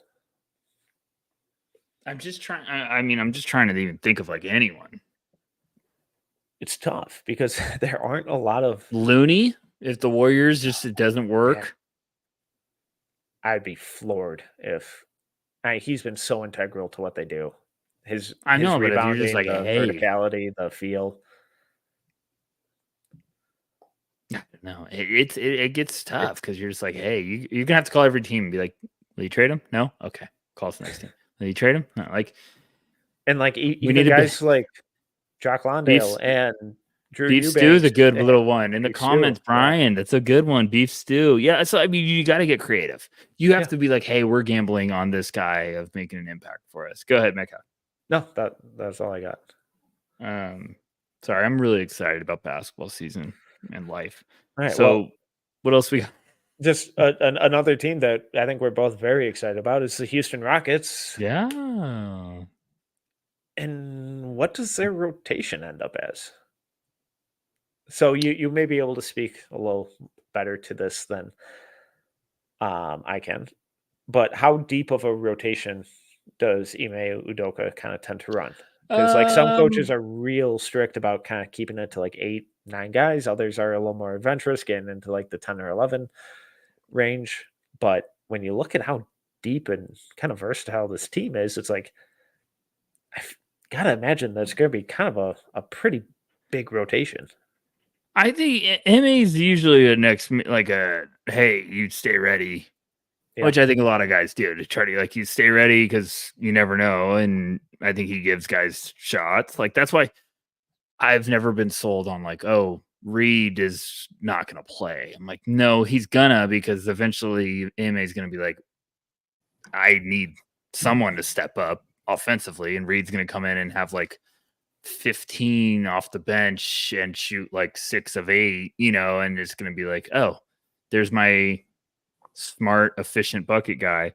I'm just trying. I'm just trying to even think of like anyone. It's tough because there aren't a lot of. Looney, if the Warriors it doesn't work. Man, I'd be floored if he's been so integral to what they do. His I know, but if you're just rebounding, like, the hey, verticality, the feel. no, it gets tough because you're just like, hey, you're gonna have to call every team and be like, will you trade him? No, okay, call us the next team. Will you trade him? No, like, And like we even need a guys like Jock beef. Londale and Drew Beef stew is a Eubanks good and little one. In the Beef Stew, comments, Brian, that's a good one. Beef stew. Yeah. So I mean, you got to get creative. You have Yeah. to be like, hey, we're gambling on this guy of making an impact for us. Go ahead, Mecca. No, that's all I got. Sorry, I'm really excited about basketball season and life. All right. So, Well, what else we got? just another team that I think we're both very excited about is the Houston Rockets. Yeah. And what does their rotation end up as? So you may be able to speak a little better to this than I can. But how deep of a rotation does Ime Udoka kind of tend to run? Because like some coaches are real strict about kind of keeping it to like 8, 9 guys. Others are a little more adventurous, getting into like the 10 or 11 range. But when you look at how deep and kind of versatile this team is, it's like I've got to imagine that it's going to be kind of a pretty big rotation. I think MA is usually a next, like a, hey, you stay ready. Yeah. Which I think a lot of guys do to try to like you stay ready because you never know. And I think he gives guys shots. Like that's why I've never been sold on like, oh, Reed is not gonna play. I'm like, no, he's gonna because eventually MA is gonna be like, I need someone to step up offensively, and Reed's gonna come in and have like 15 off the bench and shoot like 6 of 8, and it's gonna be like, oh, there's my smart, efficient bucket guy.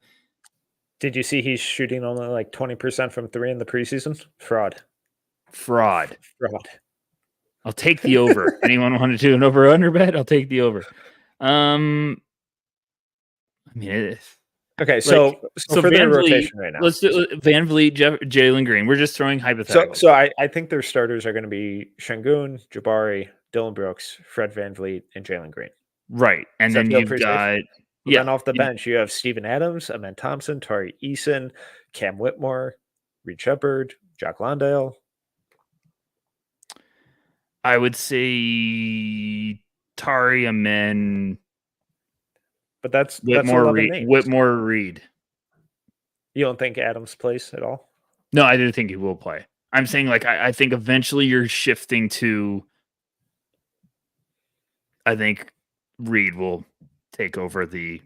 Did you see he's shooting only like 20% from 3 in the preseason? Fraud. I'll take the over. Anyone want to do an over under bet? I'll take the over. I mean, it is. Okay, so for Van their Vliet, rotation right now. Let's do Van Vliet, Jalen Green. We're just throwing hypotheticals. So I think their starters are going to be Şengün, Jabari, Dylan Brooks, Fred Van Vliet, and Jalen Green. Right. And then you've got then off the bench, you have Steven Adams, Amen Thompson, Tari Eason, Cam Whitmore, Reed Shepherd, Jock Londale. I would say Tari, Amen. But that's Whitmore, Reed. You don't think Adams plays at all? No, I do think he will play. I'm saying like I think eventually you're shifting to. I think Reed will take over the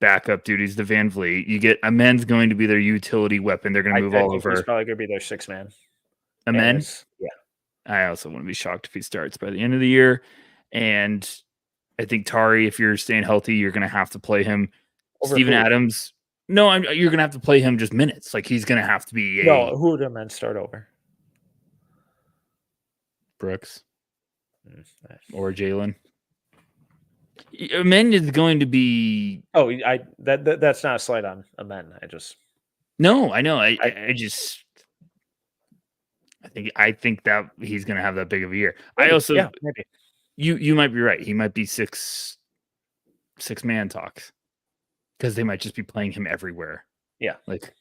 backup duties to Van Vliet. You get Amen's going to be their utility weapon. They're going to move all over. He's probably going to be their 6-man. Amen. Yeah. I also wouldn't be shocked if he starts by the end of the year. And I think Tari, if you're staying healthy, you're going to have to play him. Steven Adams. No, you're going to have to play him just minutes. Like he's going to have to be. No, who would Amen start over? Brooks or Jalen. Amen is going to be. Oh, that's not a slight on Amen. No, I know. I think that he's going to have that big of a year. Maybe. I also maybe you might be right. He might be 6-man talks because they might just be playing him everywhere. Yeah, like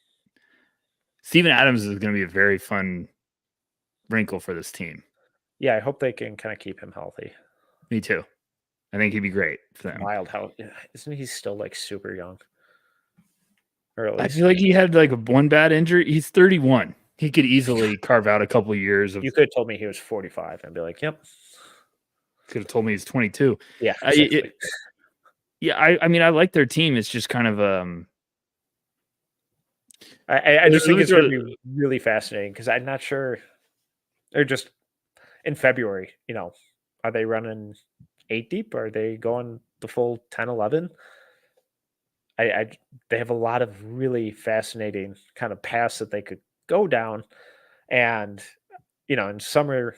Steven Adams is going to be a very fun wrinkle for this team. Yeah, I hope they can kind of keep him healthy. Me too. I think he'd be great for them. Wild how isn't he still like super young? I feel like he had like one bad injury. He's 31. He could easily carve out a couple of years. You could have told me he was 45 and be like, yep. Could have told me he's 22. Yeah. Exactly. I mean, I like their team. It's just kind of I just think it's going to be really fascinating because I'm not sure. They're just in February, are they running 8 deep? Are they going the full 10, 11? They have a lot of really fascinating kind of paths that they could go down. And, in summer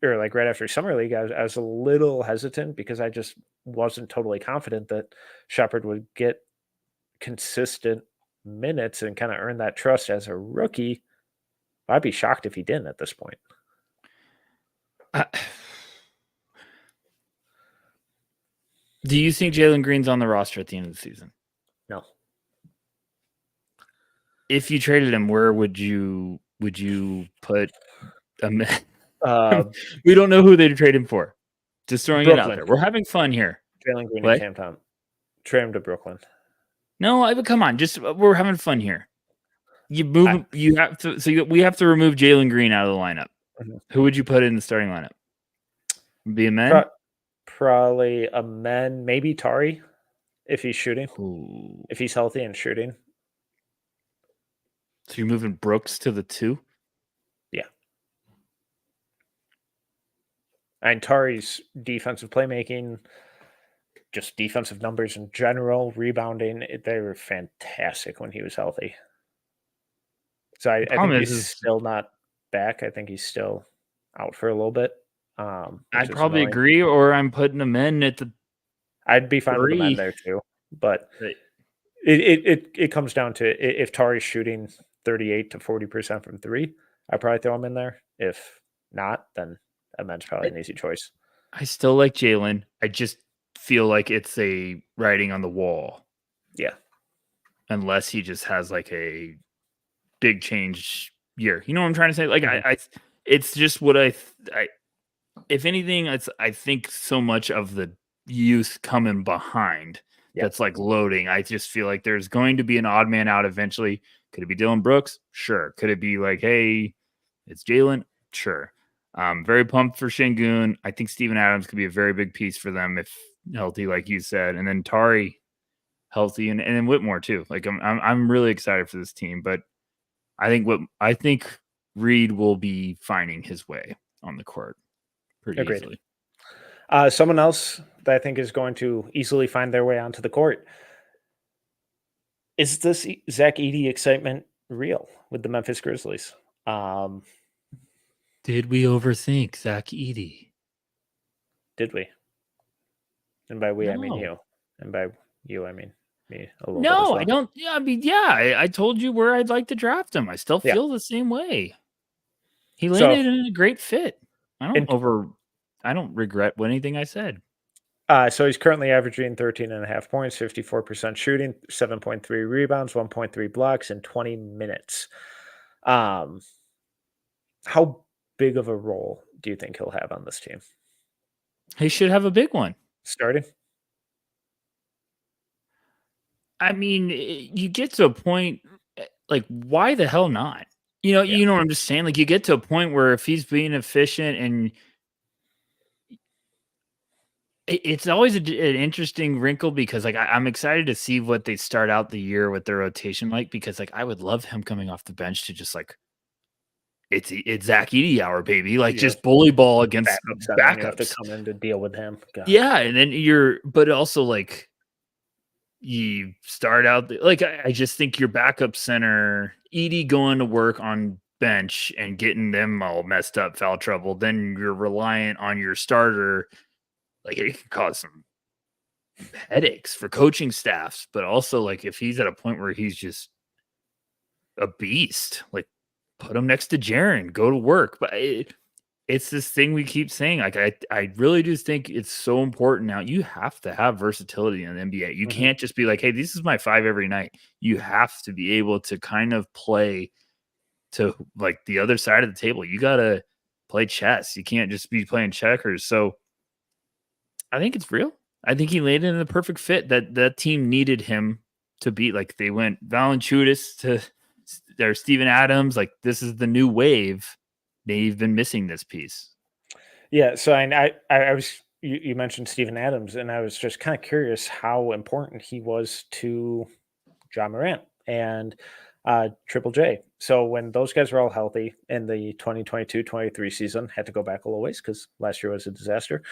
or like right after Summer League, I was a little hesitant because I just wasn't totally confident that Shepherd would get consistent minutes and kind of earn that trust as a rookie. I'd be shocked if he didn't at this point. Do you think Jalen Green's on the roster at the end of the season? No. If you traded him, where would you put him? We don't know who they'd trade him for. Just throwing it out there. We're having fun here. Jalen Green and Cam Thomas. Trade him to Brooklyn. No, come on. Just we're having fun here. You move. You have to. So we have to remove Jalen Green out of the lineup. Mm-hmm. Who would you put in the starting lineup? Be a man. Probably a man. Maybe Tari, if he's shooting. Ooh. If he's healthy and shooting. So you're moving Brooks to the 2? Yeah. And Tari's defensive playmaking, just defensive numbers in general, rebounding, they were fantastic when he was healthy. So I think he's still not back. I think he's still out for a little bit. I'd probably agree, or I'm putting him in at the. I'd be fine with him in there too, but it comes down to if Tari's shooting 38 to 40% from 3, I'd probably throw him in there. If not, then Amen's probably an easy choice. I still like Jalen. I just feel like it's a writing on the wall. Yeah. Unless he just has like a big change year. You know what I'm trying to say? Like it's just what I if anything, I think so much of the youth coming behind that's like loading. I just feel like there's going to be an odd man out eventually. Could it be Dylan Brooks? Sure. Could it be like, hey, it's Jalen? Sure. Very pumped for Şengün. I think Steven Adams could be a very big piece for them if healthy, like you said. And then Tari healthy, and then Whitmore too. Like I'm really excited for this team, but I think Reed will be finding his way on the court pretty easily. Someone else that I think is going to easily find their way onto the court. Is this Zach Edey excitement real with the Memphis Grizzlies? Did we overthink Zach Edey? Did we? And by we, I mean you. And by you, I mean me a little bit. No, I don't. Yeah, I mean, I told you where I'd like to draft him. I still feel the same way. He landed in a great fit. I don't regret anything I said. So he's currently averaging 13.5 points, 54% shooting, 7.3 rebounds, 1.3 blocks in 20 minutes. How big of a role do you think he'll have on this team? He should have a big one. Starting? I mean, you get to a point, like, why the hell not? You know what I'm just saying? Like, you get to a point where if he's being efficient, and it's always an interesting wrinkle, because like I'm excited to see what they start out the year with their rotation like, because like I would love him coming off the bench to just like it's Zach Edey hour, baby, like just bully ball against backups. You have to come in to deal with him. God. Yeah, and then but also like you start out like I just think your backup center Edey going to work on bench and getting them all messed up, foul trouble. Then you're reliant on your starter. Like it can cause some headaches for coaching staffs, but also like if he's at a point where he's just a beast, like put him next to Jaren, go to work. But it's this thing we keep saying. Like I really do think it's so important now. You have to have versatility in the NBA. You can't just be like, hey, this is my 5 every night. You have to be able to kind of play to like the other side of the table. You got to play chess. You can't just be playing checkers. So I think it's real. I think he landed in the perfect fit that team needed him to be. Like they went Valanciunas to their Steven Adams. Like this is the new wave. They've been missing this piece. Yeah. So I was, you mentioned Steven Adams, and I was just kind of curious how important he was to Ja Morant and Triple J. So when those guys were all healthy in the 2022-23 season, had to go back a little ways because last year was a disaster.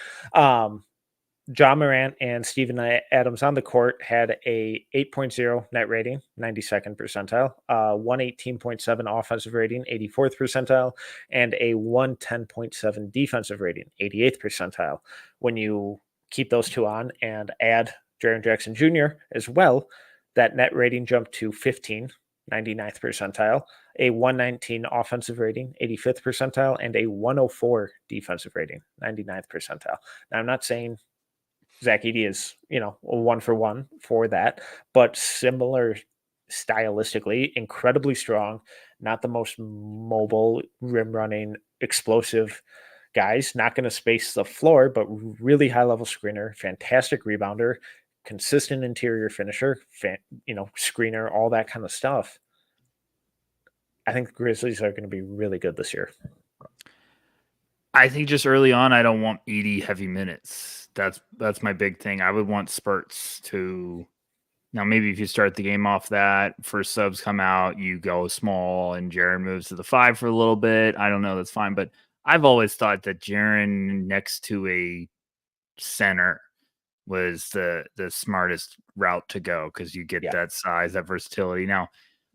Ja Morant and Steven Adams on the court had a 8.0 net rating, 92nd percentile, 118.7 offensive rating, 84th percentile, and a 110.7 defensive rating, 88th percentile. When you keep those two on and add Jaren Jackson Jr. as well, that net rating jumped to 15, 99th percentile, a 119 offensive rating, 85th percentile, and a 104 defensive rating, 99th percentile. Now, I'm not saying Zach Edey is, a 1-for-1 for that, but similar stylistically, incredibly strong, not the most mobile, rim running, explosive guys, not going to space the floor, but really high level screener, fantastic rebounder, consistent interior finisher, screener, all that kind of stuff. I think the Grizzlies are going to be really good this year. I think just early on, I don't want Edey heavy minutes. That's my big thing. I would want spurts to. Now, maybe if you start the game off that, first subs come out, you go small, and Jaren moves to the 5 for a little bit. I don't know. That's fine. But I've always thought that Jaren next to a center was the smartest route to go because you get that size, that versatility. Now,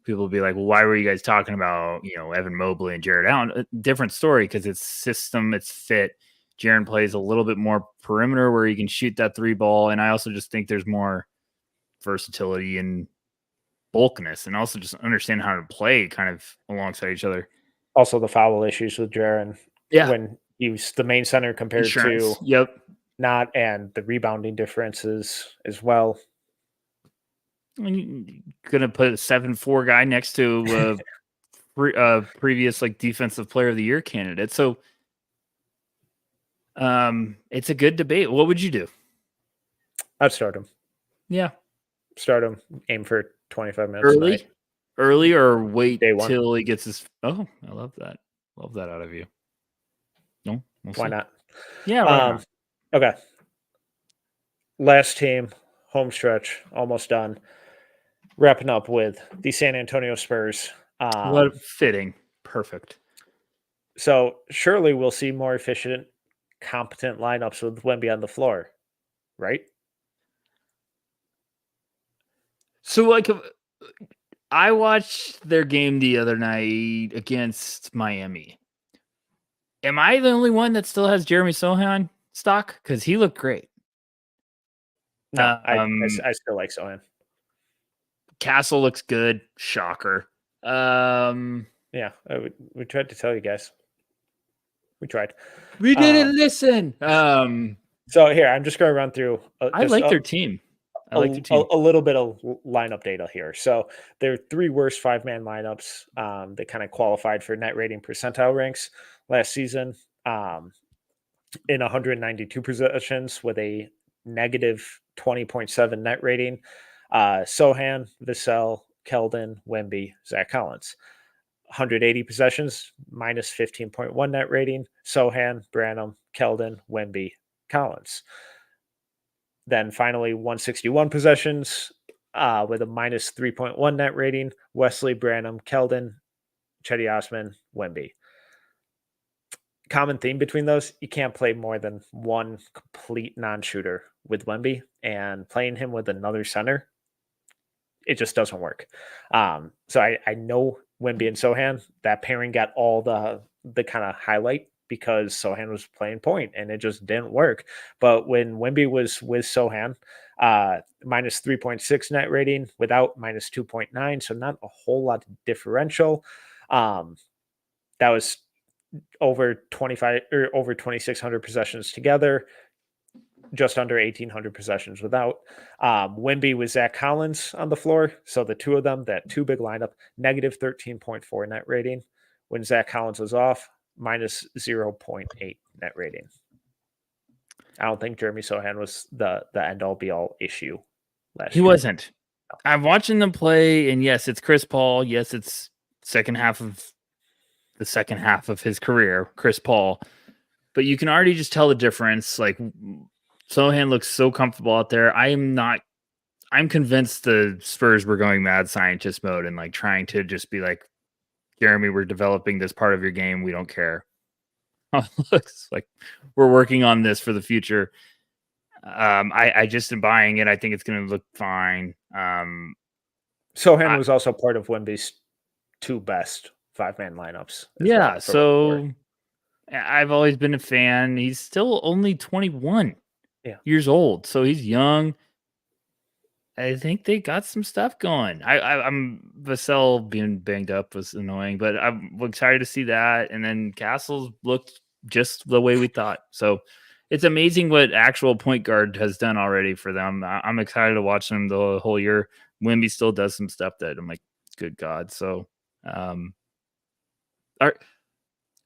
people will be like, well, why were you guys talking about, Evan Mobley and Jared Allen? A different story because it's system, it's fit. Jaren plays a little bit more perimeter where he can shoot that 3 ball. And I also just think there's more versatility and bulkiness, and also just understand how to play kind of alongside each other. Also, the foul issues with Jaren when he was the main center compared to not, and the rebounding differences as well. You're gonna put a 7'4" guy next to a previous defensive player of the year candidate, so it's a good debate. What would you do? I'd start him. Yeah. Start him, aim for 25 minutes early or wait till he gets his. Oh, I love that out of you. No, why not? Yeah, why not? Okay, last team, home stretch, almost done, wrapping up with the San Antonio Spurs. What fitting. Perfect. So surely we'll see more efficient, competent lineups with Wemby on the floor, right? So, I watched their game the other night against Miami. Am I the only one that still has Jeremy Sohan stock? Because he looked great. No, I still like Sohan. Castle looks good. Shocker. Yeah, we tried to tell you guys. We tried. We didn't listen. So here, I'm just going to run through. I like their team. A little bit of lineup data here. So their 3 worst 5-man lineups that kind of qualified for net rating percentile ranks last season in 192 possessions with a negative 20.7 net rating. Sohan, Vassell, Keldon, Wemby, Zach Collins. 180 possessions, minus 15.1 net rating. Sohan, Branham, Keldon, Wemby, Collins. Then finally, 161 possessions with a minus 3.1 net rating. Wesley, Branham, Keldon, Chetty Osman, Wemby. Common theme between those, you can't play more than one complete non-shooter with Wemby, and playing him with another center, it just doesn't work. So I know Wemby and Sohan, that pairing got all the kind of highlight because Sohan was playing point and it just didn't work. But when Wemby was with Sohan, minus 3.6 net rating without minus 2.9, so not a whole lot of differential. That was over 25 or over 2,600 possessions together, just under 1,800 possessions without. Wemby with Zach Collins on the floor, so the two of them, that 2 big lineup, negative 13.4 net rating. When Zach Collins was off, minus 0.8 net rating. I don't think Jeremy Sohan was the end-all be-all issue last year. He wasn't. No. I'm watching them play, and yes, it's Chris Paul. Yes, it's the second half of his career, Chris Paul. But you can already just tell the difference. Sohan looks so comfortable out there. I'm convinced the Spurs were going mad scientist mode and trying to just be like, Jeremy, we're developing this part of your game. We don't care. Looks like we're working on this for the future. I just am buying it. I think it's going to look fine. Sohan was also part of Wemby's 2 best 5-man lineups. Yeah, so I've always been a fan. He's still only 21 years old, so he's young. I think they got some stuff going. I'm Vassell being banged up was annoying, but I'm excited to see that. And then Castles looked just the way we thought. So it's amazing what actual point guard has done already for them. I'm excited to watch them the whole year. Wemby still does some stuff that I'm like, good God. So, I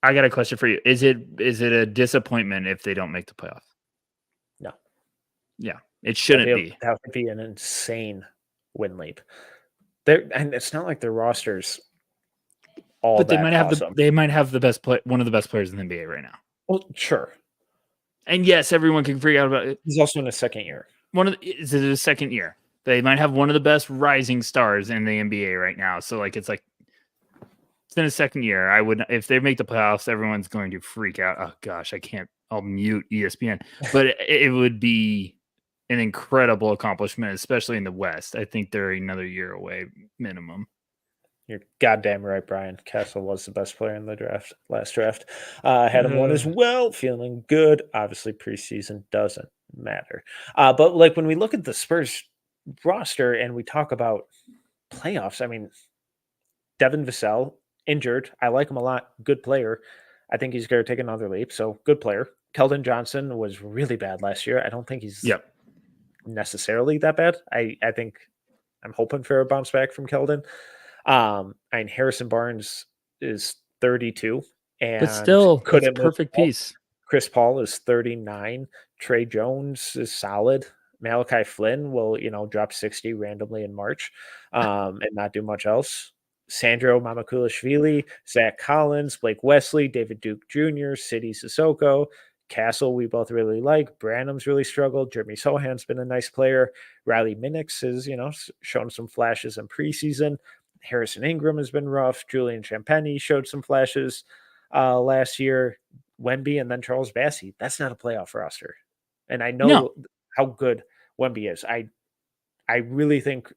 got a question for you. Is it a disappointment if they don't make the playoffs? No. Yeah, it shouldn't be. That would be an insane win leap. And it's not like their rosters all but that they might have the best one of the best players in the NBA right now. Well, sure. And yes, everyone can freak out about it. He's also in his second year. Is it his second year? They might have one of the best rising stars in the NBA right now. So it's in his second year. I would, if they make the playoffs, everyone's going to freak out. Oh gosh, I'll mute ESPN. But it would be an incredible accomplishment, especially in the West. I think they're another year away minimum. You're goddamn right, Brian. Castle was the best player in the last draft. Had him one as well, feeling good. Obviously, preseason doesn't matter. But when we look at the Spurs roster and we talk about playoffs, I mean, Devin Vassell, injured. I like him a lot. Good player. I think he's going to take another leap. So, good player. Keldon Johnson was really bad last year. I don't think he's necessarily that bad. I think I'm hoping for a bounce back from Keldon. And Harrison Barnes is 32, and but still, that's a perfect piece. Chris Paul is 39. Trey Jones is solid. Malachi Flynn will, drop 60 randomly in March, and not do much else. Sandro Mamakulashvili, Zach Collins, Blake Wesley, David Duke Jr., Sidi Sissoko, Castle, we both really like. Branham's really struggled. Jeremy Sohan's been a nice player. Riley Minix has, shown some flashes in preseason. Harrison Ingram has been rough. Julian Champagny showed some flashes last year. Wemby and then Charles Bassey. That's not a playoff roster. And I know how good Wemby is. I really think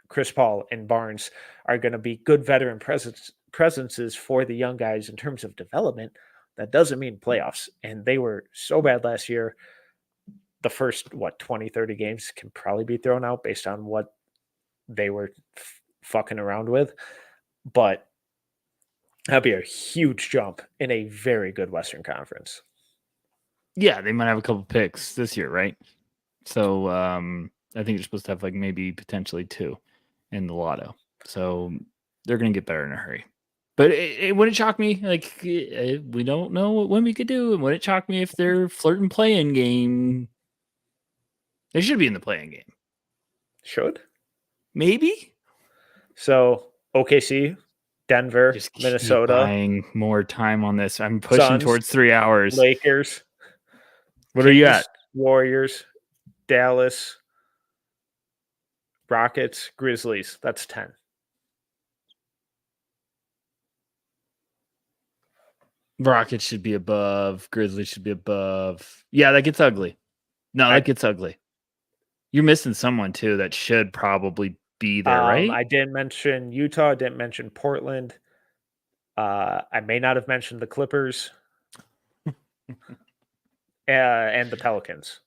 Chris Paul and Barnes are going to be good veteran presences for the young guys in terms of development. That doesn't mean playoffs. And they were so bad last year. The first, 20, 30 games can probably be thrown out based on what they were fucking around with, but that'd be a huge jump in a very good Western Conference. Yeah, they might have a couple picks this year, right? So I think they're supposed to have maybe potentially 2 in the lotto. So they're going to get better in a hurry. But it wouldn't shock me. We don't know what Wemby could do. It wouldn't shock me if they're flirting play-in game. They should be in the play-in game. Should? Maybe. So OKC, Denver, just Minnesota. Buying more time on this. I'm pushing Suns, towards 3 hours. Lakers. What Kings, are you at? Warriors, Dallas, Rockets, Grizzlies. That's 10. Rockets should be above. Grizzlies should be above. Yeah, that gets ugly. No, that gets ugly. You're missing someone too that should probably be there, right? I didn't mention Utah. I didn't mention Portland. I may not have mentioned the Clippers and the Pelicans.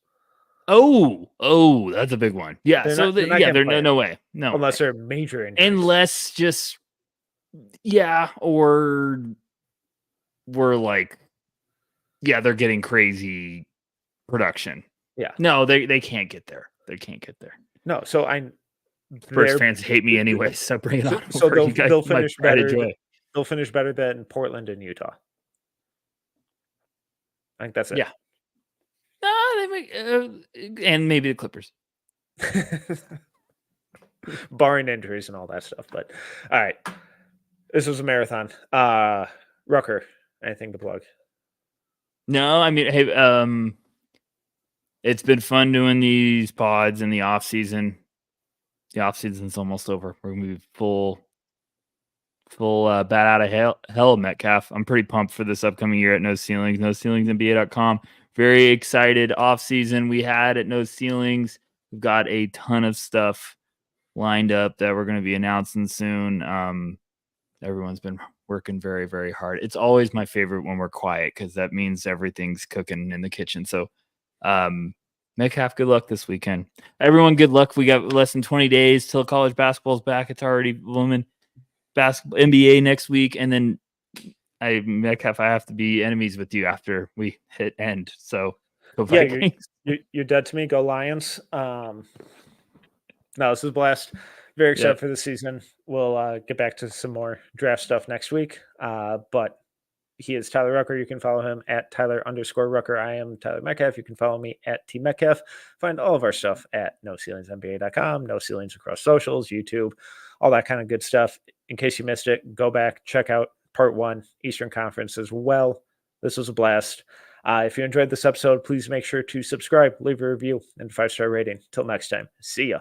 Oh, that's a big one. Yeah, they're no way. No, unless they're major injuries. Unless just or we're they're getting crazy production. Yeah. No, they can't get there. They can't get there. No, so Spurs fans hate me anyway, so bring it on. So they'll finish better. They'll finish better than Portland and Utah. I think that's it. Yeah. They might, and maybe the Clippers, barring injuries and all that stuff. But all right, this was a marathon. Rucker, anything to plug? No, I mean, hey, it's been fun doing these pods in the off season. The off season's almost over. We're gonna be full bat out of hell Metcalf. I'm pretty pumped for this upcoming year at No Ceilings, NoCeilingsNBA.com. Very excited off season we had at No Ceilings. We've got a ton of stuff lined up that we're going to be announcing soon. Everyone's been working very, very hard. It's always my favorite when we're quiet because that means everything's cooking in the kitchen. So Metcalf, good luck this weekend. Everyone, good luck. We got less than 20 days till college basketball's back. It's already women basketball, NBA next week, and then Metcalf, I have to be enemies with you after we hit end. So go Vikings. You're dead to me. Go Lions. No, this is a blast. Very excited for the season. We'll get back to some more draft stuff next week. But he is Tyler Rucker. You can follow him at Tyler_Rucker. I am Tyler Metcalf. You can follow me at T Metcalf. Find all of our stuff at NoCeilingsNBA.com, No Ceilings across socials, YouTube, all that kind of good stuff. In case you missed it, go back, check out Part 1, Eastern Conference as well. This was a blast. If you enjoyed this episode, please make sure to subscribe, leave a review, and 5-star rating. Till next time, see ya.